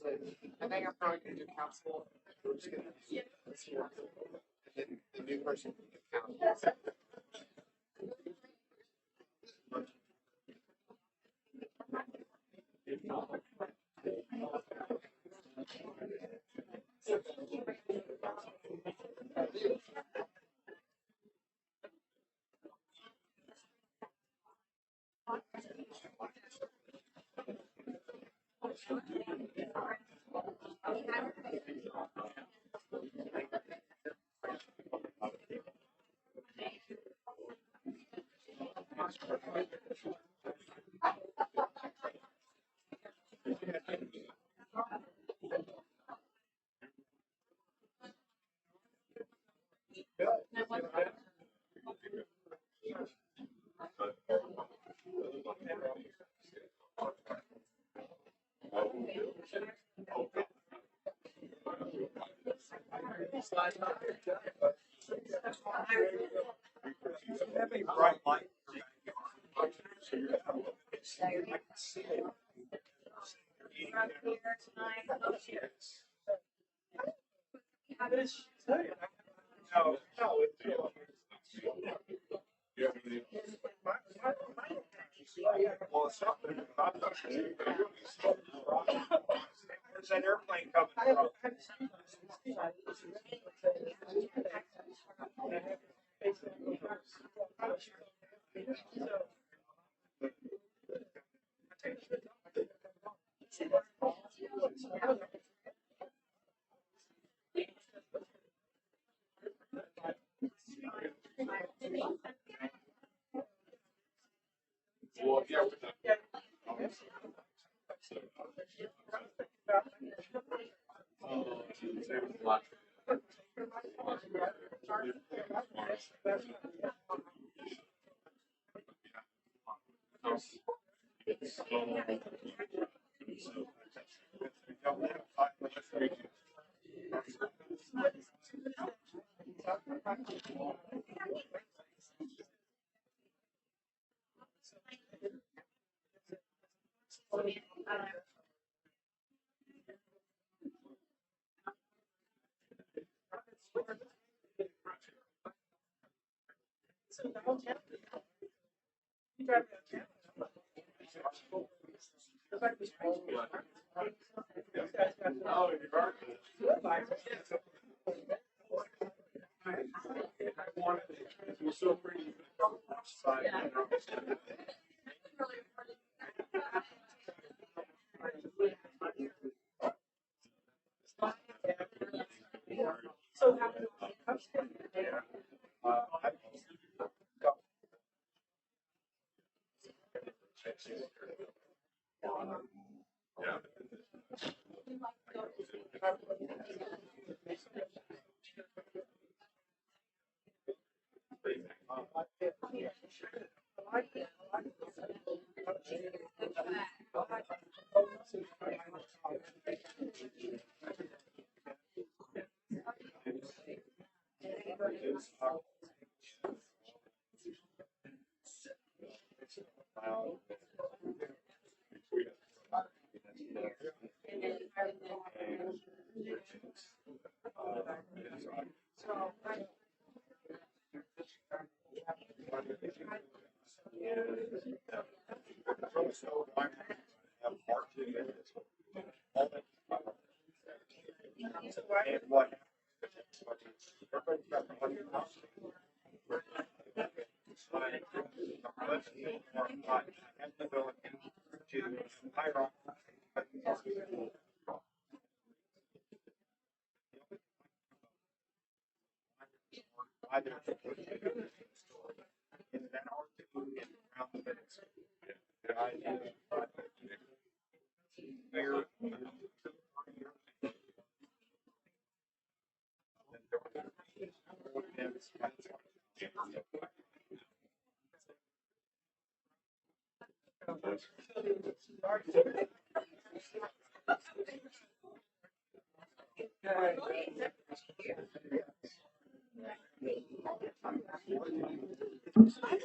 I think I'm probably going to do council. We're just going to, and then the new person can do council. There's an airplane coming.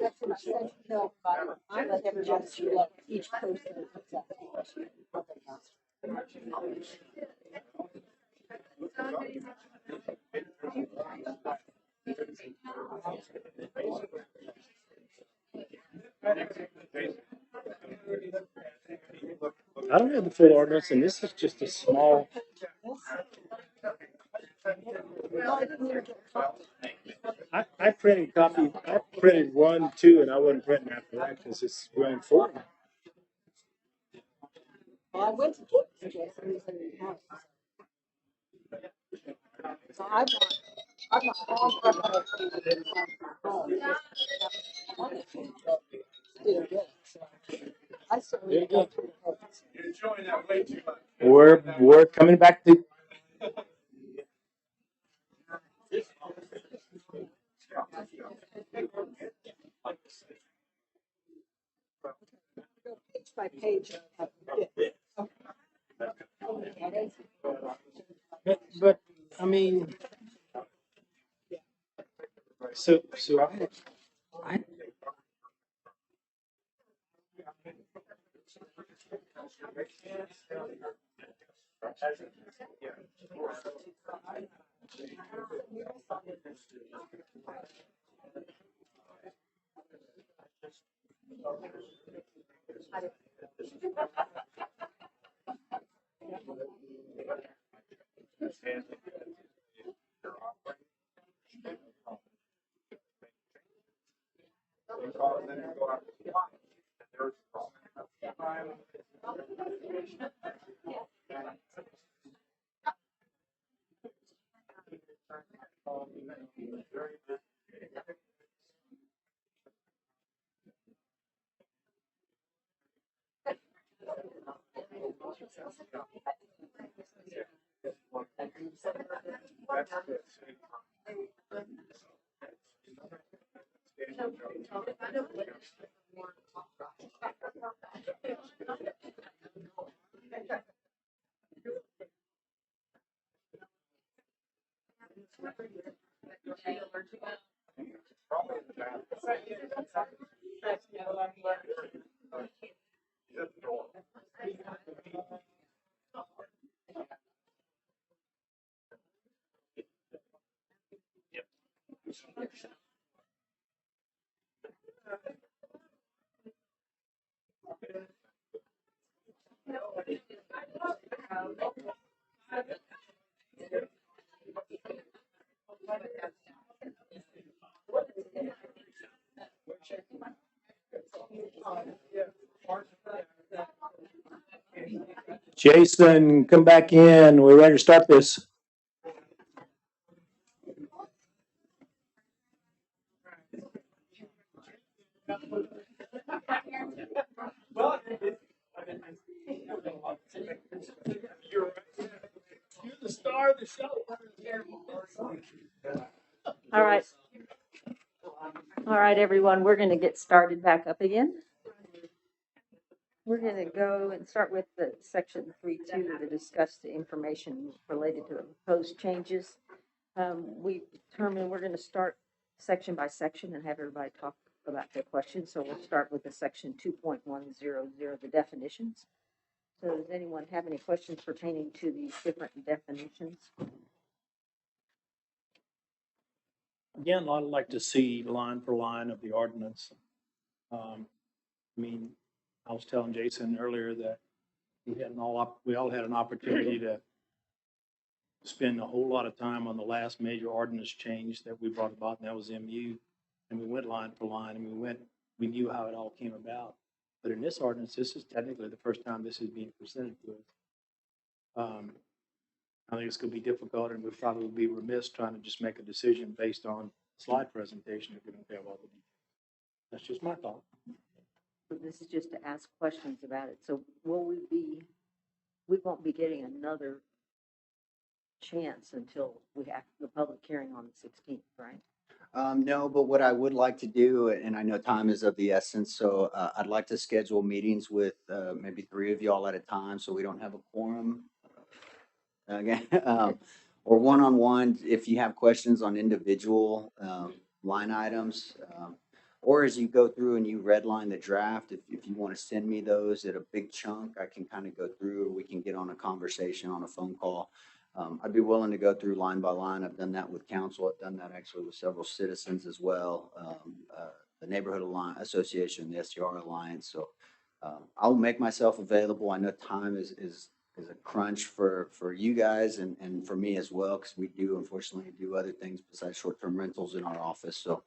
That's what I said, no, but I let them just let each person. I don't have the full ordinance, and this is just a small. I printed copy. I printed 1, 2, and I wasn't printing after that because it's going forward. Well, I went to Kansas, and he said, "No." So I've got all I still need to go through the courts. You're enjoying that way too much. We're coming back to. Page by page. But I mean, so I Jason, come back in. We're ready to start this. You're the star of the show. All right. All right, everyone, we're going to get started back up again. We're going to go and start with the section 3.2 to discuss the information related to the proposed changes. We determined we're going to start section by section and have everybody talk about their questions. So we'll start with the section 2.100, the definitions. So does anyone have any questions pertaining to these different definitions? Again, I'd like to see line for line of the ordinance. I mean, I was telling Jason earlier that we all had an opportunity to spend a whole lot of time on the last major ordinance change that we brought about, and that was MU. And we went line for line, and we knew how it all came about. But in this ordinance, this is technically the first time this is being presented to us. I think it's going to be difficult, and we'll probably be remiss trying to just make a decision based on slide presentation if we don't have all the details. That's just my thought. So this is just to ask questions about it. So we won't be getting another chance until we have the public hearing on the 16th, right? No, but what I would like to do, and I know time is of the essence, so I'd like to schedule meetings with maybe 3 of y'all at a time so we don't have a quorum. Again, or one-on-one, if you have questions on individual line items, or as you go through and you redline the draft, if you want to send me those at a big chunk, I can kind of go through, we can get on a conversation on a phone call. I'd be willing to go through line by line. I've done that with council. I've done that actually with several citizens as well. The Neighborhood Association, the STR Alliance. So I'll make myself available. I know time is a crunch for you guys and for me as well, because we do unfortunately do other things besides short-term rentals in our office. So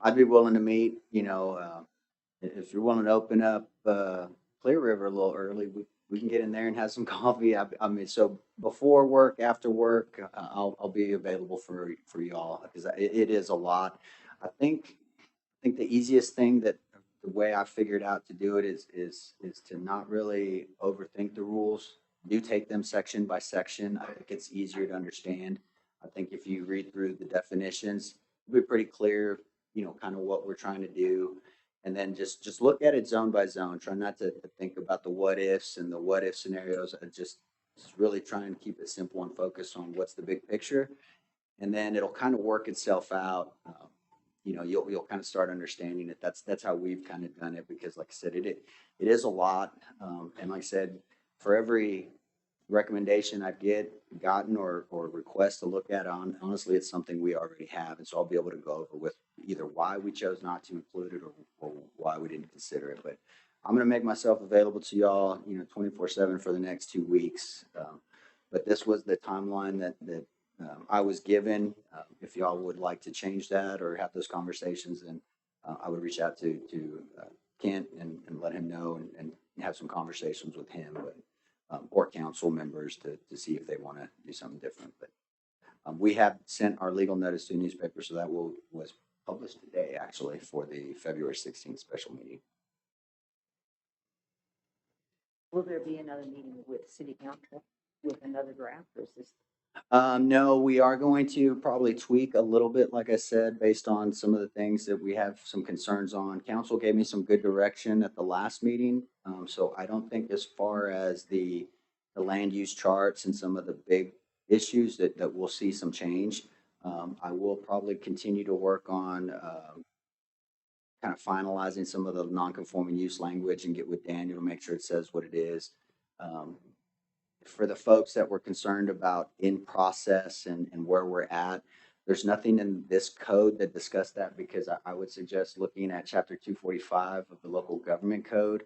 I'd be willing to meet, if you're willing to open up Clear River a little early, we can get in there and have some coffee. I mean, so before work, after work, I'll be available for y'all, because it is a lot. I think the easiest thing that the way I figured out to do it is to not really overthink the rules. Do take them section by section. I think it's easier to understand. I think if you read through the definitions, it'll be pretty clear, kind of what we're trying to do. And then just look at it zone by zone. Try not to think about the what ifs and the what if scenarios. Just really try and keep it simple and focus on what's the big picture. And then it'll kind of work itself out. You'll kind of start understanding it. That's how we've kind of done it, because like I said, it is a lot. And like I said, for every recommendation I've gotten or request to look at on, honestly, it's something we already have. And so I'll be able to go over with either why we chose not to include it or why we didn't consider it. But I'm going to make myself available to y'all, 24/7 for the next 2 weeks. But this was the timeline that I was given. If y'all would like to change that or have those conversations, then I would reach out to Kent and let him know and have some conversations with him, or council members to see if they want to do something different. But we have sent our legal notice to a newspaper, so that was published today, actually, for the February 16th special meeting. Will there be another meeting with city council with another draft, or is this? No, we are going to probably tweak a little bit, like I said, based on some of the things that we have some concerns on. Council gave me some good direction at the last meeting. So I don't think, as far as the land use charts and some of the big issues, that we'll see some change. I will probably continue to work on kind of finalizing some of the non-conforming use language and get with Daniel to make sure it says what it is. For the folks that were concerned about in process and where we're at, There's nothing in this code that discussed that because I would suggest looking at chapter 245 of the local government code.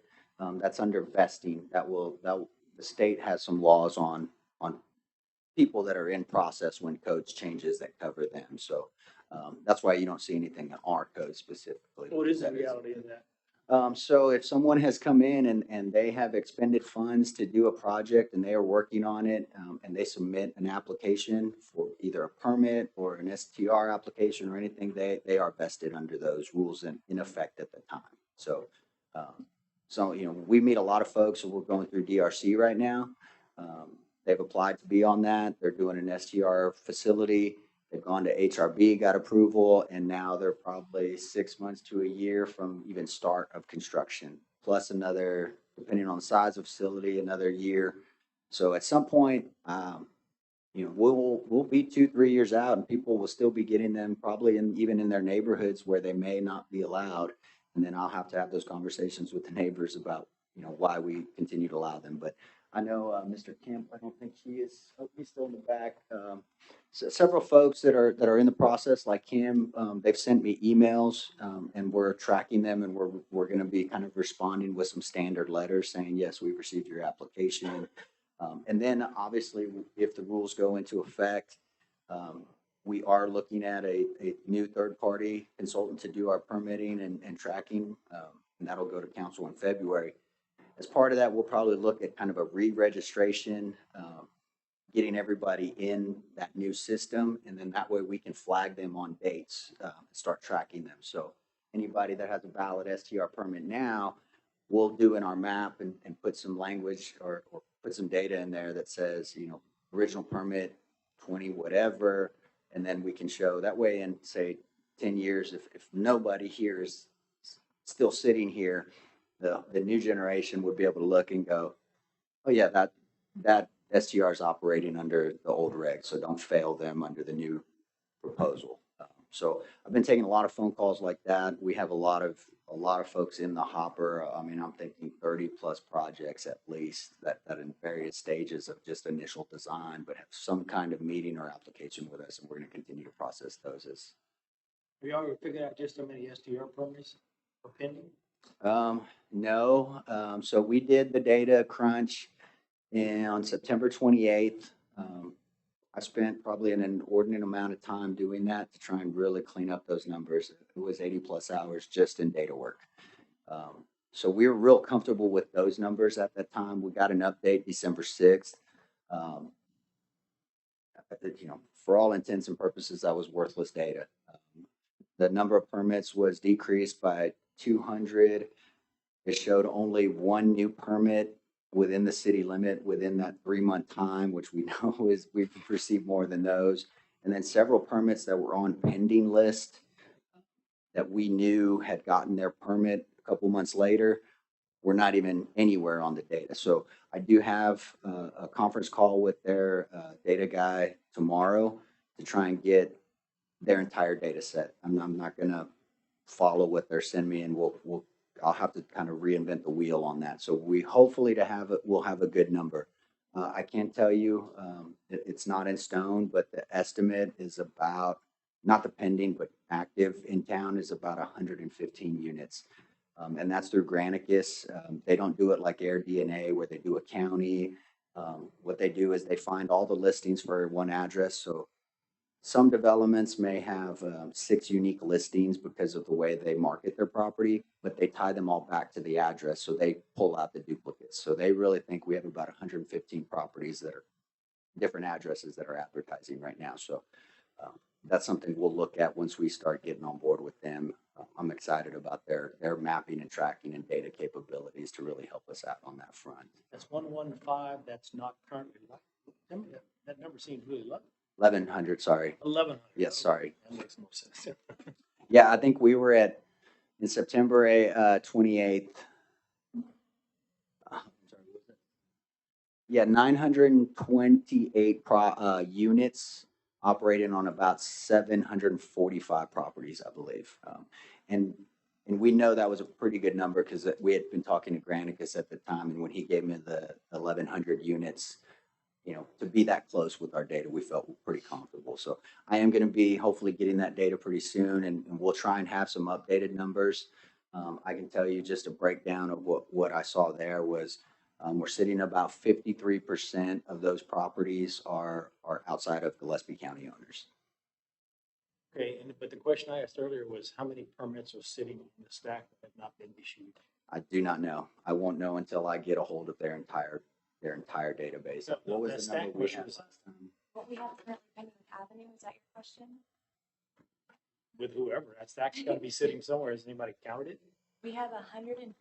That's under vesting. The state has some laws on people that are in process when codes changes that cover them. So that's why you don't see anything in our code specifically. What is the That reality of that? So if someone has come in and they have expended funds to do a project and they are working on it, and they submit an application for either a permit or an STR application or anything, they are vested under those rules in effect at the time. So, we meet a lot of folks, and we're going through DRC right now. They've applied to be on that. They're doing an STR facility. They've gone to HRB, got approval, and now they're probably 6 months to a year from even start of construction, plus another, depending on the size of facility, another year. So at some point, we'll be 2-3 years out, and people will still be getting them probably even in their neighborhoods where they may not be allowed. And then I'll have to have those conversations with the neighbors about why we continue to allow them. But I know Mr. Kemp, I don't think he is. Oh, he's still in the back. So several folks that are in the process, like him, they've sent me emails, and we're tracking them, and we're going to be kind of responding with some standard letters saying, yes, we received your application. And then obviously, if the rules go into effect, we are looking at a new third-party consultant to do our permitting and tracking, and that'll go to council in February. As part of that, we'll probably look at kind of a re-registration, getting everybody in that new system, and then that way we can flag them on dates, start tracking them. So anybody that has a valid STR permit now, we'll do in our map and put some language or put some data in there that says, original permit 20 whatever, and then we can show that way in, say, 10 years, if nobody here is still sitting here, the new generation would be able to look and go, oh yeah, that STR is operating under the old regs, so don't fail them under the new proposal. So I've been taking a lot of phone calls like that. We have a lot of folks in the hopper. I mean, I'm thinking 30 plus projects at least that in various stages of just initial design, but have some kind of meeting or application with us, and we're going to continue to process those as. Have you ever figured out just how many STR permits are pending? No. So we did the data crunch on September 28th. I spent probably an inordinate amount of time doing that to try and really clean up those numbers. It was 80 plus hours just in data work. So we were real comfortable with those numbers at that time. We got an update December 6th. For all intents and purposes, that was worthless data. The number of permits was decreased by 200. It showed only one new permit within the city limit within that 3-month time, which we know is we've received more than those. And then several permits that were on pending list that we knew had gotten their permit a couple months later were not even anywhere on the data. So I do have a conference call with their data guy tomorrow to try and get their entire data set. I'm not going to follow what they're sending me, and I'll have to kind of reinvent the wheel on that. So we hopefully we'll have a good number. I can't tell you, it's not in stone, but the estimate is about, not the pending, but active in town is about 115 units. And that's through Granicus. They don't do it like AirDNA where they do a county. What they do is they find all the listings for one address. So some developments may have 6 unique listings because of the way they market their property, but they tie them all back to the address. So they pull out the duplicates. So they really think we have about 115 properties that are different addresses that are advertising right now. So that's something we'll look at once we start getting on board with them. I'm excited about their mapping and tracking and data capabilities to really help us out on that front. That's 115. That's not currently live. That number seems really low. 1,100, sorry. 1,100. Yes, sorry. That makes more sense. Yeah, I think we were at, in September 28th, yeah, 928 units operating on about 745 properties, I believe. And we know that was a pretty good number because we had been talking to Granicus at the time, and when he gave me the 1,100 units, to be that close with our data, we felt pretty comfortable. So I am going to be hopefully getting that data pretty soon, and we'll try and have some updated numbers. I can tell you just a breakdown of what I saw there was we're sitting about 53% of those properties are outside of Gillespie County owners. Okay, but the question I asked earlier was how many permits are sitting in the stack that have not been issued? I do not know. I won't know until I get a hold of their entire database. What was the number we had last time? What we have currently pending with Avenue, is that your question? With whoever, that stack's got to be sitting somewhere. Has anybody counted it? We have 151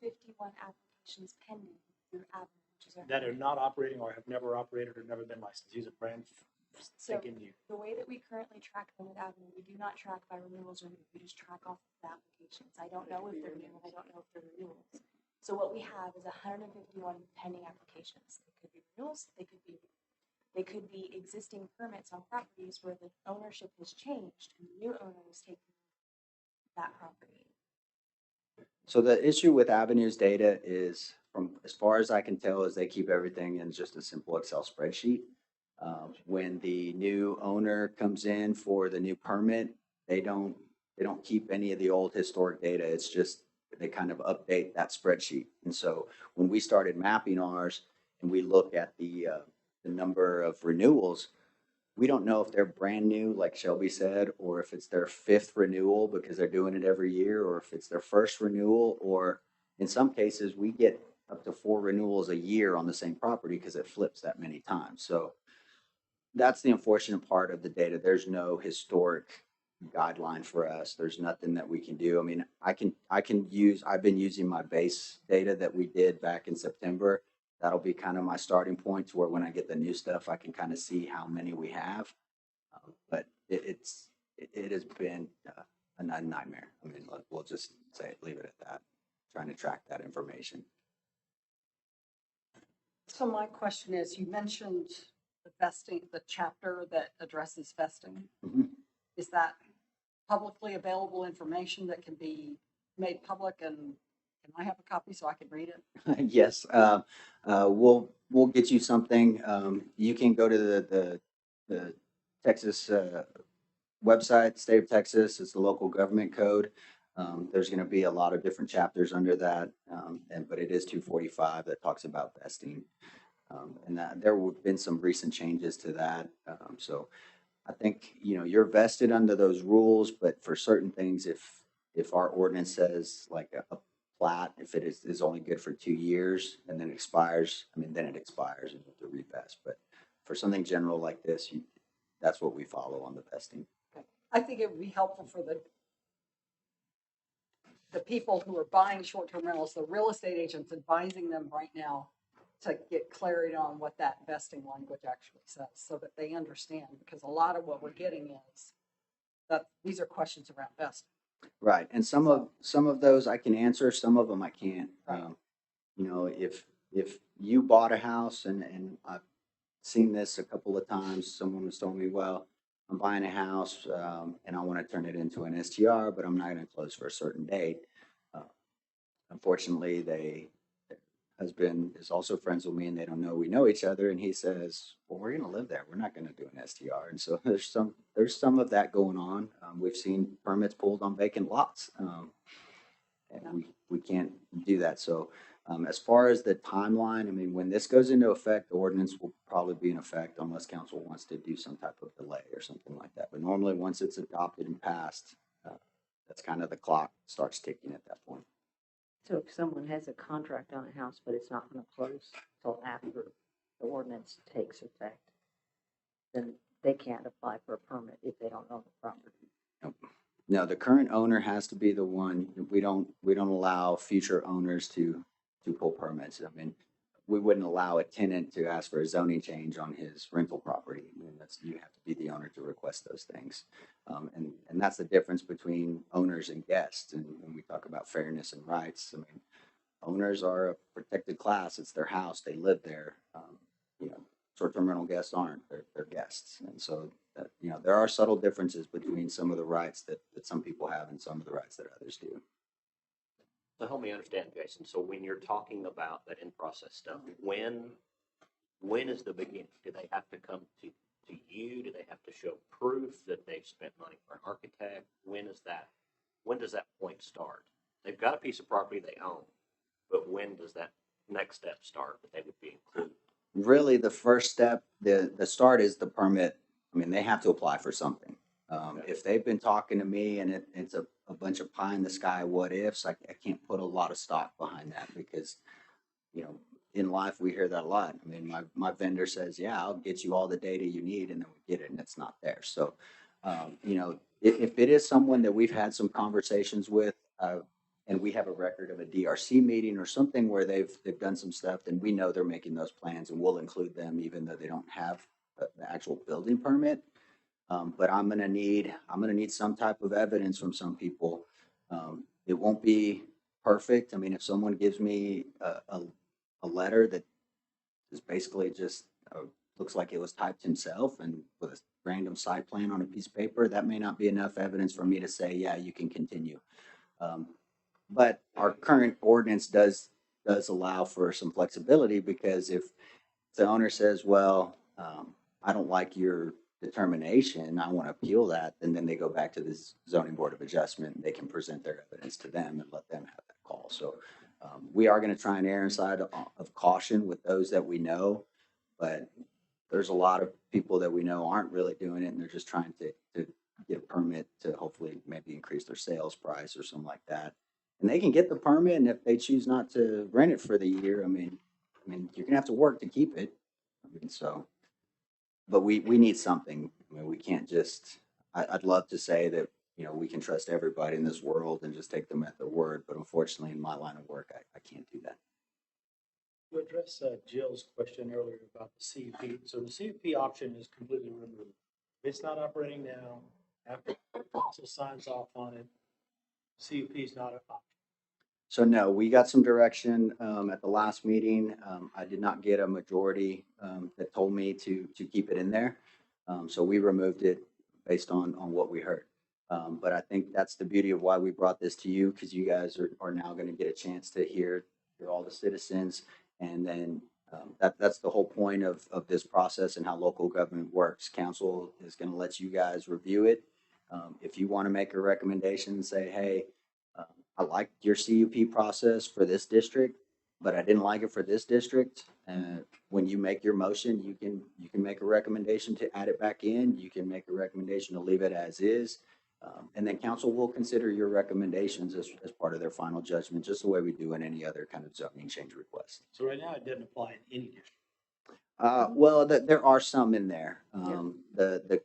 applications pending through Avenue, which is our. That are not operating or have never operated or never been licensed. These are brand So new. the way that we currently track them with Avenue, we do not track by renewals or new. We just track off of the applications. I don't know if they're new and I don't know if they're renewals. So what we have is 151 pending applications. They could be renewals, they could be existing permits on properties where the ownership has changed and the new owner is taking that property. So the issue with Avenue's data is, from as far as I can tell, is they keep everything in just a simple Excel spreadsheet. When the new owner comes in for the new permit, they don't keep any of the old historic data. It's just they kind of update that spreadsheet. And so when we started mapping ours and we look at the number of renewals, we don't know if they're brand new, like Shelby said, or if it's their 5th renewal because they're doing it every year, or if it's their 1st renewal, or in some cases we get up to 4 renewals a year on the same property because it flips that many times. So that's the unfortunate part of the data. There's no historic guideline for us. There's nothing that we can do. I mean, I've been using my base data that we did back in September. That'll be kind of my starting point to where when I get the new stuff, I can kind of see how many we have. But it has been a nightmare. I mean, we'll just leave it at that, trying to track that information. So my question is, you mentioned the vesting, the chapter that addresses vesting. Mm-hmm. Is that publicly available information that can be made public, and can I have a copy so I can read it? Yes, we'll get you something. You can go to the Texas website, State of Texas. It's the local government code. There's going to be a lot of different chapters under that, but it is 245 that talks about vesting, and that there have been some recent changes to that. So I think you're vested under those rules, but for certain things, if our ordinance says like a plat, if it is only good for 2 years and then expires, I mean, then it expires and you have to revest. But for something general like this, that's what we follow on the vesting. I think it would be helpful for the people who are buying short-term rentals, the real estate agents advising them right now to get clarity on what that vesting language actually says so that they understand, because a lot of what we're getting is that these are questions around vesting. Right, and some of those I can answer, some of them I can't. If you bought a house, and I've seen this a couple of times, someone was telling me, well, I'm buying a house and I want to turn it into an STR, but I'm not going to close for a certain date. Unfortunately, their husband is also friends with me, and they don't know we know each other. And he says, "Well, we're going to live there. We're not going to do an STR." And so there's some of that going on. We've seen permits pulled on vacant lots, and we can't do that. So as far as the timeline, I mean, when this goes into effect, the ordinance will probably be in effect unless council wants to do some type of delay or something like that. But normally, once it's adopted and passed, that's kind of the clock starts ticking at that point. So if someone has a contract on a house, but it's not going to close until after the ordinance takes effect, then they can't apply for a permit if they don't own the property. Nope. No, the current owner has to be the one. We don't allow future owners to pull permits. I mean, we wouldn't allow a tenant to ask for a zoning change on his rental property. I mean, you have to be the owner to request those things. And that's the difference between owners and guests. And when we talk about fairness and rights, I mean, owners are a protected class. It's their house. They live there. Short-term rental guests aren't. They're guests. And so, there are subtle differences between some of the rights that some people have and some of the rights that others do. So help me understand, Jason. So when you're talking about that in-process stuff, when when is the beginning? Do they have to come to you? Do they have to show proof that they've spent money for an architect? When does that point start? They've got a piece of property they own, but when does that next step start that they would be included? Really, the first step, the start is the permit. I mean, they have to apply for something. If they've been talking to me and it's a bunch of pie in the sky what ifs, I can't put a lot of stock behind that because, you know, in life we hear that a lot. I mean, my vendor says, yeah, I'll get you all the data you need, and then we get it and it's not there. So, you know, if it is someone that we've had some conversations with, and we have a record of a DRC meeting or something where they've done some stuff, then we know they're making those plans and we'll include them even though they don't have the actual building permit. But I'm gonna need some type of evidence from some people. It won't be perfect. I mean, if someone gives me a letter that is basically just looks like it was typed himself and with a random site plan on a piece of paper, that may not be enough evidence for me to say, yeah, you can continue. But our current ordinance does allow for some flexibility because if the owner says, well, I don't like your determination, I want to appeal that, and then they go back to the zoning board of adjustment and they can present their evidence to them and let them have that call. So we are going to try and err inside of caution with those that we know, but there's a lot of people that we know aren't really doing it and they're just trying to get a permit to hopefully maybe increase their sales price or something like that. And they can get the permit, and if they choose not to rent it for the year, I mean, you're gonna have to work to keep it. I mean, so, but we need something. I mean, we can't just. I'd love to say that, you know, we can trust everybody in this world and just take them at their word, but unfortunately, in my line of work, I can't do that. To address Jill's question earlier about the CUP, so the CUP option is completely removed. If it's not operating now, after council signs off on it, CUP is not an option. So no, we got some direction at the last meeting. I did not get a majority that told me to keep it in there. So we removed it based on what we heard. But I think that's the beauty of why we brought this to you, because you guys are now going to get a chance to hear all the citizens. And then that's the whole point of this process and how local government works. Council is going to let you guys review it. If you want to make a recommendation and say, hey, I like your CUP process for this district, but I didn't like it for this district. When you make your motion, you can make a recommendation to add it back in. You can make a recommendation to leave it as is. And then council will consider your recommendations as part of their final judgment, just the way we do in any other kind of zoning change request. So right now it doesn't apply in any district. Well, there are some in there, the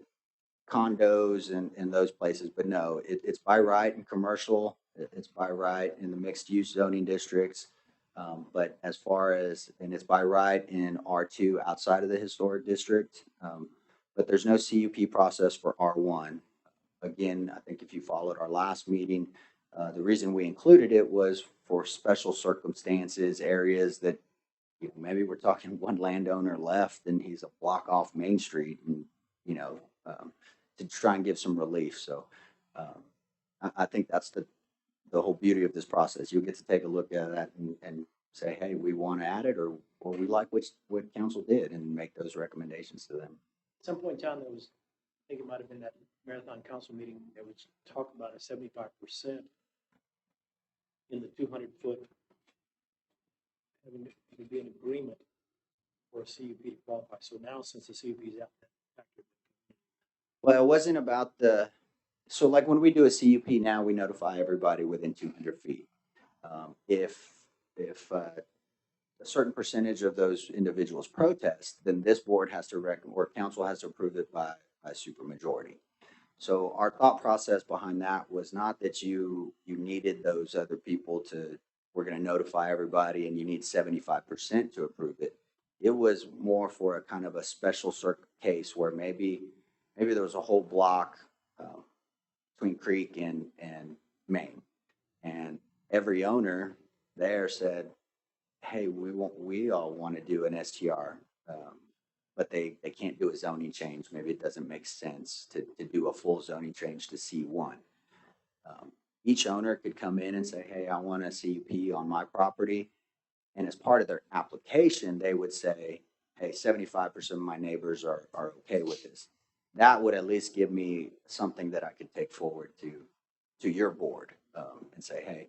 condos and those places, but no, it's by right in commercial. It's by right in the mixed use zoning districts. But as far as, and it's by right in R2 outside of the historic district. But there's no CUP process for R1. Again, I think if you followed our last meeting, the reason we included it was for special circumstances, areas that, you know, maybe we're talking one landowner left and he's a block off Main Street, and, you know, to try and give some relief. So I think that's the whole beauty of this process. You'll get to take a look at that and say, hey, we want to add it, or we like what council did, and make those recommendations to them. At some point in time, there was, I think it might have been that marathon council meeting, that was talk about a 75% in the 200-foot, having to be an agreement for a CUP to qualify. So now, since the CUP is out, that factor. Well, it wasn't about so like when we do a CUP now, we notify everybody within 200 feet. If a certain percentage of those individuals protest, then this board has to or council has to approve it by supermajority. So our thought process behind that was not that you needed those other people to, we're going to notify everybody and you need 75% to approve it. It was more for a kind of a special case where maybe there was a whole block between Creek and Main, and every owner there said, hey, we all want to do an STR, but they can't do a zoning change. Maybe it doesn't make sense to do a full zoning change to C1. Each owner could come in and say, hey, I want a CUP on my property. And as part of their application, they would say, hey, 75% of my neighbors are okay with this. That would at least give me something that I could take forward to your board, and say, hey,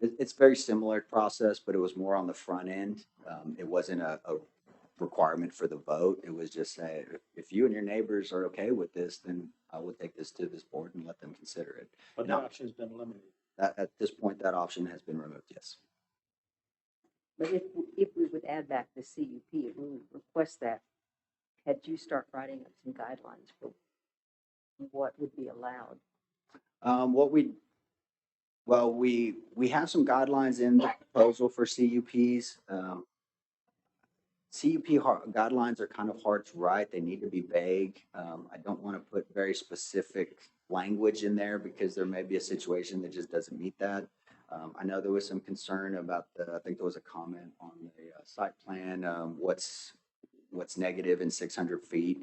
it's very similar process, but it was more on the front end. It wasn't a requirement for the vote. It was just say, if you and your neighbors are okay with this, then I will take this to this board and let them consider it. But that option's been eliminated. At this point, that option has been removed, yes. But if we would add back the CUP, if we would request that, had you start writing up some guidelines for what would be allowed? We have some guidelines in the proposal for CUPs. Guidelines are kind of hard to write. They need to be vague. I don't want to put very specific language in there because there may be a situation that just doesn't meet that. I know there was some concern about I think there was a comment on the site plan, what's negative in 600 feet.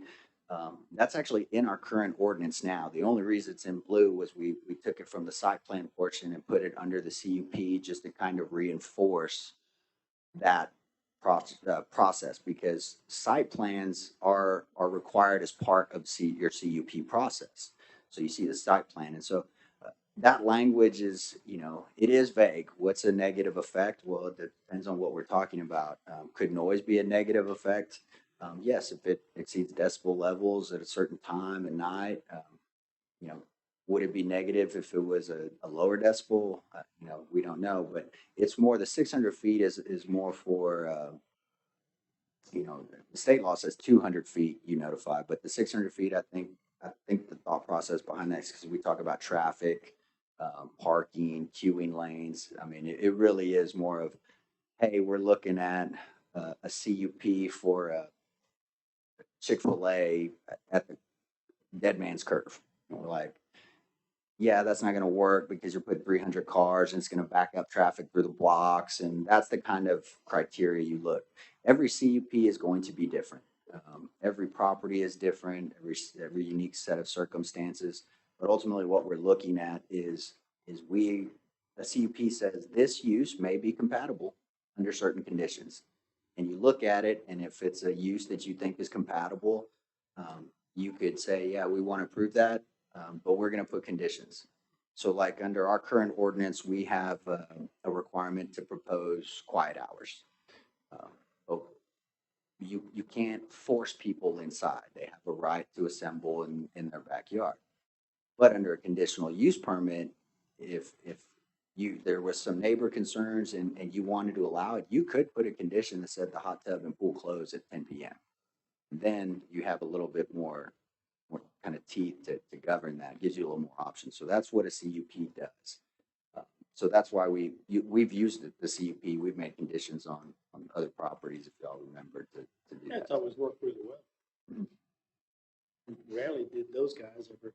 That's actually in our current ordinance now. The only reason it's in blue was we took it from the site plan portion and put it under the CUP just to kind of reinforce that process, because site plans are required as part of your CUP process. So you see the site plan. And so that language is, it is vague. What's a negative effect? Well, it depends on what we're talking about. Could noise be a negative effect? Yes, if it exceeds decibel levels at a certain time at night. Would it be negative if it was a lower decibel? We don't know, but it's more, the 600 feet is more for, the state law says 200 feet you notify, but the 600 feet, I think the thought process behind that is because we talk about traffic, parking, queuing lanes. I mean, it really is more of, hey, we're looking at a CUP for a Chick-fil-A at the Dead Man's Curve. And we're like, yeah, that's not going to work because you're putting 300 cars and it's going to back up traffic through the blocks. And that's the kind of criteria you look. Every CUP is going to be different. Every property is different, every unique set of circumstances. But ultimately what we're looking at is a CUP says this use may be compatible under certain conditions. And you look at it, and if it's a use that you think is compatible, you could say, yeah, we want to approve that. But we're going to put conditions. So like under our current ordinance, we have a requirement to propose quiet hours. But you can't force people inside. They have a right to assemble in their backyard. But under a conditional use permit, if there was some neighbor concerns and you wanted to allow it, you could put a condition that said the hot tub and pool close at 10 p.m. Then you have a little bit more kind of teeth to govern that. It gives you a little more options. So that's what a CUP does. So that's why we've used the CUP. We've made conditions on other properties, if y'all remember, to do that. It's always worked really well. Mm-hmm. Rarely did those guys ever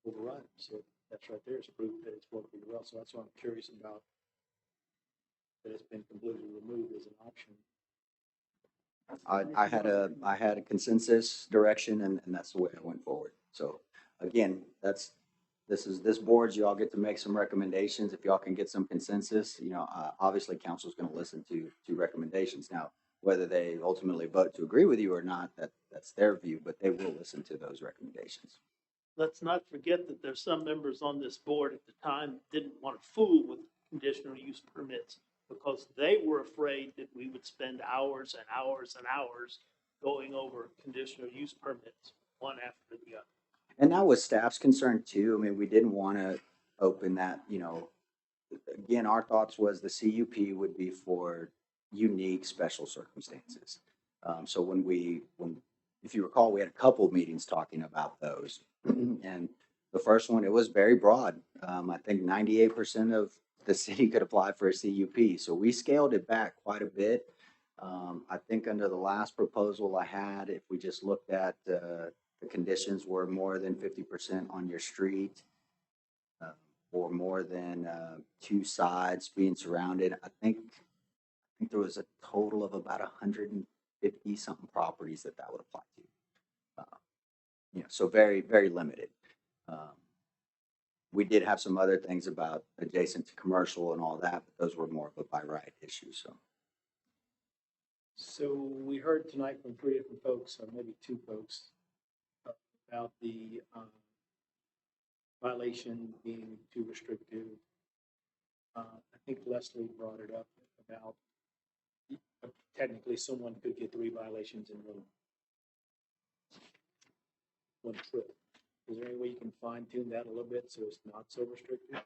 overrun. So that's right there is proof that it's worked really well. So that's why I'm curious about that it's been completely removed as an option. I had a consensus direction, and that's the way I went forward. So again, this board's, y'all get to make some recommendations. If y'all can get some consensus, obviously council's going to listen to recommendations. Now, whether they ultimately vote to agree with you or not, that's their view, but they will listen to those recommendations. Let's not forget that there's some members on this board at the time that didn't want to fool with conditional use permits because they were afraid that we would spend hours and hours and hours going over conditional use permits one after the other. And that was staff's concern too. I mean, we didn't want to open that, again, our thoughts was the CUP would be for unique special circumstances. So if you recall, we had a couple of meetings talking about those. And the first one, it was very broad. I think 98% of the city could apply for a CUP. So we scaled it back quite a bit. I think under the last proposal I had, if we just looked at the conditions were more than 50% on your street, or more than 2 sides being surrounded. I think there was a total of about 150 something properties that would apply to. So very, very limited. We did have some other things about adjacent to commercial and all that, but those were more of a by right issue. So So we heard tonight from three different folks, or maybe two folks, about the violation being too restrictive. I think Leslie brought it up about technically someone could get 3 violations in one trip. Is there any way you can fine tune that a little bit so it's not so restrictive?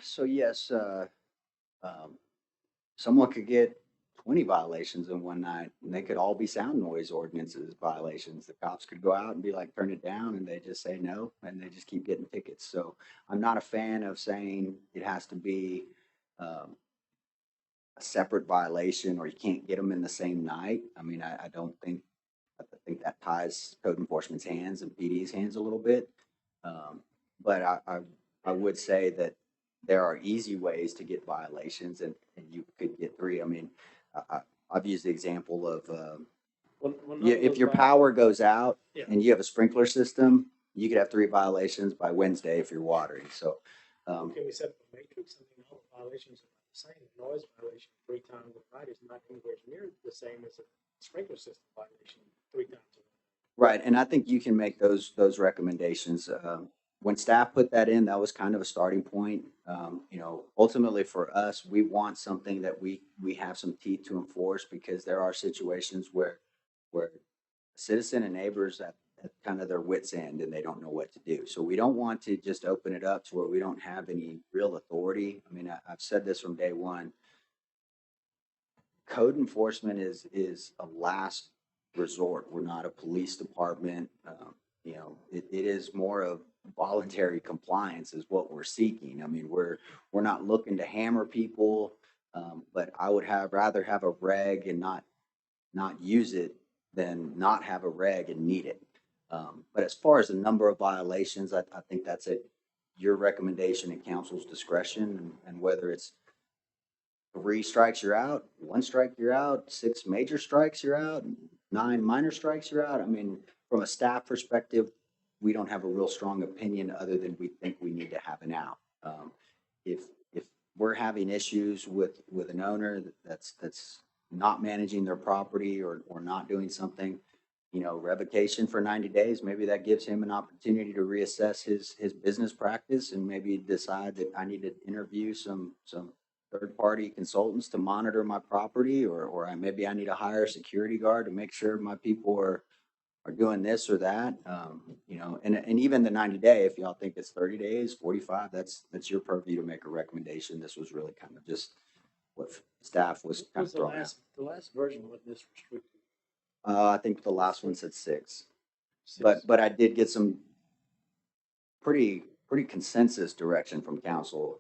So yes, someone could get 20 violations in one night, and they could all be sound noise ordinances violations. The cops could go out and be like, turn it down, and they just say no, and they just keep getting tickets. So I'm not a fan of saying it has to be a separate violation or you can't get them in the same night. I mean, I don't think, I think that ties code enforcement's hands and PD's hands a little bit. But I would say that there are easy ways to get violations, and you could get 3. I mean, I've used the example of if your power goes out and you have a sprinkler system, you could have 3 violations by Wednesday if you're watering. So Can we set up a matrix? I mean, all the violations are the same. Noise violation 3 times a night is not anywhere near the same as a sprinkler system violation 3 times a night. right, and I think you can make those recommendations. When staff put that in, that was kind of a starting point. You know, ultimately for us, we want something that we have some teeth to enforce, because there are situations where citizen and neighbors at kind of their wits' end and they don't know what to do. So we don't want to just open it up to where we don't have any real authority. I mean, I've said this from day one. Code enforcement is a last resort. We're not a police department. You know, it is more of voluntary compliance is what we're seeking. I mean, we're not looking to hammer people, but I would rather have a reg and not use it than not have a reg and need it. But as far as the number of violations, I think that's at your recommendation and council's discretion, and whether it's 3 strikes, you're out, 1 strike, you're out, 6 major strikes, you're out, 9 minor strikes, you're out. I mean, from a staff perspective, we don't have a real strong opinion other than we think we need to have an out. If we're having issues with an owner that's not managing their property or not doing something, you know, revocation for 90 days, maybe that gives him an opportunity to reassess his business practice and maybe decide that I need to interview some third-party consultants to monitor my property, or maybe I need to hire a security guard to make sure my people are doing this or that. You know, and even the 90-day, if y'all think it's 30 days, 45, that's your purview to make a recommendation. This was really kind of just what staff was kind of throwing out. The last version wasn't this restricted. I think the last one said 6. But I did get some pretty consensus direction from council.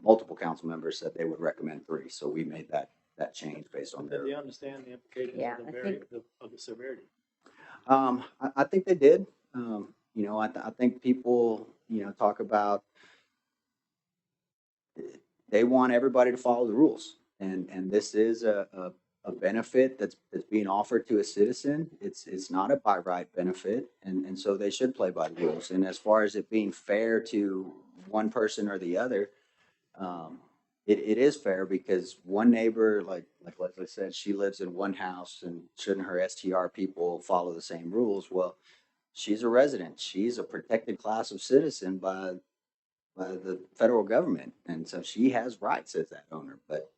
Multiple council members said they would recommend 3, so we made that change based on Did their. they understand the implications of the severity? I think they did. You know, I think people, you know, talk about they want everybody to follow the rules, and this is a benefit that's being offered to a citizen. It's not a by right benefit, and so they should play by the rules. And as far as it being fair to one person or the other, it is fair, because one neighbor, like Leslie said, she lives in one house, and shouldn't her STR people follow the same rules? Well, she's a resident. She's a protected class of citizen by the federal government, and so she has rights as that owner. But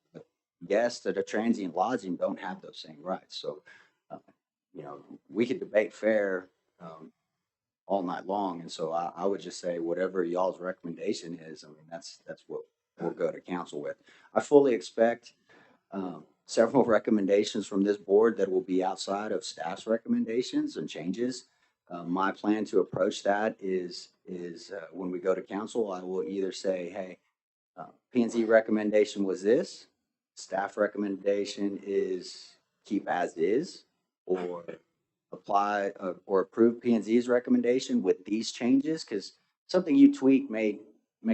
guests that are transient lodging don't have those same rights. So, you know, we could debate fair all night long, and so I would just say whatever y'all's recommendation is. I mean, that's what we'll go to council with. I fully expect several recommendations from this board that will be outside of staff's recommendations and changes. My plan to approach that is when we go to council, I will either say, hey, Pnz recommendation was this, staff recommendation is keep as is, or apply or approve Pnz's recommendation with these changes, because something you tweak may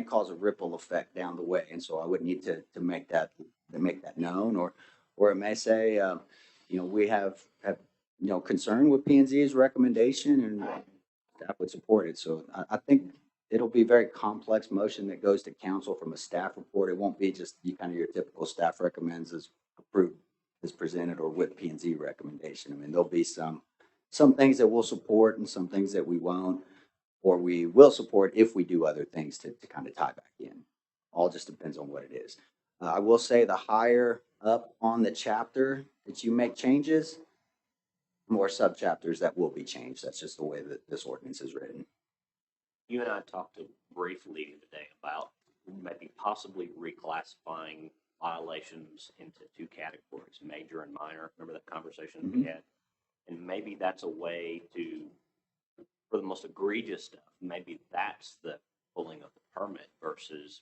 cause a ripple effect down the way, and so I would need to make that known, or it may say, you know, we have you know, concern with Pnz's recommendation, and staff would support it. So I think it'll be a very complex motion that goes to council from a staff report. It won't be just your typical staff recommends as approved is presented or with P&Z recommendation. I mean, there'll be some things that we'll support and some things that we won't, or we will support if we do other things to kind of tie back in. All just depends on what it is. I will say the higher up on the chapter that you make changes, more subchapters that will be changed. That's just the way that this ordinance is written. You and I talked briefly today about maybe possibly reclassifying violations into two categories, major and minor. Remember that conversation we had? And maybe that's a way to, for the most egregious stuff, maybe that's the pulling of the permit versus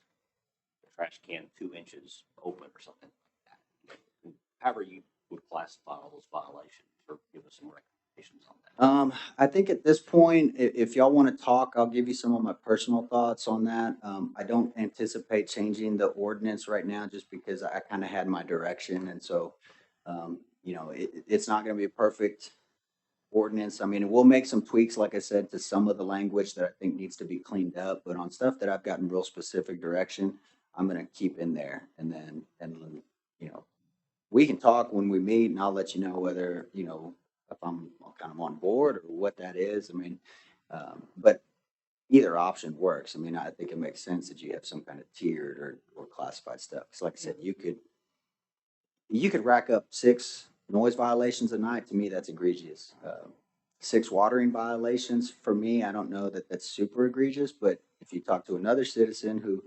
the trash can 2 inches open or something like that. However you would classify all those violations, or give us some recommendations on that. I think at this point, if y'all want to talk, I'll give you some of my personal thoughts on that. I don't anticipate changing the ordinance right now just because I kind of had my direction. And so, you know, it's not going to be a perfect ordinance. I mean, we'll make some tweaks, like I said, to some of the language that I think needs to be cleaned up. But on stuff that I've gotten real specific direction, I'm going to keep in there. And then, you know, we can talk when we meet and I'll let you know whether, you know, if I'm kind of on board or what that is. I mean, but either option works. I mean, I think it makes sense that you have some kind of tiered or classified stuff. Because like I said, you could rack up 6 noise violations a night. To me, that's egregious. 6 watering violations, for me, I don't know that that's super egregious, but if you talk to another citizen who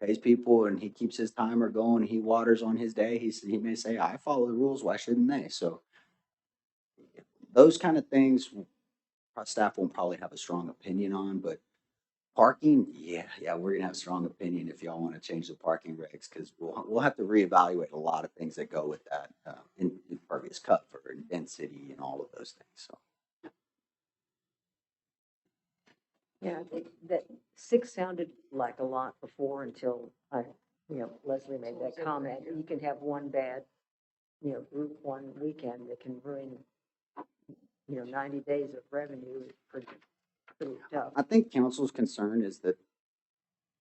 pays people and he keeps his timer going, he waters on his day, he may say, I follow the rules, why shouldn't they? So those kind of things, staff won't probably have a strong opinion on, but parking, yeah, we're gonna have a strong opinion if y'all want to change the parking regs, because we'll have to reevaluate a lot of things that go with that, impervious cover and density and all of those things, so. Yeah, I think that 6 sounded like a lot before until Leslie made that comment. You can have one bad, group one weekend that can ruin, 90 days of revenue. Pretty tough. I think council's concern is that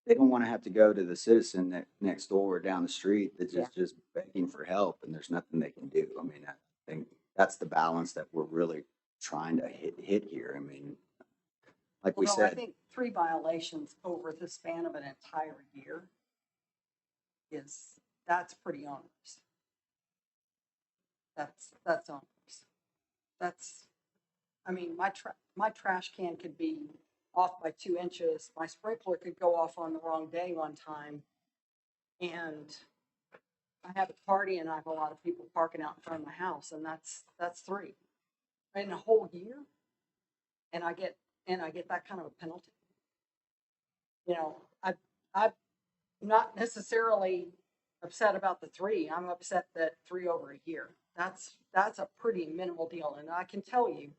they don't want to have to go to the citizen next door or down the street that's just begging for help and there's nothing they can do. I mean, I think that's the balance that we're really trying to hit here. I mean, like we said. I think 3 violations over the span of an entire year that's pretty onerous. That's onerous. I mean, my trash can could be off by 2 inches. My sprinkler could go off on the wrong day one time. And I have a party and I have a lot of people parking out in front of my house, and that's 3 in a whole year. And I get that kind of a penalty. I'm not necessarily upset about the 3. I'm upset that 3 over a year. That's a pretty minimal deal. And I can tell you,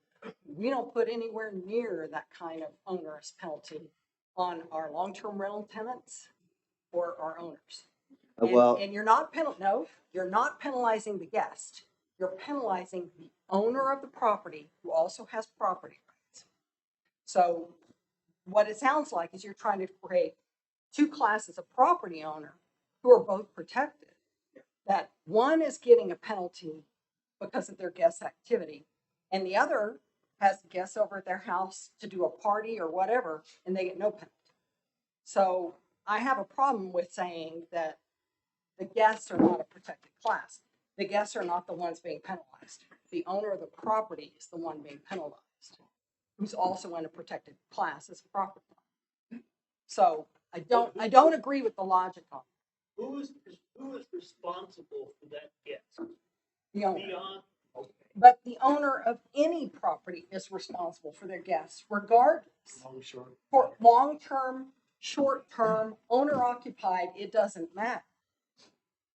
we don't put anywhere near that kind of onerous penalty on our long-term rental tenants or our owners. And you're not you're not penalizing the guest. You're penalizing the owner of the property who also has property rights. So what it sounds like is you're trying to create 2 classes of property owner who are both protected. That one is getting a penalty because of their guest activity, and the other has guests over at their house to do a party or whatever, and they get no penalty. So I have a problem with saying that the guests are not a protected class. The guests are not the ones being penalized. The owner of the property is the one being penalized, who's also in a protected class as a property owner. So I don't agree with the logic on it. Who is responsible for that guest? The owner. But the owner of any property is responsible for their guests, regardless. For long-term, short-term, owner-occupied, it doesn't matter.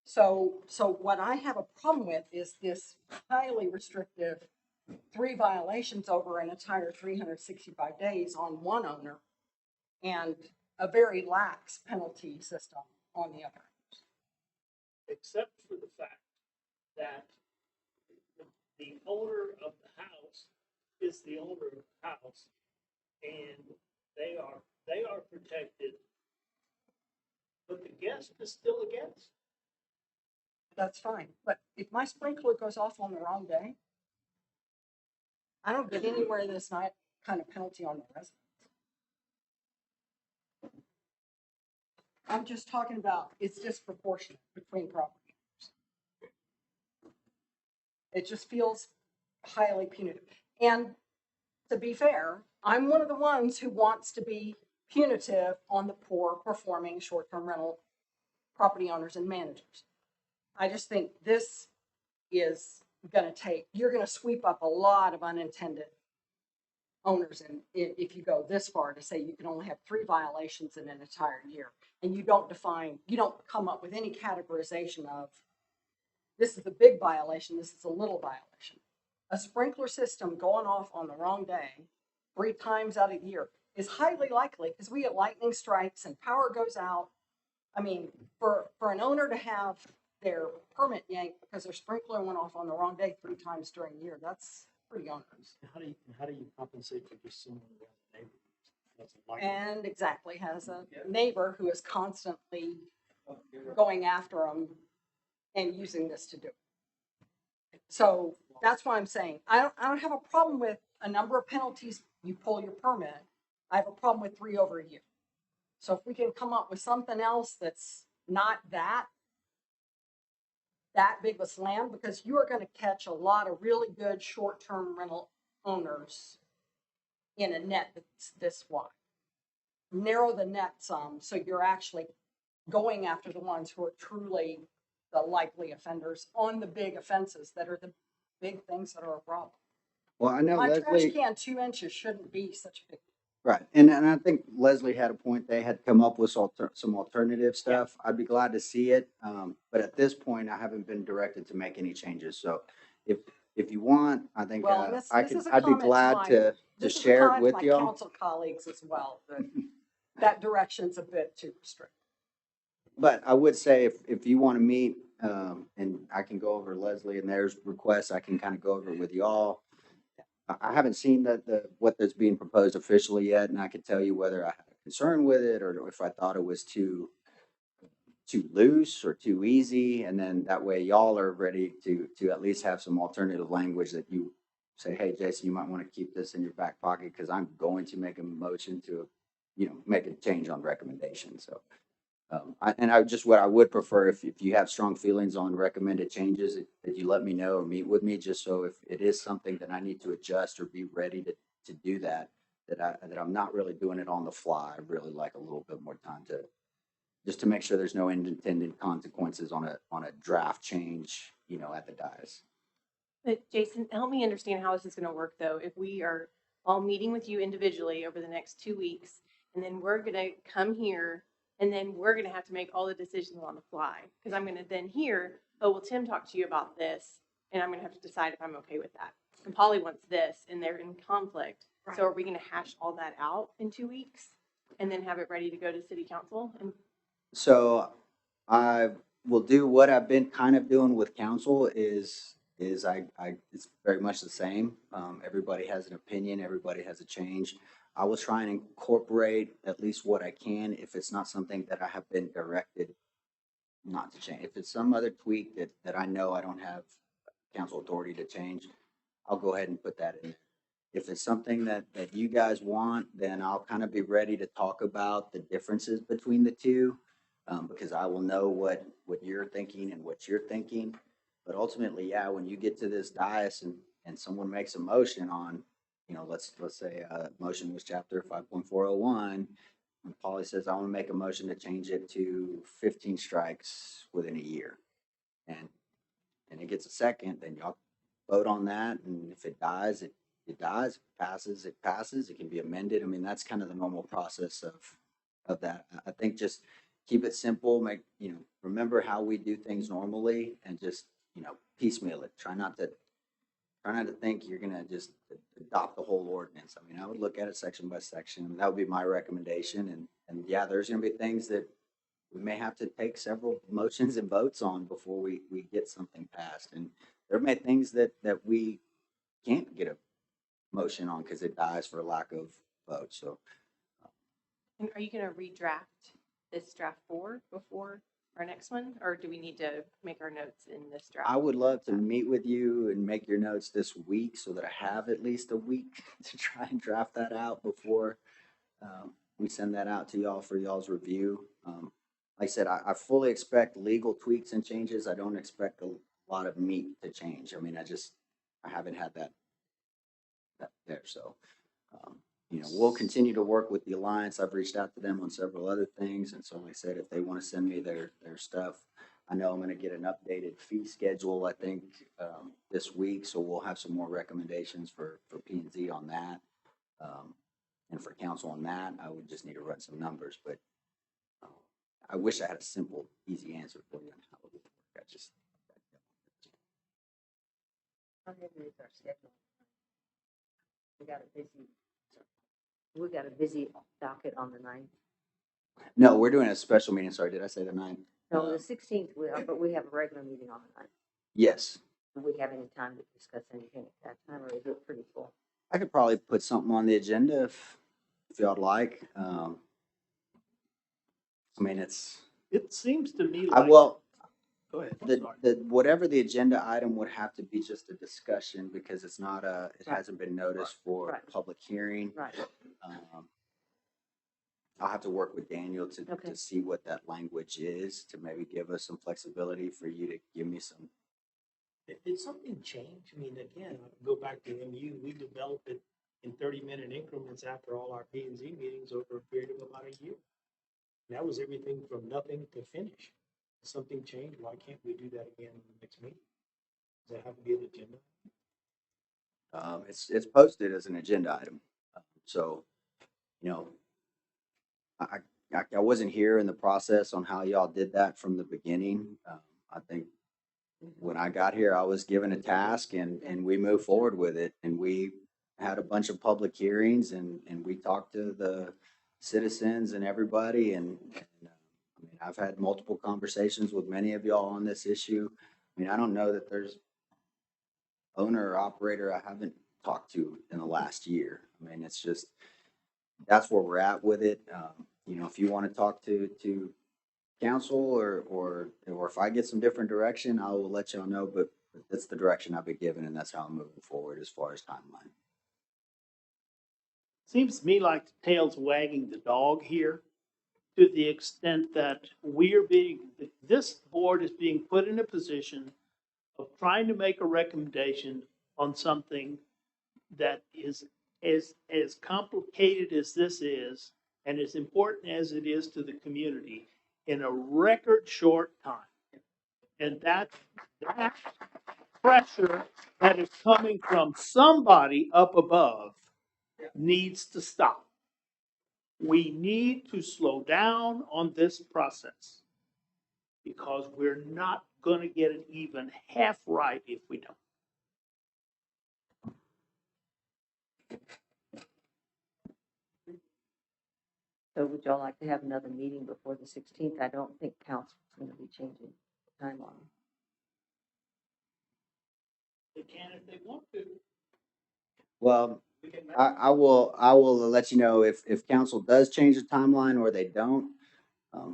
So what I have a problem with is this highly restrictive 3 violations over an entire 365 days on one owner, and a very lax penalty system on the other. Except for the fact that the owner of the house is the owner of the house, and they are protected, but the guest is still a guest. that's fine. But if my sprinkler goes off on the wrong day, I don't get anywhere this night kind of penalty on the residents. I'm just talking about it's disproportionate between property owners. It just feels highly punitive. And to be fair, I'm one of the ones who wants to be punitive on the poor performing short-term rental property owners and managers. I just think this is you're going to sweep up a lot of unintended owners. And if you go this far to say you can only have 3 violations in an entire year, and you don't come up with any categorization of this is a big violation, this is a little violation. A sprinkler system going off on the wrong day 3 times out of the year is highly likely because we get lightning strikes and power goes out. I mean, for an owner to have their permit yanked because their sprinkler went off on the wrong day 3 times during the year, that's pretty onerous. How do you compensate for just someone who has a neighbor? That's like And exactly has a neighbor who is constantly going after them and using this to do it. So that's why I'm saying I don't have a problem with a number of penalties. You pull your permit. I have a problem with 3 over a year. So if we can come up with something else that's not that big of a slam, because you are going to catch a lot of really good short-term rental owners in a net that's this wide. Narrow the net some, so you're actually going after the ones who are truly the likely offenders on the big offenses that are the big things that are a problem. Well, I know My Leslie. trash can 2 inches shouldn't be such a big. Right, and I think Leslie had a point. They had come up with some alternative stuff. I'd be glad to see it, but at this point, I haven't been directed to make any changes. So, if you want, I think I'd be glad to share it with my y'all. council colleagues as well. That direction's a bit too restrictive. But I would say if you want to meet, and I can go over Leslie and there's requests, I can kind of go over it with y'all. I haven't seen what that's being proposed officially yet, and I could tell you whether I had a concern with it or if I thought it was too loose or too easy. And then that way y'all are ready to at least have some alternative language that you say, hey, Jason, you might want to keep this in your back pocket because I'm going to make a motion to, make a change on recommendation. So, what I would prefer if you have strong feelings on recommended changes, that you let me know or meet with me, just so if it is something that I need to adjust or be ready to do that I'm not really doing it on the fly. I'd really like a little bit more time to make sure there's no unintended consequences on a draft change, at the dais. But Jason, help me understand how this is going to work though. If we are all meeting with you individually over the next 2 weeks, and then we're going to come here, and then we're going to have to make all the decisions on the fly, because I'm going to then hear, oh, well, Tim talked to you about this, and I'm going to have to decide if I'm okay with that. And Polly wants this, and they're in conflict. Right. So are we going to hash all that out in 2 weeks and then have it ready to go to city council? So I will do what I've been kind of doing with council is it's very much the same. Everybody has an opinion. Everybody has a change. I will try and incorporate at least what I can if it's not something that I have been directed not to change. If it's some other tweak that I know I don't have council authority to change, I'll go ahead and put that in. If it's something that you guys want, then I'll kind of be ready to talk about the differences between the two, because I will know what you're thinking and what you're thinking. But ultimately, yeah, when you get to this dais and someone makes a motion on, let's say motion was chapter 5.401, and Polly says, I want to make a motion to change it to 15 strikes within a year. And it gets a second, then y'all vote on that. And if it dies, it dies. If it passes, it can be amended. I mean, that's kind of the normal process of that. I think just keep it simple, remember how we do things normally, and just, piecemeal it. Try not to think you're going to just adopt the whole ordinance. I mean, I would look at it section by section. That would be my recommendation. And yeah, there's going to be things that we may have to take several motions and votes on before we get something passed. And there may be things that we can't get a motion on because it dies for lack of votes. So. And are you going to redraft this draft 4 before our next one, or do we need to make our notes in this draft? I would love to meet with you and make your notes this week so that I have at least a week to try and draft that out before we send that out to y'all for y'all's review. Like I said, I fully expect legal tweaks and changes. I don't expect a lot of meat to change. I mean, I haven't had that there. So, we'll continue to work with the Alliance. I've reached out to them on several other things. And so, like I said, if they want to send me their stuff, I know I'm going to get an updated fee schedule, I think, this week. So we'll have some more recommendations for P&Z on that. And for council on that, I would just need to run some numbers, but I wish I had a simple, easy answer for you on how it would work. How heavy is our schedule? We got a busy docket on the 9th. No, we're doing a special meeting. Sorry, did I say the 9th? No, the 16th, but we have a regular meeting on the 9th. Yes. Do we have any time to discuss anything at that time, or is it pretty full? I could probably put something on the agenda if y'all'd like. I mean, It seems to me I like. will, Go ahead. whatever the agenda item would have to be just a discussion because it's not it Right. hasn't been noticed for Right. public hearing. Right. I'll have to work with Daniel to Okay. see what that language is, to maybe give us some flexibility for you to give me some. Did something change? I mean, again, I go back to MU, we developed it in 30-minute increments after all our P&Z meetings over a period of about a year. And that was everything from nothing to finish. If something changed, why can't we do that again in the next meeting? Does that have to be an agenda? It's posted as an agenda item. So, I wasn't here in the process on how y'all did that from the beginning. I think when I got here, I was given a task and we moved forward with it. And we had a bunch of public hearings and we talked to the citizens and everybody. And I mean, I've had multiple conversations with many of y'all on this issue. I mean, I don't know that there's owner or operator I haven't talked to in the last year. I mean, it's just, that's where we're at with it. If you want to talk to council or if I get some different direction, I will let y'all know, but that's the direction I've been given and that's how I'm moving forward as far as timeline. Seems to me like the tail's wagging the dog here to the extent that this board is being put in a position of trying to make a recommendation on something that is as complicated as this is and as important as it is to the community in a record short time. And that pressure that is coming from somebody up above needs to stop. We need to slow down on this process because we're not going to get it even half right if we don't. So would y'all like to have another meeting before the 16th? I don't think council's going to be changing the timeline. They can if they want to. Well, I will let you know if council does change the timeline or they don't.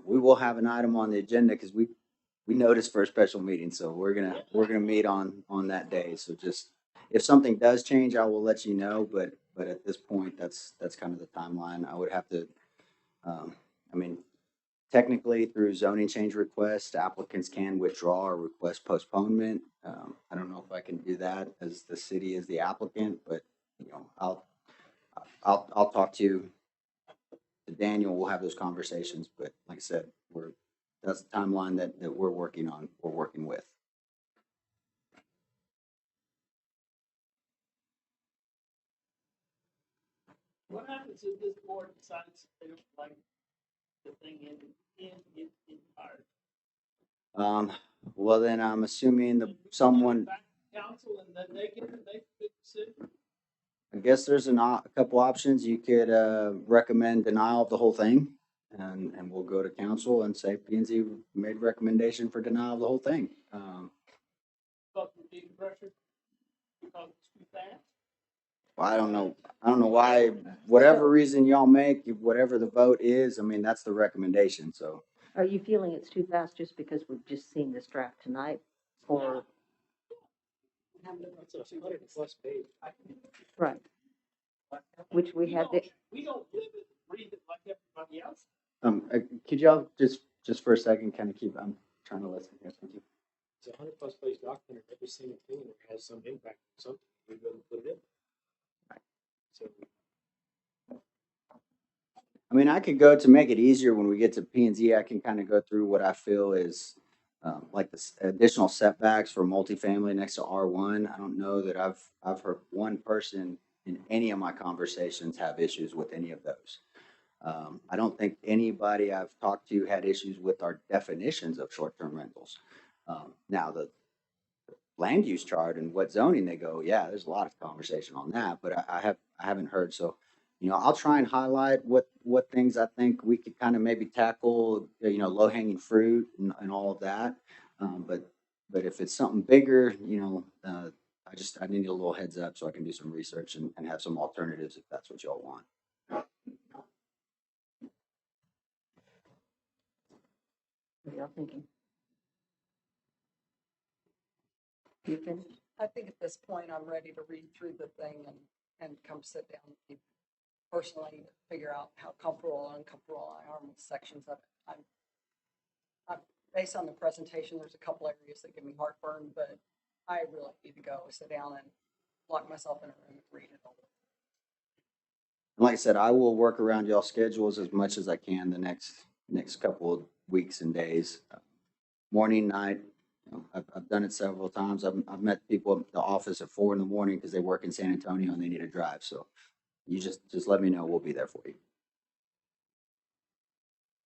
We will have an item on the agenda because we noticed for a special meeting, so we're gonna meet on that day. So just if something does change, I will let you know. But at this point, that's kind of the timeline. I would have to. I mean, technically through zoning change request, applicants can withdraw or request postponement. I don't know if I can do that as the city is the applicant, but I'll talk to Daniel. We'll have those conversations. But like I said, that's the timeline that we're working on. We're working with. What happens if this board decides they don't like the thing in its entirety? Well, then I'm assuming someone. Back to council and then they make a decision. I guess there's a couple options. You could recommend denial of the whole thing, and we'll go to council and say P&Z made a recommendation for denial of the whole thing. Because we're being pressured because it's too fast. Well, I don't know why. Whatever reason y'all make, whatever the vote is, I mean that's the recommendation. So Are you feeling it's too fast just because we've just seen this draft tonight? Or, It's a 100+ page. right, which we had, We don't live it, read it like everybody else. Could y'all just for a second kind of keep, I'm trying to listen here. Thank you. It's a 100+ page document. Every single thing that has some impact on something, we go and put it in. So I mean, I could go to make it easier when we get to P&Z. I can kind of go through what I feel is like the additional setbacks for multifamily next to R1. I don't know that I've heard one person in any of my conversations have issues with any of those. I don't think anybody I've talked to had issues with our definitions of short-term rentals. Now the land use chart and what zoning they go, yeah, there's a lot of conversation on that, but I haven't heard. So, you know, I'll try and highlight what things I think we could kind of maybe tackle, you know, low hanging fruit and all of that. But if it's something bigger, you know, I need a little heads up so I can do some research and have some alternatives if that's what y'all want. what are y'all thinking? You finished? I think at this point, I'm ready to read through the thing and come sit down with you personally to figure out how comfortable or uncomfortable I am with sections of it. I'm based on the presentation, there's a couple areas that give me heartburn, but I really need to go sit down and lock myself in a room and read it all. And like I said, I will work around y'all schedules as much as I can the next couple of weeks and days. Morning, night, you know, I've done it several times. I've met people at the office at 4 a.m. because they work in San Antonio and they need to drive. So you just let me know. We'll be there for you.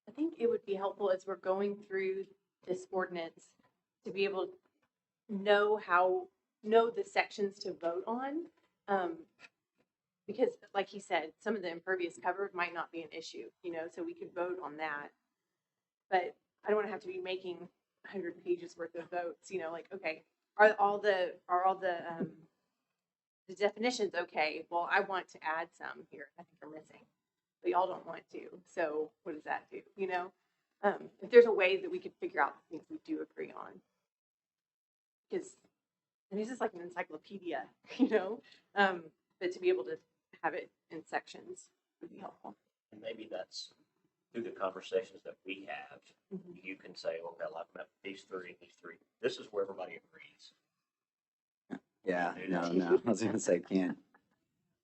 I think it would be helpful as we're going through this ordinance to be able to know the sections to vote on. Because like he said, some of the impervious cover might not be an issue, you know, so we could vote on that. But I don't want to have to be making 100 pages worth of votes, you know, like, okay, are all the definitions okay? Well, I want to add some here. I think are missing, but y'all don't want to. So what does that do? You know, if there's a way that we could figure out the things we do agree on, because this is like an encyclopedia, you know, but to be able to have it in sections would be helpful. And maybe that's through the conversations that we have, you can say, okay, I've met these three. This is where everybody agrees. Yeah, no. I was gonna say can't.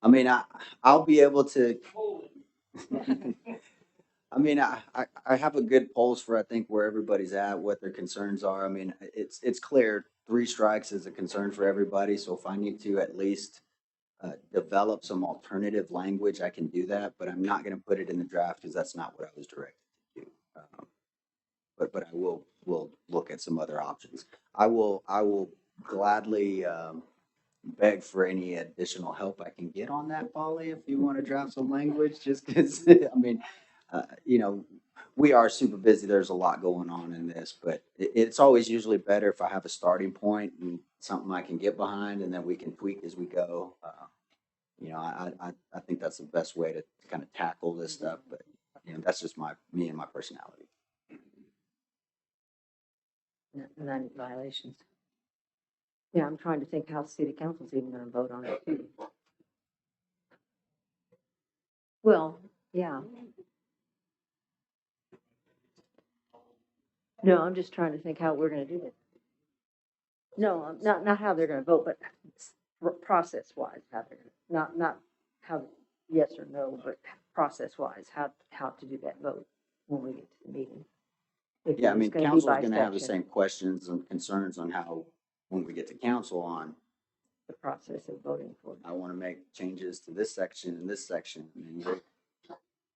I mean, I'll be able to. I mean, I have a good pulse for I think where everybody's at, what their concerns are. I mean, it's clear 3 strikes is a concern for everybody. So if I need to at least develop some alternative language, I can do that. But I'm not going to put it in the draft because that's not what I was directed to do. But I will look at some other options. I will gladly beg for any additional help I can get on that, Polly, if you want to draft some language. Just because I mean, you know, we are super busy. There's a lot going on in this, but it's always usually better if I have a starting point and something I can get behind, and then we can tweak as we go. You know, I think that's the best way to kind of tackle this stuff. But you know, that's just me and my personality. 90 violations. Yeah, I'm trying to think how city council's even going to vote on it too. Well, yeah. No, I'm just trying to think how we're going to do this. No, not how they're going to vote, but process wise, how they're not how yes or no, but process wise, how to do that vote when we get to the meeting. Yeah, I mean, council's going to have the same questions and concerns on how when we get to council on the process of voting for it. I want to make changes to this section and this section, and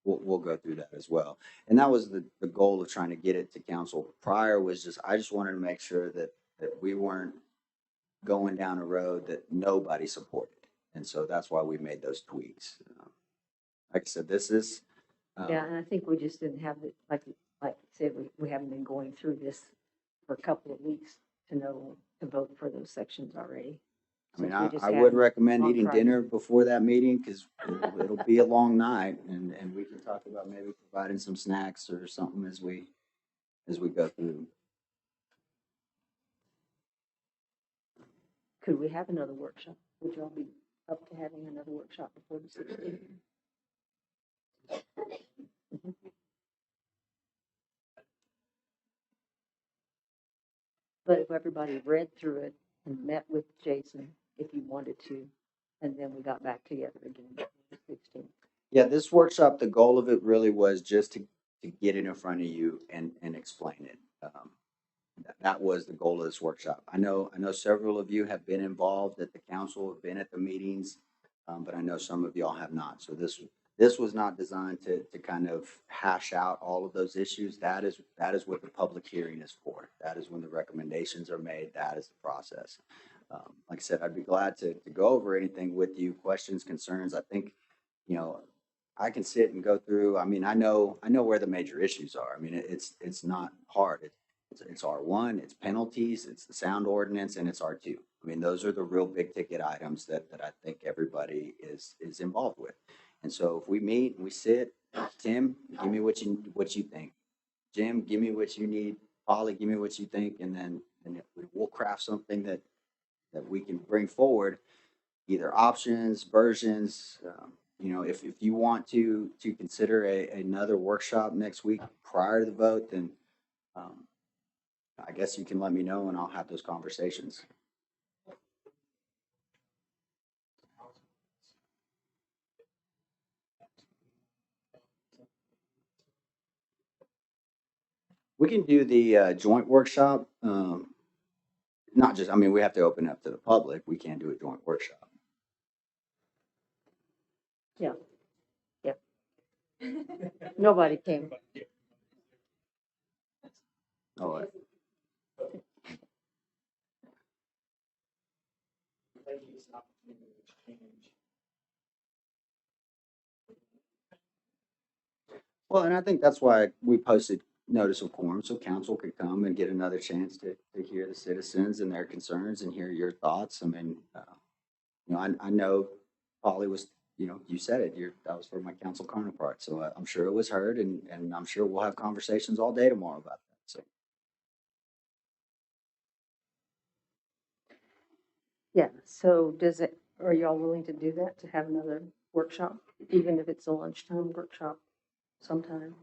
we'll go through that as well. And that was the goal of trying to get it to council prior was I just wanted to make sure that we weren't going down a road that nobody supported. And so that's why we made those tweaks. Like I said, this is. Yeah, and I think we just didn't have it, like I said, we haven't been going through this for a couple of weeks to know to vote for those sections already. I mean, I would recommend eating dinner before that meeting because it'll be a long night and we can talk about maybe providing some snacks or something as we as we go through. Could we have another workshop? Would y'all be up to having another workshop before the 16th? But if everybody read through it and met with Jason, if you wanted to, and then we got back together again on the 16th. Yeah, this workshop, the goal of it really was just to get it in front of you and explain it. That was the goal of this workshop. I know several of you have been involved at the council, have been at the meetings, but I know some of y'all have not. So this was not designed to kind of hash out all of those issues. That is what the public hearing is for. That is when the recommendations are made. That is the process. Like I said, I'd be glad to go over anything with you, questions, concerns. I think, you know, I can sit and go through. I mean, I know where the major issues are. I mean, it's not hard. It's R1, it's penalties, it's the sound ordinance, and it's R2. I mean, those are the real big ticket items that I think everybody is involved with. And so if we meet and we sit, Tim, give me what you think. Jim, give me what you need. Polly, give me what you think, and then we'll craft something that we can bring forward, either options, versions. You know, if you want to consider another workshop next week prior to the vote, then I guess you can let me know and I'll have those conversations. We can do the joint workshop. Not just, I mean, we have to open up to the public. We can't do a joint workshop. Yeah. Yeah. Nobody came. Oh, well, and I think that's why we posted notice of quorum, so council could come and get another chance to hear the citizens and their concerns and hear your thoughts. I mean, you know, I know Polly was, you know, you said it, that was for my council counterpart. So I'm sure it was heard, and I'm sure we'll have conversations all day tomorrow about that. So. Yeah, so are y'all willing to do that, to have another workshop, even if it's a lunchtime workshop sometime?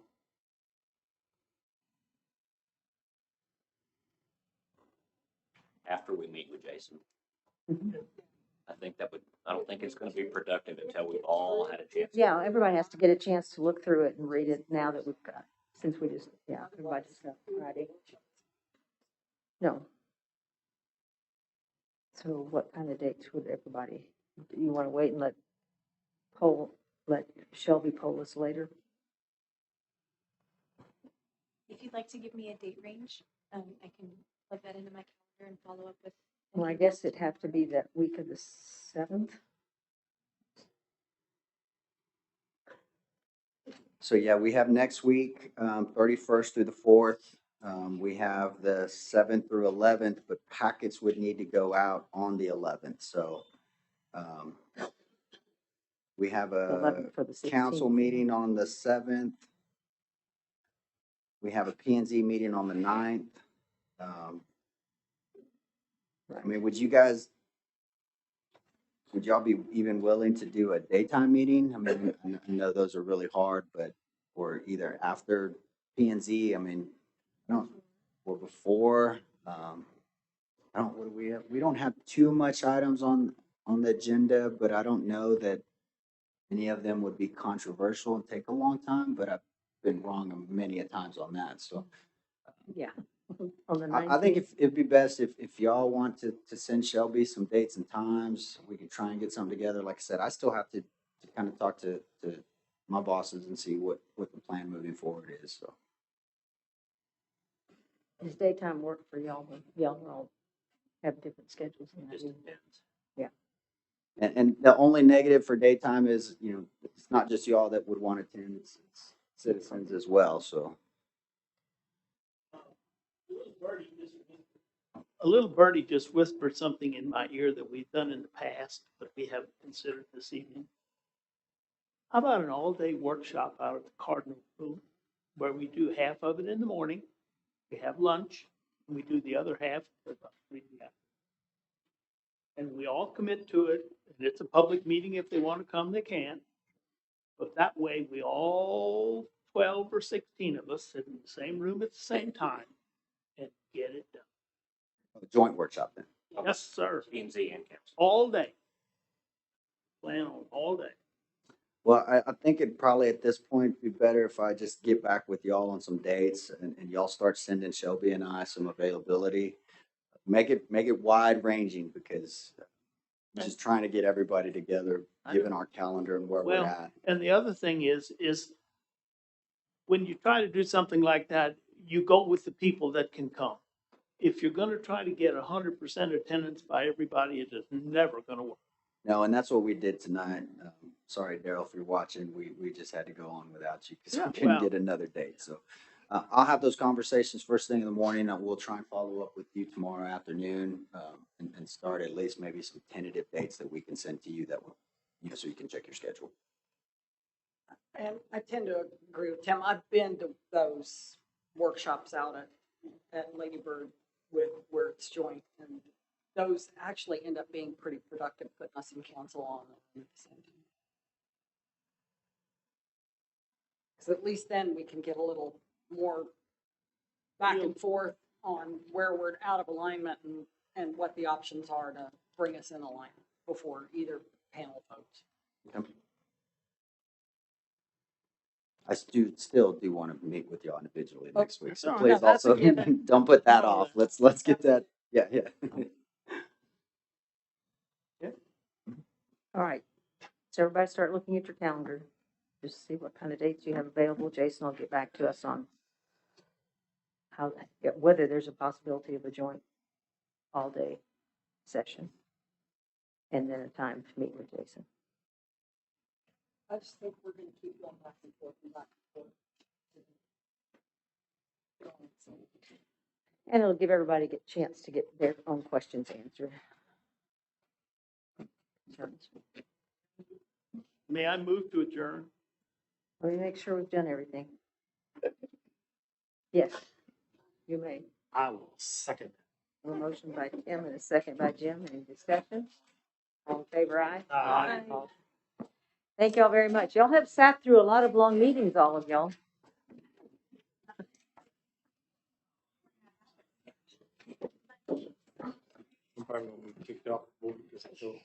After we meet with Jason. Mhm. I think I don't think it's gonna be productive until we've all had a chance. Yeah, everybody has to get a chance to look through it and read it now that we've got, since we just, yeah, everybody just got Friday. No. So what kind of dates would everybody, you want to wait and let Shelby poll us later? If you'd like to give me a date range, I can plug that into my calendar and follow up with. Well, I guess it'd have to be that week of the 7th. So yeah, we have next week, 31st through the 4th. We have the 7th through 11th, but packets would need to go out on the 11th. So we have a council meeting on the 7th. We have a Pnz meeting on the 9th. I mean, would y'all be even willing to do a daytime meeting? I mean, I know those are really hard, but, or either after Pnz, I mean, or before, what do we have? We don't have too much items on the agenda, but I don't know that any of them would be controversial and take a long time, but I've been wrong many a times on that, so. Yeah. On the 19th. I think it'd be best if y'all want to send Shelby some dates and times, we can try and get something together. Like I said, I still have to kind of talk to my bosses and see what the plan moving forward is, so. Does daytime work for y'all? Y'all all have different schedules. It just depends. Yeah. And the only negative for daytime is, you know, it's not just y'all that would want to attend, it's citizens as well, so. A little birdie just whispered something in my ear that we've done in the past, but we haven't considered this evening. How about an all-day workshop out at the Cardinal Room, where we do half of it in the morning we have lunch, and we do the other half at about 3 p.m. And we all commit to it, and it's a public meeting. If they want to come, they can. But that way, we all 12 or 16 of us sit in the same room at the same time and get it done. A joint workshop then. Yes, sir. Pnz and council. All day. Plan on all day. Well, I think it'd probably at this point be better if I just get back with y'all on some dates and y'all start sending Shelby and I some availability. Make it wide ranging because just trying to get everybody together, given our calendar and where we're Well, at. and the other thing is when you try to do something like that, you go with the people that can come. If you're gonna try to get 100% attendance by everybody, it is never gonna work. No, and that's what we did tonight. Sorry, Daryl, if you're watching, we just had to go on without you because Yeah, we couldn't well. get another date. So I'll have those conversations first thing in the morning. And we'll try and follow up with you tomorrow afternoon and start at least maybe some tentative dates that we can send to you that will, so you can check your schedule. And I tend to agree with Tim. I've been to those workshops out at Lady Bird with where it's joint, and those actually end up being pretty productive, putting us in council on at the same time. Because at least then we can get a little more back and forth on where we're out of alignment and what the options are to bring us in alignment before either panel votes. I still do want to meet with y'all individually next week. So no, please that's a also given. don't put that No, off. Let's get that. Yeah. All right. So everybody start looking at your calendar. Just see what kind of dates you have available. Jason will get back to us on whether there's a possibility of a joint all-day session. And then a time to meet with Jason. I just think we're going to keep going back and forth and back and forth. And it'll give everybody a chance to get their own questions answered. May I move to adjourn? Let me make sure we've done everything. Yes, you may. I will second. A motion by Tim and a second by Jim. Any discussion? All in favor, aye? Aye. Thank y'all very much. Y'all have sat through a lot of long meetings, all of y'all. I'm probably gonna be kicked off the board because I told